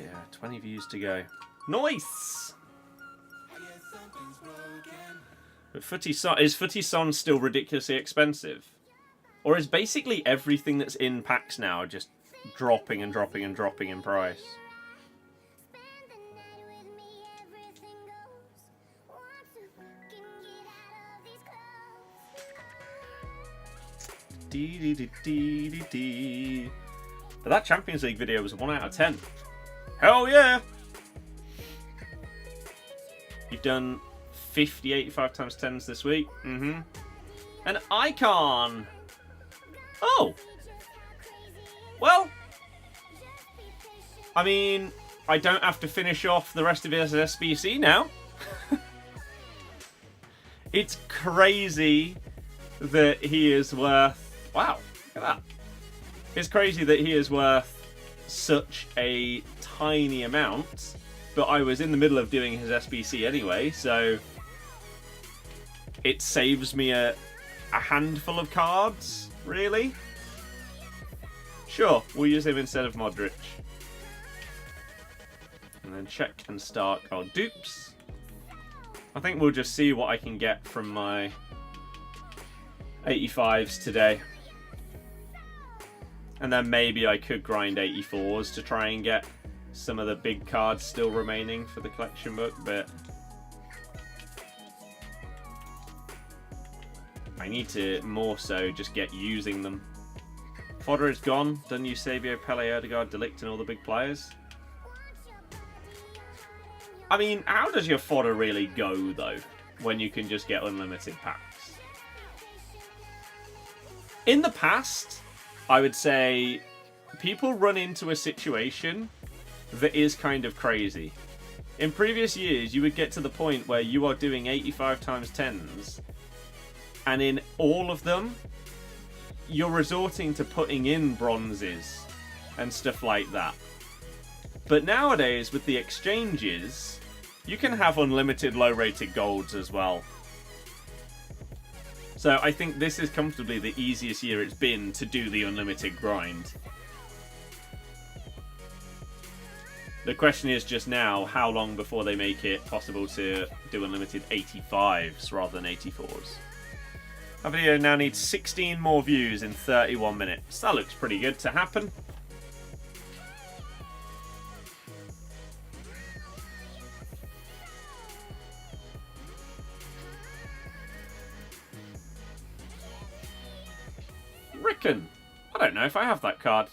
Yeah, 20 views to go. Nice! But is Footy Son still ridiculously expensive? Or is basically everything that's in packs now just dropping and dropping and dropping in price? But that Champions League video was a 1 out of 10. Hell yeah! You've done 50 85 times 10s this week. An icon! Oh! Well, I mean, I don't have to finish off the rest of it as an SBC now. It's crazy that he is worth... Wow, look at that. It's crazy that he is worth such a tiny amount, but I was in the middle of doing his SBC anyway, so it saves me a handful of cards, really. Sure, we'll use him instead of Modric. And then check and start our dupes. I think we'll just see what I can get from my 85s today. And then maybe I could grind 84s to try and get some of the big cards still remaining for the collection book, but I need to more so just get using them. Fodder is gone. Done Eusebio, Pele, Odegaard, Delict and all the big players. I mean, how does your fodder really go, though, when you can just get unlimited packs? In the past, I would say people run into a situation that is kind of crazy. In previous years, you would get to the point where you are doing 85 times 10s, and in all of them, you're resorting to putting in bronzes and stuff like that. But nowadays, with the exchanges, you can have unlimited low-rated golds as well. So I think this is comfortably the easiest year it's been to do the unlimited grind. The question is just now, how long before they make it possible to do unlimited 85s rather than 84s? Our video now needs 16 more views in 31 minutes. That looks pretty good to happen. Rickon. I don't know if I have that card.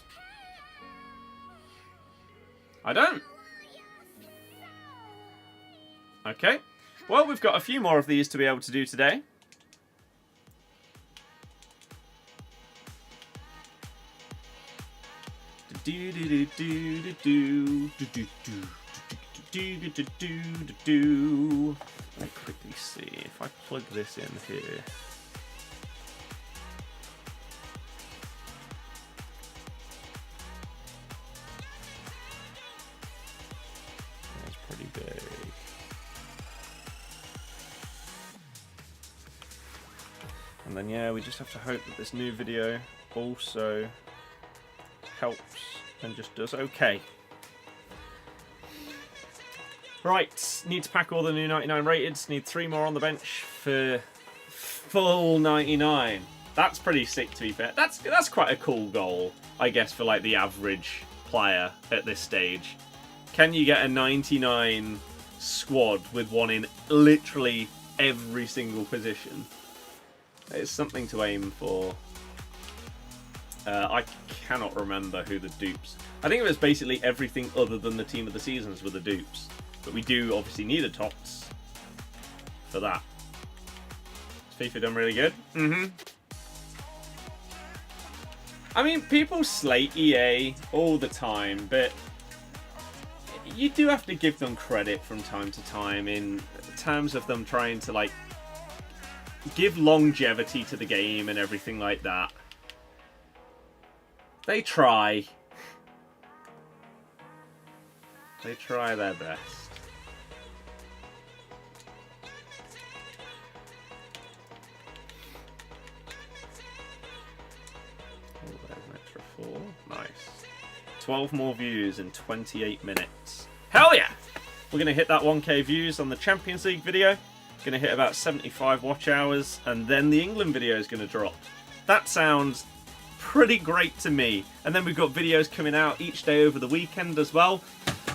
I don't. Okay. Well, we've got a few more of these to be able to do today. Let me quickly see if I plug this in here. That's pretty big. And then yeah, we just have to hope that this new video also helps and just does okay. Right, need to pack all the new 99 rateds. Need 3 more on the bench for full 99. That's pretty sick, to be fair. That's quite a cool goal, I guess, for like the average player at this stage. Can you get a 99 squad with one in literally every single position? It's something to aim for. I cannot remember who the dupes. I think it was basically everything other than the team of the seasons were the dupes. But we do obviously need a TOTS for that. Has FIFA done really good? I mean, people slate EA all the time, but you do have to give them credit from time to time in terms of them trying to, like, give longevity to the game and everything like that. They try. They try their best. Oh, there's an extra 4. Nice. 12 more views in 28 minutes. Hell yeah! We're going to hit that 1k views on the Champions League video. Going to hit about 75 watch hours, and then the England video is going to drop. That sounds pretty great to me. And then we've got videos coming out each day over the weekend as well.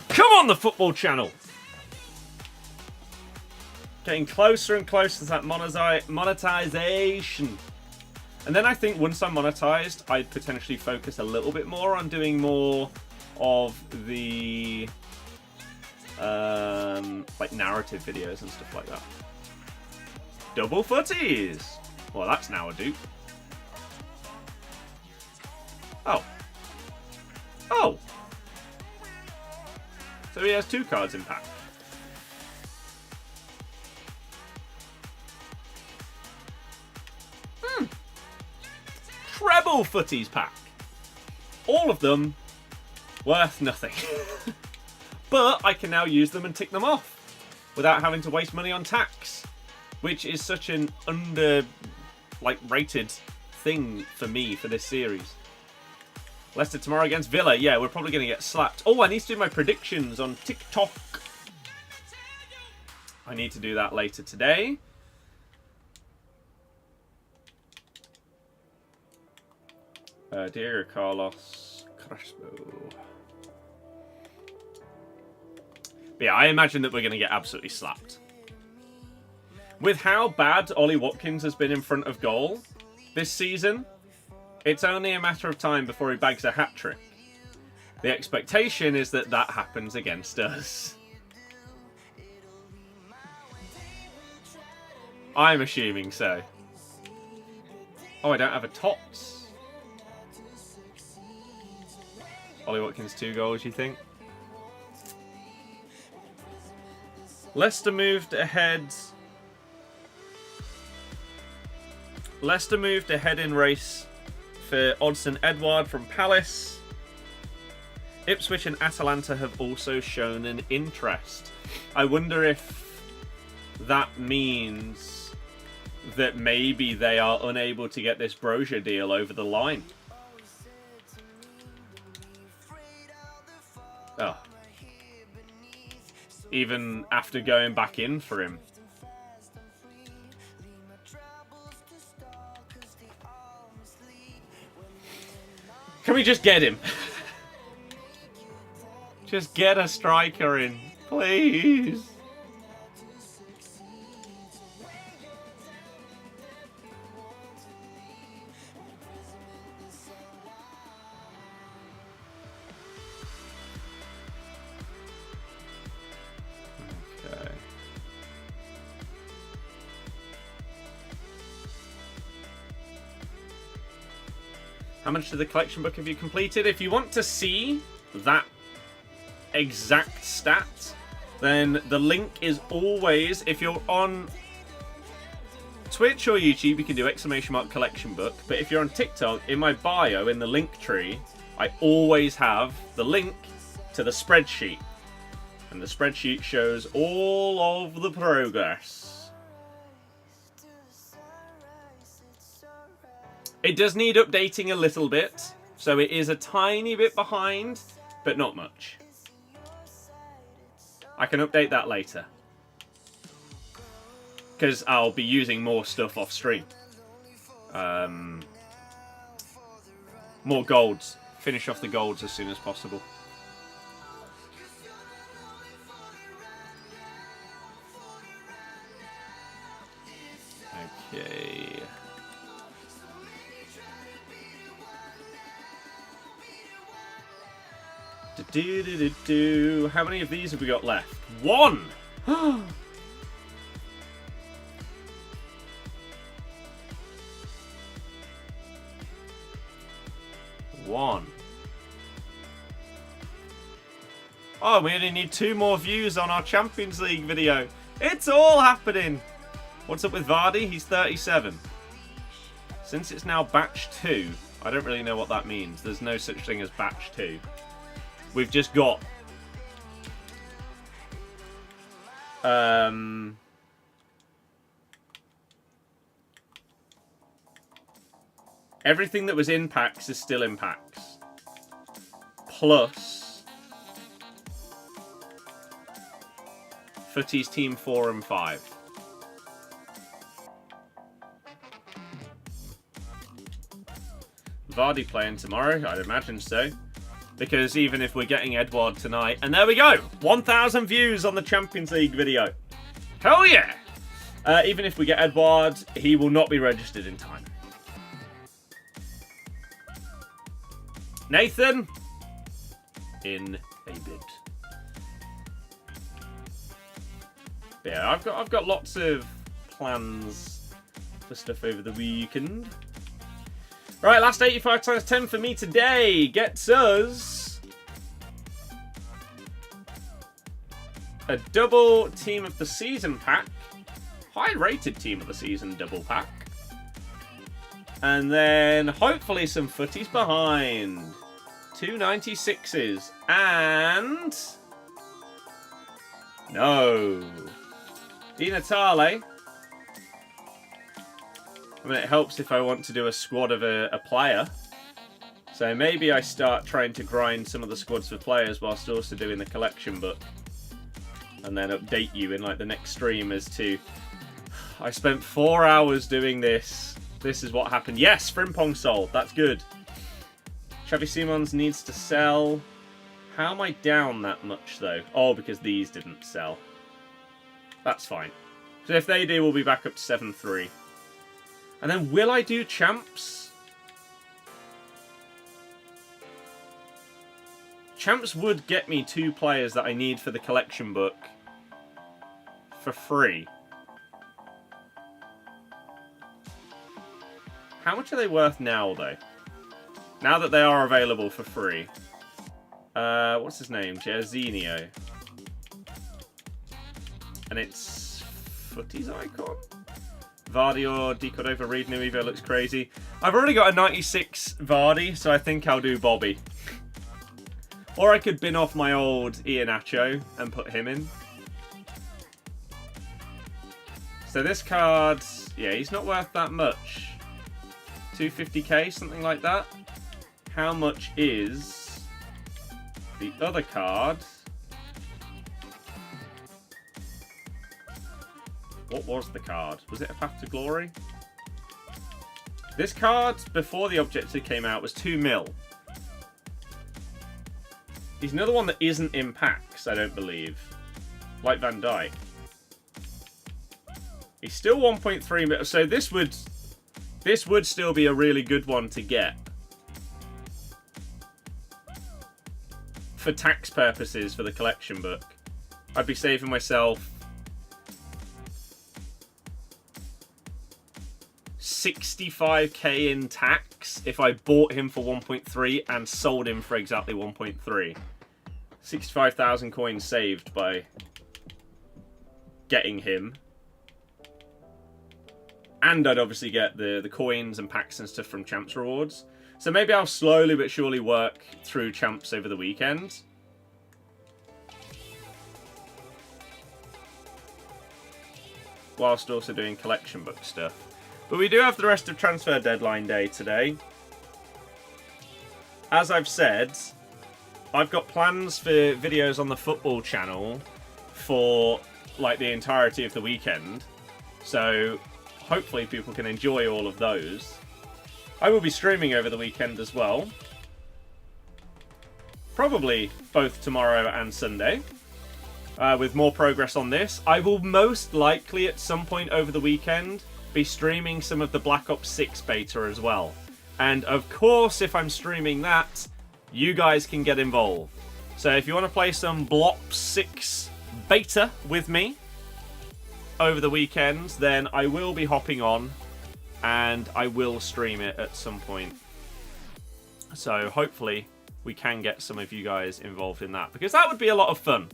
Come on, the football channel! Getting closer and closer to that monetization. And then I think once I'm monetized, I'd potentially focus a little bit more on doing more of the like narrative videos and stuff like that. Double footies! Well, that's now a dupe. Oh. Oh! So he has 2 cards in pack. Treble footies pack. All of them worth nothing. But I can now use them and tick them off without having to waste money on tax, which is such an rated thing for me for this series. Leicester tomorrow against Villa. Yeah, we're probably going to get slapped. Oh, I need to do my predictions on TikTok. I need to do that later today. Diego Carlos Crespo. But yeah, I imagine that we're going to get absolutely slapped. With how bad Ollie Watkins has been in front of goal this season, it's only a matter of time before he bags a hat-trick. The expectation is that that happens against us. I'm assuming so. Oh, I don't have a TOTS. Ollie Watkins 2 goals, you think? Leicester moved ahead. Leicester moved ahead in race for Odsonne Edouard from Palace. Ipswich and Atalanta have also shown an interest. I wonder if that means that maybe they are unable to get this Brozier deal over the line. Oh. Even after going back in for him. Can we just get him? Just get a striker in, please. How much of the collection book have you completed? If you want to see that exact stat, then the link is always, if you're on Twitch or YouTube, you can do !collection book. But if you're on TikTok, in my bio, in the link tree, I always have the link to the spreadsheet. And the spreadsheet shows all of the progress. It does need updating a little bit, so it is a tiny bit behind, but not much. I can update that later, because I'll be using more stuff off stream. More golds. Finish off the golds as soon as possible. Okay. How many of these have we got left? 1! One. Oh, we only need 2 more views on our Champions League video. It's all happening. What's up with Vardy? He's 37. Since it's now batch 2, I don't really know what that means. There's no such thing as batch 2. We've just got everything that was in packs is still in packs. Plus Footy's Team 4 and 5. Vardy playing tomorrow? I'd imagine so. Because even if we're getting Edouard tonight... And there we go! 1,000 views on the Champions League video. Hell yeah! Even if we get Edouard, he will not be registered in time. Nathan! In a bit. Yeah, I've got lots of plans for stuff over the weekend. Right, last 85 times 10 for me today gets us a double Team of the Season pack. High-rated Team of the Season double pack. And then hopefully some footies behind. 2 96s. And... no. Di Natale. I mean, it helps if I want to do a squad of a player. So maybe I start trying to grind some of the squads for players whilst also doing the collection book. And then update you in like the next stream as to... I spent 4 hours doing this. This is what happened. Yes, Frimpong sold. That's good. Xavi Simons needs to sell. How am I down that much though? Oh, because these didn't sell. That's fine. So if they do, we'll be back up to 7-3. And then will I do champs? Champs would get me 2 players that I need for the collection book for free. How much are they worth now, though? Now that they are available for free. What's his name? Jairzinho. And it's Footy's Icon? Vardy or Decordova Reed New Evo looks crazy. I've already got a 96 Vardy, so I think I'll do Bobby. Or I could bin off my old Iheanacho and put him in. So this card, yeah, he's not worth that much. 250k, something like that. How much is the other card? What was the card? Was it a Path to Glory? This card, before the objective came out, was 2 mil. He's another one that isn't in packs, I don't believe. Like Van Dijk. He's still 1.3 mil. So this would still be a really good one to get. For tax purposes, for the collection book. I'd be saving myself 65k in tax if I bought him for 1.3 and sold him for exactly 1.3. 65,000 coins saved by getting him. And I'd obviously get the coins and packs and stuff from Champs Rewards. So maybe I'll slowly but surely work through Champs over the weekend. Whilst also doing collection book stuff. But we do have the rest of transfer deadline day today. As I've said, I've got plans for videos on the football channel for like the entirety of the weekend. So hopefully people can enjoy all of those. I will be streaming over the weekend as well. Probably both tomorrow and Sunday. With more progress on this. I will most likely at some point over the weekend be streaming some of the Black Ops 6 beta as well. And of course, if I'm streaming that, you guys can get involved. So if you want to play some Blop 6 beta with me over the weekends, then I will be hopping on and I will stream it at some point. So hopefully we can get some of you guys involved in that, because that would be a lot of fun.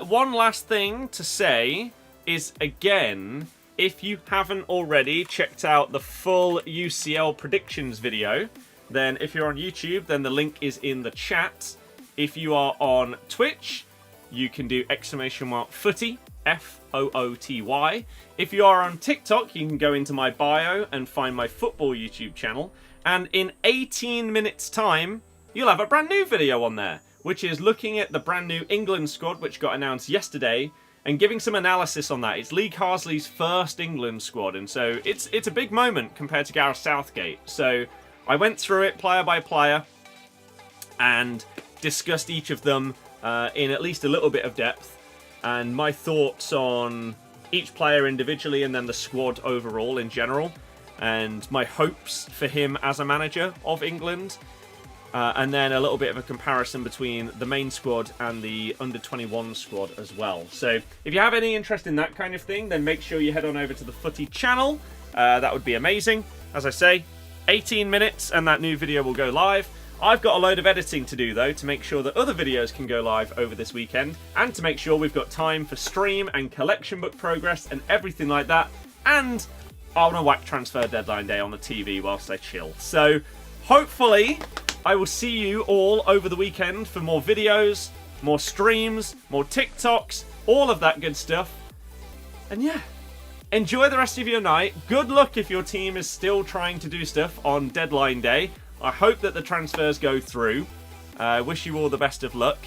One last thing to say is, again, if you haven't already checked out the full UCL predictions video, then if you're on YouTube, then the link is in the chat. If you are on Twitch, you can do !footy, F-O-O-T-Y. If you are on TikTok, you can go into my bio and find my football YouTube channel. And in 18 minutes time, you'll have a brand new video on there, which is looking at the brand new England squad, which got announced yesterday, and giving some analysis on that. It's Lee Carsley's first England squad, and so it's a big moment compared to Gareth Southgate. So I went through it player by player and discussed each of them in at least a little bit of depth, and my thoughts on each player individually and then the squad overall in general, and my hopes for him as a manager of England. And then a little bit of a comparison between the main squad and the under-21 squad as well. So if you have any interest in that kind of thing, then make sure you head on over to the Footy channel. That would be amazing. As I say, 18 minutes and that new video will go live. I've got a load of editing to do, though, to make sure that other videos can go live over this weekend, and to make sure we've got time for stream and collection book progress and everything like that. And I want to whack transfer deadline day on the TV whilst I chill. So hopefully I will see you all over the weekend for more videos, more streams, more TikToks, all of that good stuff. And yeah, enjoy the rest of your night. Good luck if your team is still trying to do stuff on deadline day. I hope that the transfers go through. Wish you all the best of luck.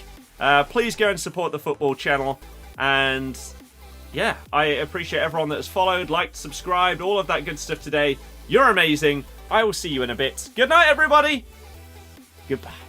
Please go and support the football channel. And yeah, I appreciate everyone that has followed, liked, subscribed, all of that good stuff today. You're amazing. I will see you in a bit. Good night, everybody. Goodbye.